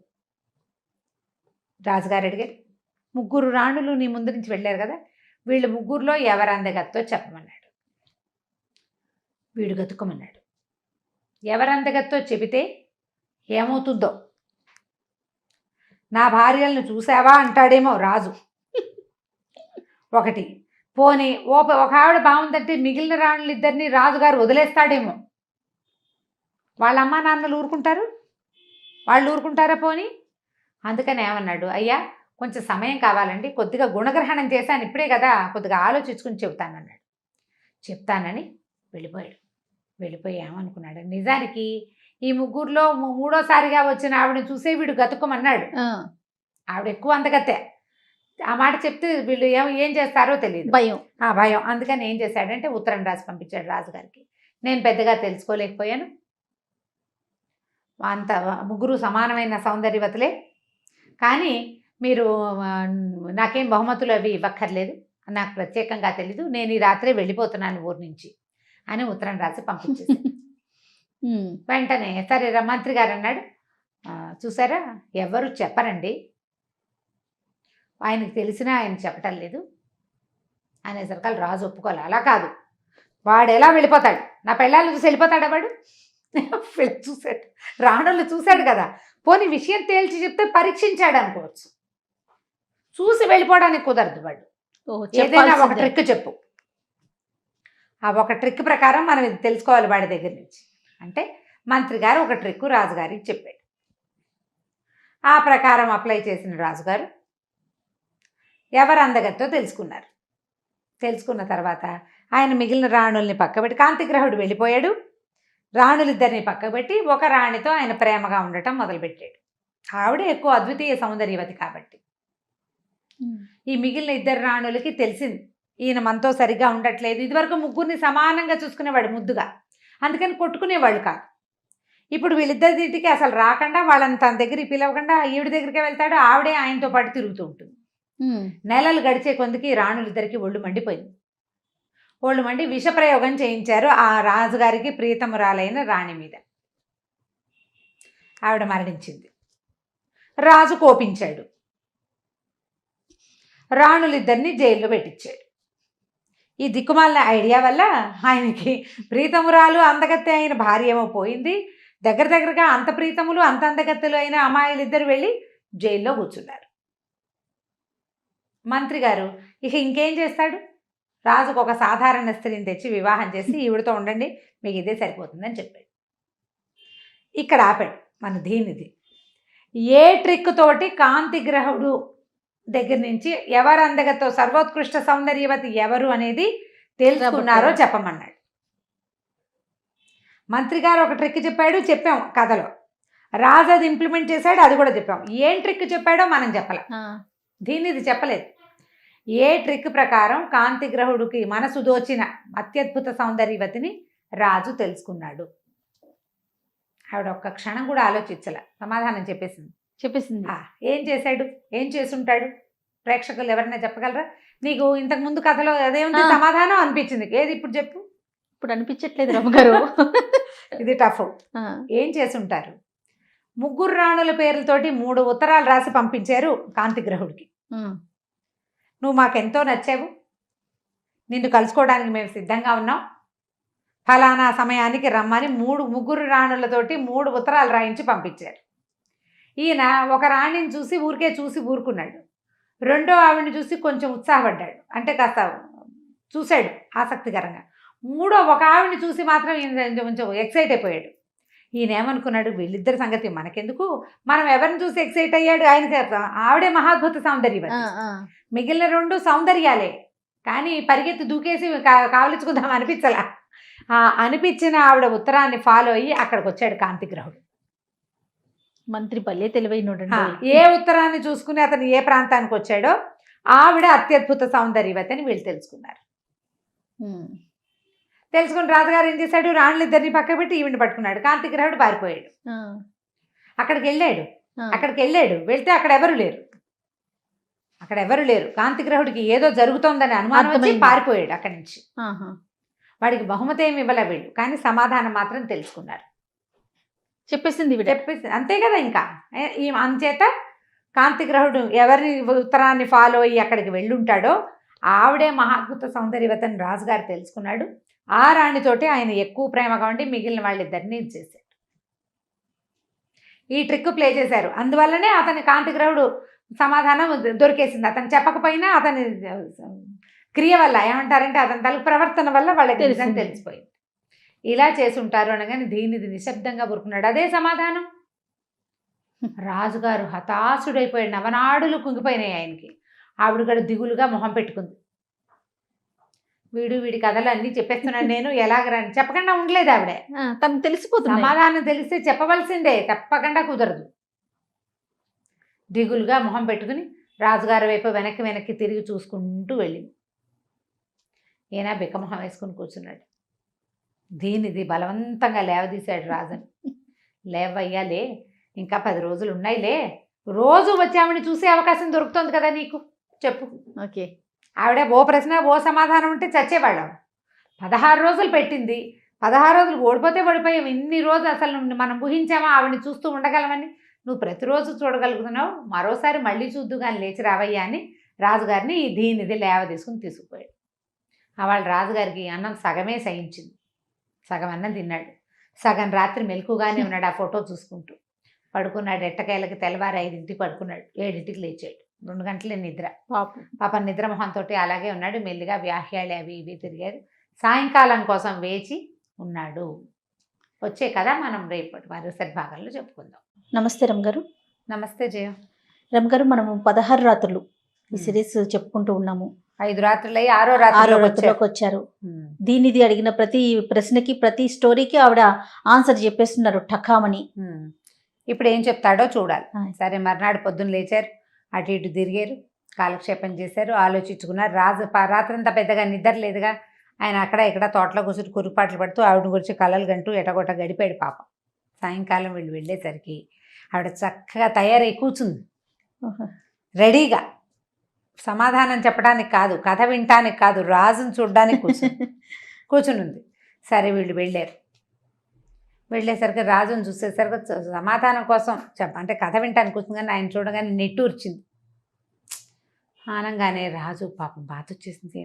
రాజుగారు అడిగారు, ముగ్గురు రాణులు నీ ముందు నుంచి వెళ్ళారు కదా, వీళ్ళు ముగ్గురులో ఎవరు అందగత్తో చెప్పమన్నాడు. వీడు గతుక్కుమన్నాడు. ఎవరు అందగత్తో చెబితే ఏమవుతుందో, నా భార్యలను చూసావా అంటాడేమో రాజు. ఒకటి పోనీ ఒక ఆవిడ బాగుందంటే మిగిలిన రాణులు ఇద్దరిని రాజుగారు వదిలేస్తాడేమో. వాళ్ళ అమ్మా నాన్నలు ఊరుకుంటారు? వాళ్ళు ఊరుకుంటారా పోనీ? అందుకని ఏమన్నాడు, అయ్యా కొంచెం సమయం కావాలండి, కొద్దిగా గుణగ్రహణం చేశాను ఇప్పుడే కదా, కొద్దిగా ఆలోచించుకుని చెబుతానన్నాడు. చెప్తానని వెళ్ళిపోయాడు. వెళ్ళిపోయి ఏమనుకున్నాడు, నిజానికి ఈ ముగ్గురులో మూడోసారిగా వచ్చిన ఆవిడని చూసే వీడు గతుకమన్నాడు. ఆవిడ ఎక్కువ అందగత్తే. ఆ మాట చెప్తే వీళ్ళు ఏం చేస్తారో తెలియదు, భయం. భయం. అందుకని ఏం చేశాడంటే ఉత్తరం రాసి పంపించాడు రాజుగారికి. నేను పెద్దగా తెలుసుకోలేకపోయాను, అంత ముగ్గురు సమానమైన సౌందర్యవతులే, కానీ మీరు నాకేం బహుమతులు అవి ఇవ్వక్కర్లేదు, నాకు ప్రత్యేకంగా తెలీదు, నేను ఈ రాత్రే వెళ్ళిపోతున్నాను ఊరి నుంచి అని ఉత్తరం రాసి పంపించేసి వెంటనే సరే మంత్రి గారు అన్నాడు, చూసారా ఎవరు చెప్పరండి, ఆయనకు తెలిసినా ఆయన చెప్పటం లేదు అనేసరికి రాజు ఒప్పుకోవాలి. అలా కాదు, వాడు ఎలా వెళ్ళిపోతాడు, నా పెళ్ళాలను చూసి వెళ్ళిపోతాడా వాడు? చూశాడు, రాణులు చూశాడు కదా, పోనీ విషయం తేల్చి చెప్తే పరీక్షించాడు అనుకోవచ్చు, చూసి వెళ్ళిపోవడానికి కుదరదు. వాడు ఏదైనా ఒక ట్రిక్ చెప్పు, ఆ ఒక ట్రిక్ ప్రకారం మనం ఇది తెలుసుకోవాలి వాడి దగ్గర నుంచి అంటే మంత్రి గారు ఒక ట్రిక్ రాజుగారికి చెప్పాడు. ఆ ప్రకారం అప్లై చేసిన రాజుగారు ఎవరు అందగత్తో తెలుసుకున్నారు. తెలుసుకున్న తర్వాత ఆయన మిగిలిన రాణుల్ని పక్కబెట్టి, కాంతిగ్రహుడు వెళ్ళిపోయాడు, రాణులిద్దరిని పక్కబెట్టి ఒక రాణితో ఆయన ప్రేమగా ఉండటం మొదలుపెట్టాడు. ఆవిడ ఎక్కువ అద్వితీయ సౌందర్యవతి కాబట్టి. ఈ మిగిలిన ఇద్దరు రాణులకి తెలిసింది ఈయన మనతో సరిగ్గా ఉండట్లేదు. ఇదివరకు ముగ్గురిని సమానంగా చూసుకునేవాడు ముద్దుగా, అందుకని కొట్టుకునేవాళ్ళు కాదు. ఇప్పుడు వీళ్ళిద్దరికి అసలు రాకుండా వాళ్ళని తన దగ్గరికి పిలవకుండా ఈవిడ దగ్గరికే వెళ్తాడు, ఆవిడే ఆయనతో పాటు తిరుగుతూ ఉంటుంది. నెలలు గడిచే కొందికి రాణులిద్దరికి ఒళ్ళు మండిపోయింది. ఒళ్ళు మండి విషప్రయోగం చేయించారు ఆ రాజుగారికి ప్రీతమురాలైన రాణి మీద. ఆవిడ మరణించింది. రాజు కోపించాడు, రాణులిద్దరిని జైల్లో పెట్టించాడు. ఈ దిక్కుమాలిన ఐడియా వల్ల ఆయనకి ప్రీతమురాలు అందగత్తె అయిన భార్య ఏమో పోయింది, దగ్గరగా అంత ప్రీతములు అంత అందగత్తెలు అయిన అమ్మాయిలు ఇద్దరు వెళ్ళి జైల్లో కూర్చున్నారు. మంత్రి గారు ఇక ఇంకేం చేస్తాడు, రాజుకు ఒక సాధారణ స్త్రీని తెచ్చి వివాహం చేసి ఈవిడతో ఉండండి, మీకు ఇదే సరిపోతుందని చెప్పాడు. ఇక్కడ ఆపాడు మన దీనిది. ఏ ట్రిక్ తోటి కాంతిగ్రహుడు దగ్గర నుంచి ఎవరు అందగతో సర్వోత్కృష్ట సౌందర్యవతి ఎవరు అనేది తెలుసుకున్నారో చెప్పమన్నాడు. మంత్రి గారు ఒక ట్రిక్ చెప్పాడు, చెప్పాం కథలో. రాజు అది ఇంప్లిమెంట్ చేశాడు, అది కూడా చెప్పాం. ఏం ట్రిక్ చెప్పాడో మనం చెప్పలే, దీనిది చెప్పలేదు. ఏ ట్రిక్ ప్రకారం కాంతిగ్రహుడికి మనసు దోచిన అత్యద్భుత సౌందర్యవతిని రాజు తెలుసుకున్నాడు. ఆవిడ ఒక్క క్షణం కూడా ఆలోచించలే, సమాధానం చెప్పేసింది. ఏం చేశాడు, ఏం చేసుంటాడు, ప్రేక్షకులు ఎవరైనా చెప్పగలరా? నీకు ఇంతకు ముందు కథలో అదేముంది సమాధానం అనిపించింది, ఏది ఇప్పుడు చెప్పు. ఇప్పుడు అనిపించట్లేదు రమ్మగారు. ఇది టఫ్. ఏం చేసుంటారు, ముగ్గురు రాణుల పేర్లతోటి 3 ఉత్తరాలు రాసి పంపించారు కాంతిగ్రహుడికి. నువ్వు మాకెంతో నచ్చావు, నిన్ను కలుసుకోవడానికి మేము సిద్ధంగా ఉన్నాం, ఫలానా సమయానికి రమ్మని ముగ్గురు రాణులతోటి 3 ఉత్తరాలు రాయించి పంపించారు. ఈయన ఒక రాణిని చూసి ఊరికే చూసి ఊరుకున్నాడు, రెండో ఆవిడని చూసి కొంచెం ఉత్సాహపడ్డాడు, అంటే కాస్త చూశాడు ఆసక్తికరంగా. మూడో ఒక ఆవిడని చూసి మాత్రం ఈయన కొంచెం ఎక్సైట్ అయిపోయాడు. ఈయన ఏమనుకున్నాడు, వీళ్ళిద్దరి సంగతి మనకెందుకు, మనం ఎవరిని చూసి ఎక్సైట్ అయ్యాడు, ఆయనకి ఆవిడే మహాద్భుత సౌందర్యవతి, మిగిలిన 2 సౌందర్యాలే, కానీ పరిగెత్తి దూకేసి కావలించుకుందాం అనిపించలా. అనిపించిన ఆవిడ ఉత్తరాన్ని ఫాలో అయ్యి అక్కడికి వచ్చాడు కాంతిగ్రహుడు. మంత్రి భలే తెలివైనోడు. ఏ ఉత్తరాన్ని చూసుకుని అతను ఏ ప్రాంతానికి వచ్చాడో ఆవిడ అత్యద్భుత సౌందర్యవతి అని వీళ్ళు తెలుసుకున్నారు. తెలుసుకుని రాజుగారు ఏం చేశాడు, రాణులిద్దరిని పక్క పెట్టి ఈవిని పట్టుకున్నాడు. కాంతిగ్రహుడు పారిపోయాడు. అక్కడికి వెళ్ళాడు, వెళ్తే అక్కడ ఎవరు లేరు. కాంతిగ్రహుడికి ఏదో జరుగుతోందని అనుమానం వచ్చి పారిపోయాడు అక్కడి నుంచి. వాడికి బహుమతి ఏమి ఇవ్వలే వీళ్ళు, కానీ సమాధానం మాత్రం తెలుసుకున్నారు. చెప్పేసింది అంతే కదా. ఇంకా అంచేత కాంతిగ్రహుడు ఎవరిని ఉత్తరాన్ని ఫాలో అయ్యి అక్కడికి వెళ్ళుంటాడో ఆవిడే మహాద్భుత సౌందర్యవతని రాజుగారు తెలుసుకున్నాడు. ఆ రాణితోటి ఆయన ఎక్కువ ప్రేమగా ఉండి మిగిలిన వాళ్ళిద్దరిని చేశాడు. ఈ ట్రిక్ ప్లే చేశారు. అందువల్లనే అతని కాంతిగ్రహుడు సమాధానం దొరికేసింది. అతను చెప్పకపోయినా అతని క్రియ వల్ల ఏమంటారంటే అతని తలకు ప్రవర్తన వల్ల వాళ్ళకి నిజం తెలిసిపోయింది. ఇలా చేసి ఉంటారు అనగానే దీనిది నిశ్శబ్దంగా ఊరుకున్నాడు. అదే సమాధానం. రాజుగారు హతాశుడైపోయాడు. నవనాడులు కుంగిపోయినాయి ఆయనకి. ఆవిడ కూడా దిగులుగా మొహం పెట్టుకుంది. వీడి కథలు అన్నీ చెప్పేస్తున్నాను నేను, ఎలాగరని చెప్పకుండా ఉండలేదు ఆవిడ. తనకు తెలిసిపోతుంది. సమాధానం తెలిస్తే చెప్పవలసిందే, తప్పకుండా కుదరదు. దిగులుగా మొహం పెట్టుకుని రాజుగారి వైపు వెనక్కి తిరిగి చూసుకుంటూ వెళ్ళింది. ఈయన బిక్కమొహం వేసుకుని కూర్చున్నాడు. దీనిది బలవంతంగా లేవదీశాడు రాజుని. లేవయ్యాలే, ఇంకా 10 రోజులు ఉన్నాయిలే, రోజు వచ్చి ఆవిడని చూసే అవకాశం దొరుకుతుంది కదా నీకు, చెప్పు. ఓకే. ఆవిడ ఓ ప్రశ్న ఓ సమాధానం ఉంటే చచ్చేవాళ్ళం. 16 రోజులు పెట్టింది. 16 రోజులు ఓడిపోతే ఓడిపోయాం. ఇన్ని రోజులు అసలు మనం ఊహించామా ఆవిడని చూస్తూ ఉండగలమని? నువ్వు ప్రతిరోజు చూడగలుగుతున్నావు, మరోసారి మళ్ళీ చూద్దు కానీ లేచి రావయ్యా అని రాజుగారిని దీనిది లేవ తీసుకుపోయాడు. వాళ్ళ రాజుగారికి అన్నం సగమే సహించింది. సగం అన్నం తిన్నాడు. సగం రాత్రి మెలకుగానే ఉన్నాడు. ఆ ఫోటో చూసుకుంటూ పడుకున్నాడు. ఎట్టకాయలకి తెల్లవారు 5ంటికి పడుకున్నాడు. 7ంటికి లేచాడు. 2 గంటలే నిద్ర. పాప నిద్ర మొహంతో అలాగే ఉన్నాడు. మెల్లిగా వ్యాహ్యాలు అవి ఇవి తిరిగారు. సాయంకాలం కోసం వేచి ఉన్నాడు. వచ్చే కదా మనం రేపటి మరోసారి భాగంలో చెప్పుకుందాం. నమస్తే రమ్గారు. నమస్తే జయ. రమ్గారు, మనము 16 రాత్రులు ఈ సిరీస్ చెప్పుకుంటూ ఉన్నాము. 5 రాత్రులయ్యి 6వ రాత్రిలోకి వచ్చారు. దీనిది అడిగిన ప్రతి ప్రశ్నకి ప్రతి స్టోరీకి ఆవిడ ఆన్సర్ చెప్పేస్తున్నారు ఠకామని. ఇప్పుడు ఏం చెప్తాడో చూడాలి. సరే, మర్నాడు పొద్దున్న లేచారు, అటు ఇటు తిరిగారు, కాలక్షేపం చేశారు, ఆలోచించుకున్నారు. రాత్రంతా పెద్దగా నిద్ర లేదుగా. ఆయన అక్కడ ఇక్కడ తోటలో కూర్చుని కురుపాట్లు పడుతూ ఆవిడ గురించి కలలు గంటూ ఎటగొట్ట గడిపాడు పాపం. సాయంకాలం వీళ్ళు వెళ్ళేసరికి ఆవిడ చక్కగా తయారై కూర్చుంది, రెడీగా. సమాధానం చెప్పడానికి కాదు, కథ వినటానికి కాదు, రాజును చూడడానికి కూర్చుని ఉంది. సరే, వీళ్ళు వెళ్ళేసరికి రాజును చూసేసరికి సమాధానం కోసం అంటే కథ వినటానికి కూర్చుంది, కానీ ఆయన చూడగానే నెట్టూర్చింది. ఆనంగానే రాజు పాపం బాధ వచ్చేసింది.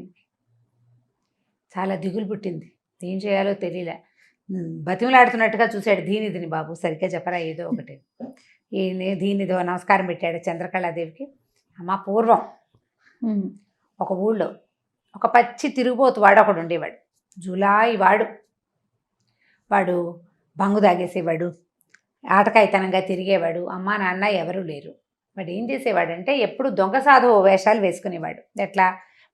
చాలా దిగులు పుట్టింది. ఏం చేయాలో తెలియలే. బతిమలాడుతున్నట్టుగా చూశాడు. దీనిదిని బాబు సరిగ్గా చెప్పరా ఏదో ఒకటి. దీనిదో నమస్కారం పెట్టాడు చంద్రకళాదేవికి. అమ్మ, పూర్వం ఒక ఊళ్ళో ఒక పచ్చి తిరుగుబోతు వాడు ఒకడు ఉండేవాడు. జులాయి వాడు బంగు తాగేసేవాడు, ఆటకాయితనంగా తిరిగేవాడు. అమ్మ నాన్న ఎవరూ లేరు. వాడు ఏం చేసేవాడంటే ఎప్పుడు దొంగ సాధువు వేషాలు వేసుకునేవాడు. ఎట్లా,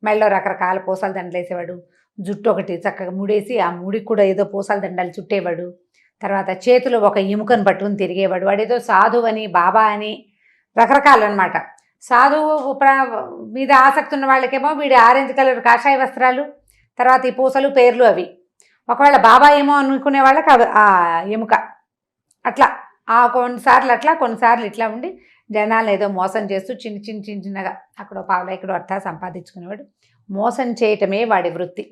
మెళ్ళలో రకరకాల పూసల దండలు వేసేవాడు, జుట్టు ఒకటి చక్కగా ముడేసి ఆ ముడికి కూడా ఏదో పూసల దండలు చుట్టేవాడు. తర్వాత చేతిలో ఒక ఎముకను పట్టుకుని తిరిగేవాడు. వాడేదో సాధువు అని బాబా అని రకరకాలన్నమాట. సాధువు మీద ఆసక్తి ఉన్న వాళ్ళకేమో వీడి ఆరెంజ్ కలర్ కాషాయ వస్త్రాలు, తర్వాత ఈ పూసలు పేర్లు అవి. ఒకవేళ బాబా ఏమో అనుకునే వాళ్ళకి ఆ ఎముక. అట్లా కొన్నిసార్లు ఇట్లా ఉండి జనాలు ఏదో మోసం చేస్తూ చిన్నగా అక్కడో పావులా ఇక్కడో అర్థా సంపాదించుకునేవాడు. మోసం చేయటమే వాడి వృత్తి.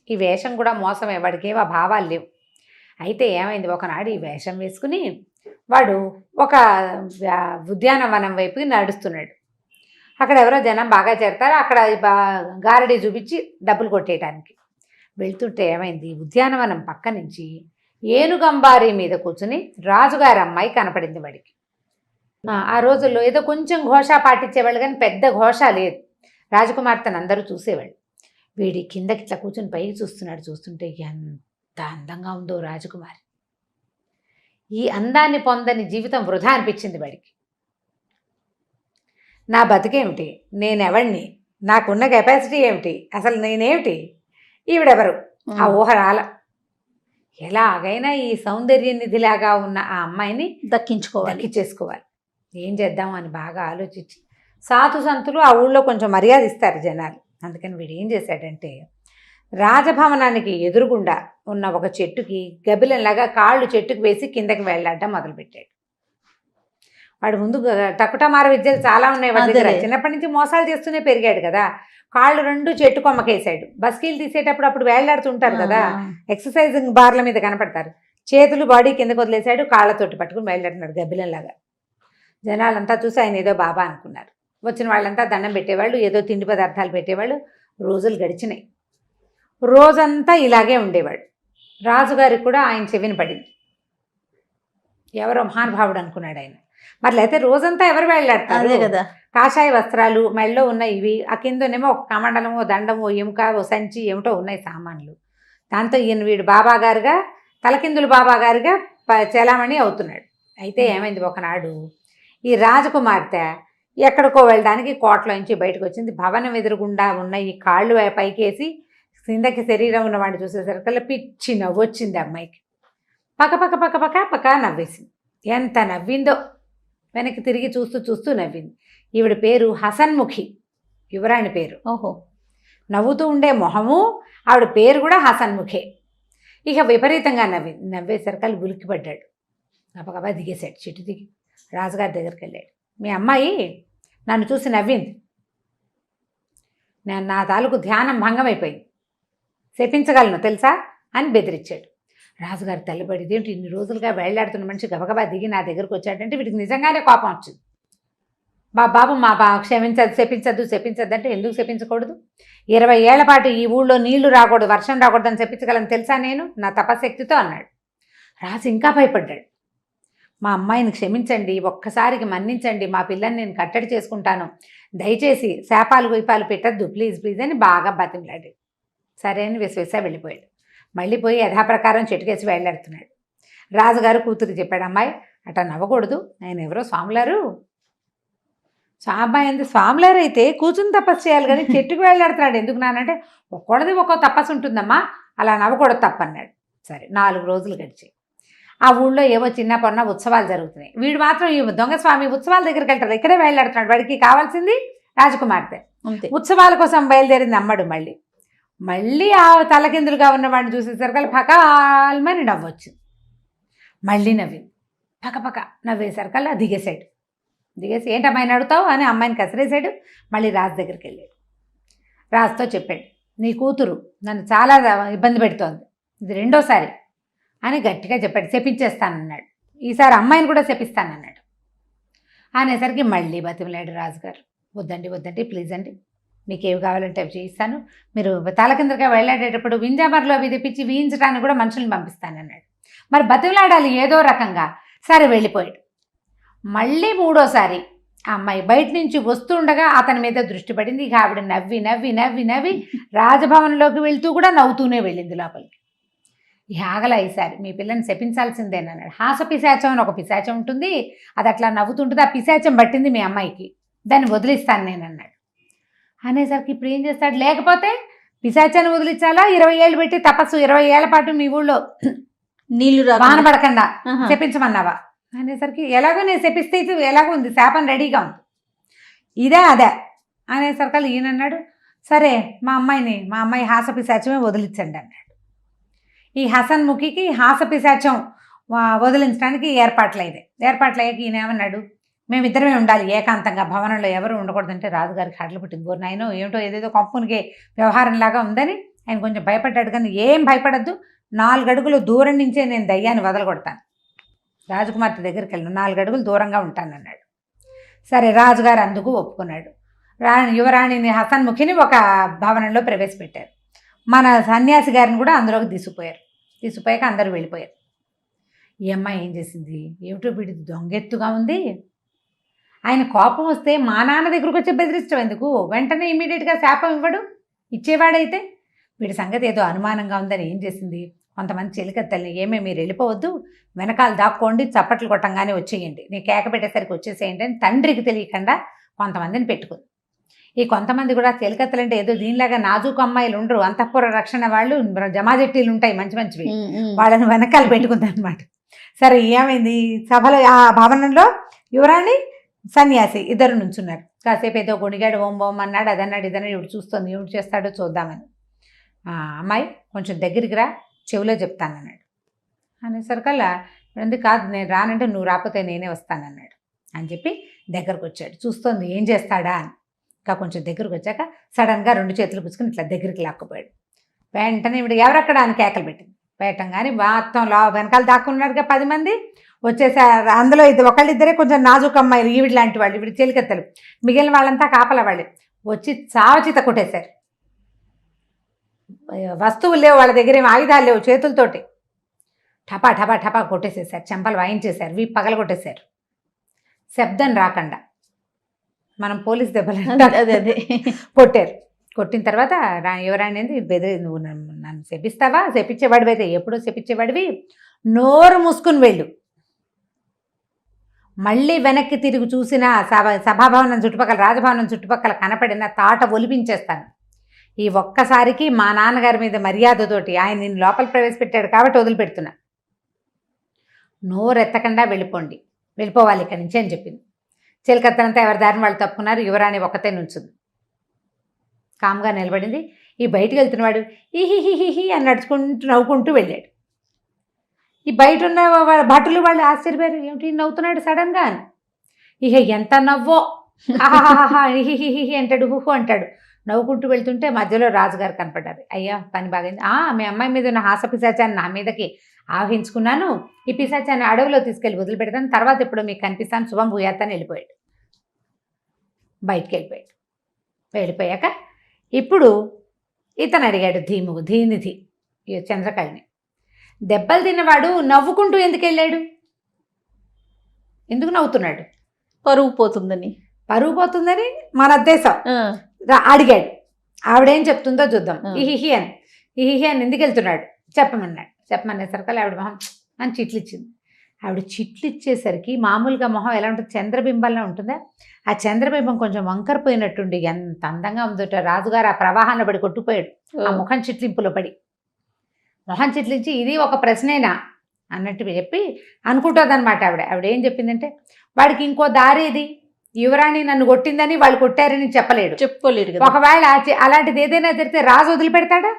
ఈ వేషం కూడా మోసమే, వాడికి ఏవో భావాలు లేవు. అయితే ఏమైంది, ఒకనాడు ఈ వేషం వేసుకుని వాడు ఒక ఉద్యానవనం వైపుకి నడుస్తున్నాడు. అక్కడ ఎవరో జనం బాగా చేరతారు. అక్కడ గారడీ చూపించి డబ్బులు కొట్టేయడానికి వెళ్తుంటే ఏమైంది, ఉద్యానవనం పక్క నుంచి ఏనుగంబారి మీద కూర్చుని రాజుగారి అమ్మాయి కనపడింది వాడికి. ఆ రోజుల్లో ఏదో కొంచెం ఘోష పాటించేవాళ్ళు, కానీ పెద్ద ఘోష లేదు. రాజకుమార్తెను అందరూ చూసేవాళ్ళు. వీడి కిందకి ఇట్లా కూర్చుని పైకి చూస్తున్నాడు. చూస్తుంటే ఎంత అందంగా ఉందో రాజకుమారి. ఈ అందాన్ని పొందని జీవితం వృధా అనిపించింది వాడికి. నా బతికేమిటి, నేనెవడిని, నాకున్న కెపాసిటీ ఏమిటి, అసలు నేనేమిటి, ఈవిడెవరు, ఆ ఊహ రాల. ఎలాగైనా ఈ సౌందర్య నిధిలాగా ఉన్న ఆ అమ్మాయిని దక్కించేసుకోవాలి. ఏం చేద్దాం అని బాగా ఆలోచించి, సాధు సంతులు ఆ ఊళ్ళో కొంచెం మర్యాద ఇస్తారు జనాలు. అందుకని వీడు ఏం చేశాడంటే, రాజభవనానికి ఎదురుగుండా ఉన్న ఒక చెట్టుకి గబిలంలాగా కాళ్ళు చెట్టుకు వేసి కిందకి వెళ్ళాడడం మొదలుపెట్టాడు. వాడు ముందు టకుటమార విద్యలు చాలా ఉన్నాయి వాడి దగ్గర. చిన్నప్పటి నుంచి మోసాలు చేస్తూనే పెరిగాడు కదా. కాళ్ళు 2 చెట్టు కొమ్మకేసాడు. బస్కీలు తీసేటప్పుడు అప్పుడు వేళ్లాడుతుంటారు కదా, ఎక్సర్సైజింగ్ బార్ల మీద కనపడతారు. చేతులు బాడీ కిందకు వదిలేశాడు, కాళ్ళతోటి పట్టుకుని వేళ్లాడుతున్నాడు గబ్బిలంలాగా. జనాలంతా చూసి ఆయన ఏదో బాబా అనుకున్నారు. వచ్చిన వాళ్ళంతా దండం పెట్టేవాళ్ళు, ఏదో తిండి పదార్థాలు పెట్టేవాళ్ళు. రోజులు గడిచినాయి. రోజంతా ఇలాగే ఉండేవాడు. రాజుగారికి కూడా ఆయన చెవిన పడింది. ఎవరో మహానుభావుడు అనుకున్నాడు ఆయన. మరి లేకపోతే రోజంతా ఎవరు వెళ్ళాడతారు? అదే కదా. కాషాయ వస్త్రాలు మెళ్ళలో ఉన్నాయి ఇవి, ఆ కిందనేమో ఒక కమండలమో దండమో ఎముక ఓ సంచి ఏమిటో ఉన్నాయి సామాన్లు. దాంతో ఈయన వీడు బాబా గారుగా తలకిందులు బాబా గారుగా చలామణి అవుతున్నాడు. అయితే ఏమైంది, ఒకనాడు ఈ రాజకుమార్తె ఎక్కడికో వెళ్ళడానికి కోటలోంచి బయటకు వచ్చింది. భవనం ఎదురుగుండా ఉన్న ఈ కాళ్ళు పైకేసి కిందకి శరీరం ఉన్నవాడిని చూసేసరికల్లా పిచ్చి నవ్వు వచ్చింది అమ్మాయికి. పక్క పక్క పక్క పక్క పక్క నవ్వేసింది. ఎంత నవ్విందో, వెనక్కి తిరిగి చూస్తూ చూస్తూ నవ్వింది. ఈవిడ పేరు హసన్ముఖి, యువరాణి పేరు. ఓహో. నవ్వుతూ ఉండే మొహము, ఆవిడ పేరు కూడా హసన్ముఖే. ఇక విపరీతంగా నవ్వింది. నవ్వేసరికల్లా ఉలిక్కిపడ్డాడు. గబగబా దిగేశాడు, చెట్టు దిగి రాజుగారి దగ్గరికి వెళ్ళాడు. మీ అమ్మాయి నన్ను చూసి నవ్వింది, నేను నా తాలూకు ధ్యానం భంగం అయిపోయింది, శపించగలను తెలుసా అని బెదిరించాడు. రాజుగారు తెల్లబడి, ఇదేంటి ఇన్ని రోజులుగా వేళ్లాడుతున్న మనిషి గబగబా దిగి నా దగ్గరకు వచ్చాడంటే వీడికి నిజంగానే కోపం వచ్చింది. బాబు క్షమించద్దు, శపించద్దు అంటే ఎందుకు శపించకూడదు? 20 ఏళ్ల పాటు ఈ ఊళ్ళో నీళ్లు రాకూడదు, వర్షం రాకూడదు అని శపించగలను తెలుసా నేను నా తపశక్తితో అన్నాడు. రాజు ఇంకా భయపడ్డాడు. మా అమ్మాయిని క్షమించండి, ఒక్కసారికి మన్నించండి, మా పిల్లని నేను కట్టడి చేసుకుంటాను, దయచేసి శాపాలు గుయిపాలు పెట్టద్దు, ప్లీజ్ ప్లీజ్ అని బాగా బతిమలాడాడు. సరే అని విశ్వేసా వెళ్ళిపోయాడు. మళ్ళీ పోయి యథాప్రకారం చెట్టుకేసి వెళ్ళాడుతున్నాడు. రాజుగారు కూతురు చెప్పాడు, అమ్మాయి అట్లా నవ్వకూడదు, నేను ఎవరో స్వాములారు. అమ్మాయి అంది, స్వాములారు అయితే కూర్చుని తపస్సు చేయాలి కానీ చెట్టుకు వెళ్ళాడుతున్నాడు ఎందుకు నానంటే, ఒక్కడిది ఒక్కో తపస్సు ఉంటుందమ్మా, అలా నవ్వకూడదు తప్పన్నాడు. సరే 4 రోజులు గడిచి ఆ ఊళ్ళో ఏవో చిన్న పొన్న ఉత్సవాలు జరుగుతున్నాయి. వీడు మాత్రం ఈ దొంగస్వామి ఉత్సవాల దగ్గరికి వెళ్తాడు, ఇక్కడే వెళ్ళాడుతున్నాడు. వాడికి కావాల్సింది రాజకుమార్తె. ఉత్సవాల కోసం బయలుదేరింది అమ్మడు. మళ్ళీ ఆ తలకిందులుగా ఉన్నవాడిని చూసేసరికి పకాల్మని నవ్వొచ్చింది. మళ్ళీ నవ్వింది. పక్క నవ్వేసరికల్లా దిగేశాడు. దిగేసి ఏంటి అమ్మాయిని అడుగుతావు అని అమ్మాయిని కసిరేశాడు. మళ్ళీ రాజు దగ్గరికి వెళ్ళాడు. రాజుతో చెప్పాడు, నీ కూతురు నన్ను చాలా ఇబ్బంది పెడుతోంది, ఇది 2వసారి అని గట్టిగా చెప్పాడు. శపించేస్తానన్నాడు. ఈసారి అమ్మాయిని కూడా శపిస్తానన్నాడు. అనేసరికి మళ్ళీ బతిమలాడు రాజుగారు. వద్దండి ప్లీజ్ అండి, మీకు ఏవి కావాలంటే అవి చేయిస్తాను, మీరు తల కిందగా వెళ్ళాడేటప్పుడు వింజామర్లో అవి తెప్పించి వీయించడానికి కూడా మనుషుల్ని పంపిస్తానన్నాడు. మరి బతిమలాడాలి ఏదో రకంగా. సరే వెళ్ళిపోయాడు. మళ్ళీ 3వసారి ఆ అమ్మాయి బయట నుంచి వస్తుండగా అతని మీద దృష్టి పడింది. ఇక ఆవిడ నవ్వి నవ్వి నవ్వి నవ్వి రాజభవన్లోకి వెళ్తూ కూడా నవ్వుతూనే వెళ్ళింది లోపలికి. ఈ ఆగల ఈసారి మీ పిల్లని శపించాల్సిందేనన్నాడు. హాసపిశాచం అని ఒక పిశాచం ఉంటుంది, అది అట్లా నవ్వుతుంటుంది, ఆ పిశాచం పట్టింది మీ అమ్మాయికి, దాన్ని వదిలిస్తాను నేనన్నాడు. అనేసరికి ఇప్పుడు ఏం చేస్తాడు? లేకపోతే పిశాచాన్ని వదిలించాలా, 20 ఏళ్ళు పెట్టి తపస్సు 20 ఏళ్ల పాటు మీ ఊళ్ళో నీళ్లు వానపడకుండా శపించమన్నావా అనేసరికి, ఎలాగో నేను శపిస్తే ఇది ఎలాగో ఉంది, శాపం రెడీగా ఉంది, ఇదే అదే అనేసరికి ఈయనన్నాడు, సరే మా అమ్మాయి హాసపిశాచమే వదిలించండి అన్నాడు. ఈ హసన్ముఖికి హాసపిశాచం వదిలించడానికి ఏర్పాట్లయ్యాక ఈయన ఏమన్నాడు, మేమిద్దరమే ఉండాలి ఏకాంతంగా, భవనంలో ఎవరు ఉండకూడదంటే రాజుగారికి హడలు పుట్టింది. బోరు నాయనో ఏమిటో ఏదేదో కంపునికే వ్యవహారంలాగా ఉందని ఆయన కొంచెం భయపడ్డాడు. కానీ ఏం భయపడద్దు, 4 అడుగులు దూరం నుంచే నేను దయ్యాన్ని వదలగొడతాను, రాజకుమార్తె దగ్గరికి వెళ్ళను, 4 అడుగులు దూరంగా ఉంటానన్నాడు. సరే రాజుగారు అందుకు ఒప్పుకున్నాడు. యువరాణిని హసన్ముఖిని ఒక భవనంలో ప్రవేశపెట్టారు. మన సన్యాసి గారిని కూడా అందులోకి తీసుకుపోయాక అందరూ వెళ్ళిపోయారు. ఈ అమ్మాయి ఏం చేసింది, ఏమిటో వీడి దొంగెత్తుగా ఉంది, ఆయన కోపం వస్తే మా నాన్న దగ్గరకు వచ్చి బెదిరించడం ఎందుకు, వెంటనే ఇమీడియట్గా శాపం ఇచ్చేవాడైతే, వీడి సంగతి ఏదో అనుమానంగా ఉందని ఏం చేసింది, కొంతమంది చెలికత్తల్ని, ఏమే మీరు వెళ్ళిపోవద్దు, వెనకాల దాక్కోండి, చప్పట్లు కొట్టంగానే వచ్చేయండి, నీ కేక పెట్టేసరికి వచ్చేసేయండి అని తండ్రికి తెలియకుండా కొంతమందిని పెట్టుకుంది. ఈ కొంతమంది కూడా చెలికత్తలంటే ఏదో దీనిలాగా నాజూకు అమ్మాయిలు ఉండరు, అంతఃపుర రక్షణ వాళ్ళు, జమాజట్టీలు ఉంటాయి మంచివి, వాళ్ళని వెనకాల పెట్టుకుంది అనమాట. సరే ఏమైంది, సభలో ఆ భవనంలో యువరాణి సన్యాసి ఇద్దరు నుంచున్నారు. కాసేపు ఏదో గొడిగాడు, ఓం ఓం అన్నాడు, అదన్నాడు ఇదన్నాడు, ఇవి చూస్తుంది, ఏమిటి చేస్తాడో చూద్దామని. అమ్మాయి కొంచెం దగ్గరికి రా, చెవిలో చెప్తానన్నాడు. అనేసరికల్లా ఎందుకు కాదు, నేను రానంటే నువ్వు రాకపోతే నేనే వస్తానన్నాడు అని చెప్పి దగ్గరకు వచ్చాడు. చూస్తుంది ఏం చేస్తాడా అని. ఇంకా కొంచెం దగ్గరకు వచ్చాక సడన్గా 2 చేతులు పుచ్చుకుని ఇట్లా దగ్గరికి లాక్కుపోయాడు. వెంటనే ఇప్పుడు ఎవరక్కడ అని కేకలు పెట్టింది. పెట్టంగానే మొత్తం వెనకాల దాక్కున్నాడుగా 10 మంది వచ్చేసారు. అందులో ఒకళ్ళిద్దరే కొంచెం నాజుకు అమ్మాయిలు, ఈవిడ లాంటి వాళ్ళు, ఈవిడ చెలికత్తలు, మిగిలిన వాళ్ళంతా కాపల వాళ్ళు వచ్చి చావచిత కొట్టేశారు. వస్తువులు లేవు వాళ్ళ దగ్గర, ఏమి ఆయుధాలు లేవు, చేతులతోటి టపా టపా టపా కొట్టేసేసారు, చెంపలు వాయించేశారు, వీపు పగల కొట్టేశారు, శబ్దం రాకుండా. మనం పోలీస్ దెబ్బలు అదే కొట్టారు. కొట్టిన తర్వాత యువరాణి నువ్వు నన్ను శపిస్తావా? శపించేవాడివి అయితే ఎప్పుడో శపించేవాడివి, నోరు మూసుకుని వెళ్ళు. మళ్ళీ వెనక్కి తిరిగి చూసిన సభాభవనం చుట్టుపక్కల, రాజభవనం చుట్టుపక్కల కనపడిన తాట ఒలిపించేస్తాను. ఈ ఒక్కసారికి మా నాన్నగారి మీద మర్యాదతోటి ఆయన నిన్ను లోపల ప్రవేశపెట్టాడు కాబట్టి వదిలిపెడుతున్నా. నోరెత్తకుండా వెళ్ళిపోవాలి ఇక్కడి నుంచి అని చెప్పింది. చిలకత్తనంతా ఎవరి దారిని వాళ్ళు తప్పుకున్నారు. యువరాణి ఒక్కతే నుంచుంది, కామ్గా నిలబడింది. ఈ బయటికి వెళ్తున్నవాడు హి అని నవ్వుకుంటూ వెళ్ళాడు. ఈ బయట ఉన్న భటులు వాళ్ళు ఆశ్చర్యపోయారు, ఏమిటి నవ్వుతున్నాడు సడన్గా అని. ఇక ఎంత నవ్వో, ఆహాహా హిహి అంటాడు, హుహు అంటాడు. నవ్వుకుంటూ వెళ్తుంటే మధ్యలో రాజుగారు కనపడ్డారు. అయ్యా పని బాగైంది, మీ అమ్మాయి మీద ఉన్న హాస పిశాచాన్ని నా మీదకి ఆవహించుకున్నాను, ఈ పిశాచాన్ని అడవిలో తీసుకెళ్ళి వదిలిపెడతాను, తర్వాత ఇప్పుడు మీకు కనిపిస్తాను, శుభం భూయాత్తని వెళ్ళిపోయాడు. బయటికి వెళ్ళిపోయాక ఇప్పుడు ఇతను అడిగాడు ధీనిధి చంద్రకళని, దెబ్బలు తిన్నవాడు నవ్వుకుంటూ ఎందుకు వెళ్ళాడు? ఎందుకు నవ్వుతున్నాడు? పరువు పోతుందని మన ఉద్దేశం. అడిగాడు. ఆవిడేం చెప్తుందో చూద్దాం. ఇహిహి అని ఎందుకు వెళ్తున్నాడు చెప్పమనేసరికి ఆవిడ మొహం అని చిట్లు ఇచ్చింది. ఆవిడ చిట్లు ఇచ్చేసరికి మామూలుగా మొహం ఎలా ఉంటుంది, చంద్రబింబంలో ఉంటుందా, ఆ చంద్రబింబం కొంచెం వంకరపోయినట్టుండి ఎంత అందంగా ఉందట. రాజుగారు ఆ ప్రవాహాన్ని పడి కొట్టుకుపోయాడు, ఆ ముఖం చిట్లింపులో పడి. మొహం చిట్లించి ఇది ఒక ప్రశ్నేనా అన్నట్టు చెప్పి అనుకుంటుందన్నమాట. ఆవిడ ఏం చెప్పిందంటే, వాడికి ఇంకో దారి ఇది, యువరాణి నన్ను కొట్టిందని వాళ్ళు కొట్టారని చెప్పలేడు కదా. ఒకవేళ అలాంటిది ఏదైనా జరిగితే రాజు వదిలిపెడతాడా?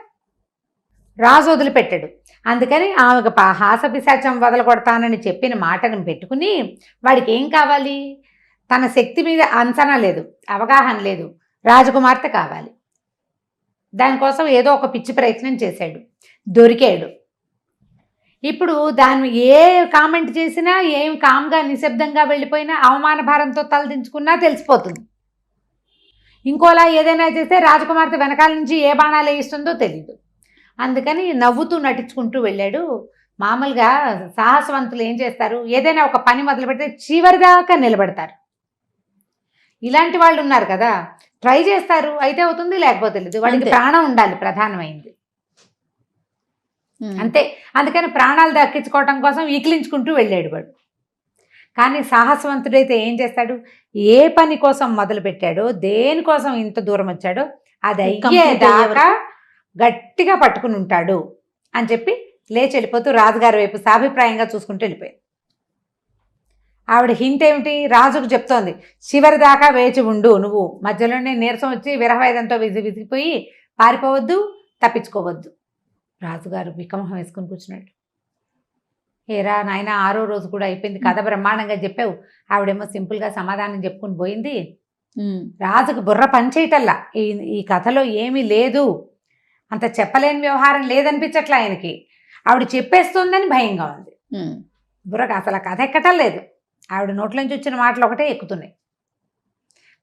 రాజు వదిలిపెట్టాడు. అందుకని ఆమెకు హాస పిశాచం వదలగొడతానని చెప్పిన మాటను పెట్టుకుని వాడికి ఏం కావాలి? తన శక్తి మీద అంచనా లేదు, అవగాహన లేదు, రాజకుమార్తె కావాలి. దానికోసం ఏదో ఒక పిచ్చి ప్రయత్నం చేశాడు, దొరికాడు. ఇప్పుడు దాన్ని ఏ కామెంట్ చేసినా, ఏం కామ్గా నిశ్శబ్దంగా వెళ్ళిపోయినా, అవమాన భారంతో తలదించుకున్నా తెలిసిపోతుంది. ఇంకోలా ఏదైనా చేస్తే రాజకుమార్తె వెనకాల నుంచి ఏ బాణాలు వేస్తుందో తెలియదు. అందుకని నవ్వుతూ నటించుకుంటూ వెళ్ళాడు. మామూలుగా సాహసవంతులు ఏం చేస్తారు, ఏదైనా ఒక పని మొదలు పెడితే చివరిదాకా నిలబడతారు. ఇలాంటి వాళ్ళు ఉన్నారు కదా, ట్రై చేస్తారు, అయితే అవుతుంది, లేకపోతే తెలియదు. వాడికి ప్రాణం ఉండాలి, ప్రధానమైంది అంతే. అందుకని ప్రాణాలు దక్కించుకోవటం కోసం ఈకిలించుకుంటూ వెళ్ళాడు వాడు. కానీ సాహసవంతుడైతే ఏం చేస్తాడు, ఏ పని కోసం మొదలు పెట్టాడో, దేనికోసం ఇంత దూరం వచ్చాడో అది అయ్యేదాకా గట్టిగా పట్టుకుని ఉంటాడు అని చెప్పి లేచి వెళ్ళిపోతూ రాజుగారి వైపు సాభిప్రాయంగా చూసుకుంటూ వెళ్ళిపోయాడు. ఆవిడ హింట్ ఏమిటి, రాజుకు చెప్తోంది, చివరి దాకా వేచి ఉండు, నువ్వు మధ్యలోనే నీరసం వచ్చి విరహవేదంతో విసిగిపోయి పారిపోవద్దు, తప్పించుకోవద్దు. రాజుగారు వికమహం వేసుకుని కూర్చున్నాడు. ఏరా నాయన, 6వ రోజు కూడా అయిపోయింది, కథ బ్రహ్మాండంగా చెప్పావు. ఆవిడేమో సింపుల్గా సమాధానం చెప్పుకుని పోయింది. రాజుకు బుర్ర పనిచేయటల్లా, ఈ కథలో ఏమీ లేదు, అంత చెప్పలేని వ్యవహారం లేదనిపించట్లా ఆయనకి. ఆవిడ చెప్పేస్తుందని భయంగా ఉంది. బుర్రకు అసలు కథ ఎక్కటం లేదు. ఆవిడ నోట్లోంచి వచ్చిన మాటలు ఒకటే ఎక్కుతున్నాయి.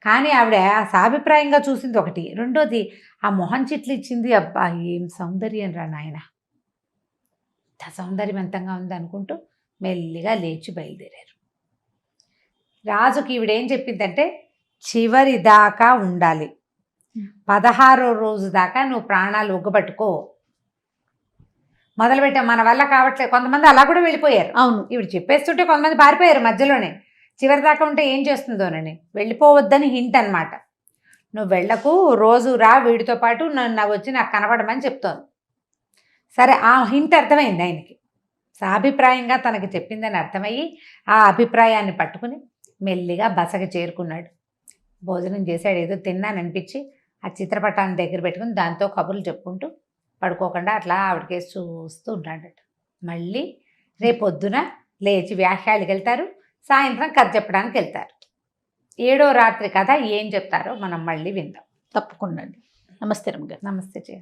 కానీ ఆవిడ సాభిప్రాయంగా చూసింది ఒకటి, రెండోది ఆ మొహం చిట్లు ఇచ్చింది. అబ్బా ఏం సౌందర్యం రా నాయన, ఇంత సౌందర్యవంతంగా ఉంది అనుకుంటూ మెల్లిగా లేచి బయలుదేరారు. రాజుకి ఈవిడేం చెప్పిందంటే, చివరి దాకా ఉండాలి, 16వ రోజు దాకా నువ్వు ప్రాణాలు ఒగ్గబట్టుకో. మొదలుపెట్టాం, మన వల్ల కావట్లేదు. కొంతమంది అలా కూడా వెళ్ళిపోయారు. అవును, ఇవి చెప్పేస్తుంటే కొంతమంది పారిపోయారు మధ్యలోనే. చివరి దాకా ఉంటే ఏం చేస్తుందోనని వెళ్ళిపోవద్దని హింట్ అనమాట. నువ్వు వెళ్ళకు, రోజు రా వీడితో పాటు, నన్ను వచ్చి నాకు కనపడమని చెప్తోంది. సరే, ఆ హింట్ అర్థమైంది ఆయనకి, సాభిప్రాయంగా తనకి చెప్పిందని అర్థమయ్యి ఆ అభిప్రాయాన్ని పట్టుకుని మెల్లిగా బసకి చేరుకున్నాడు. భోజనం చేశాడు, ఏదో తిన్నాననిపించి ఆ చిత్రపటాన్ని దగ్గర పెట్టుకుని దాంతో కబుర్లు చెప్పుకుంటూ పడుకోకుండా అట్లా ఆవిడకేసి చూస్తూ ఉన్నాడట. మళ్ళీ రేపొద్దున లేచి వ్యాఖ్యాలకు వెళ్తారు, సాయంత్రం కథ చెప్పడానికి వెళ్తారు. 7వ రాత్రి కథ ఏం చెప్తారో మనం మళ్ళీ విందాం. తప్పకుండా. నమస్తే రమ్య గారు. నమస్తే జయ.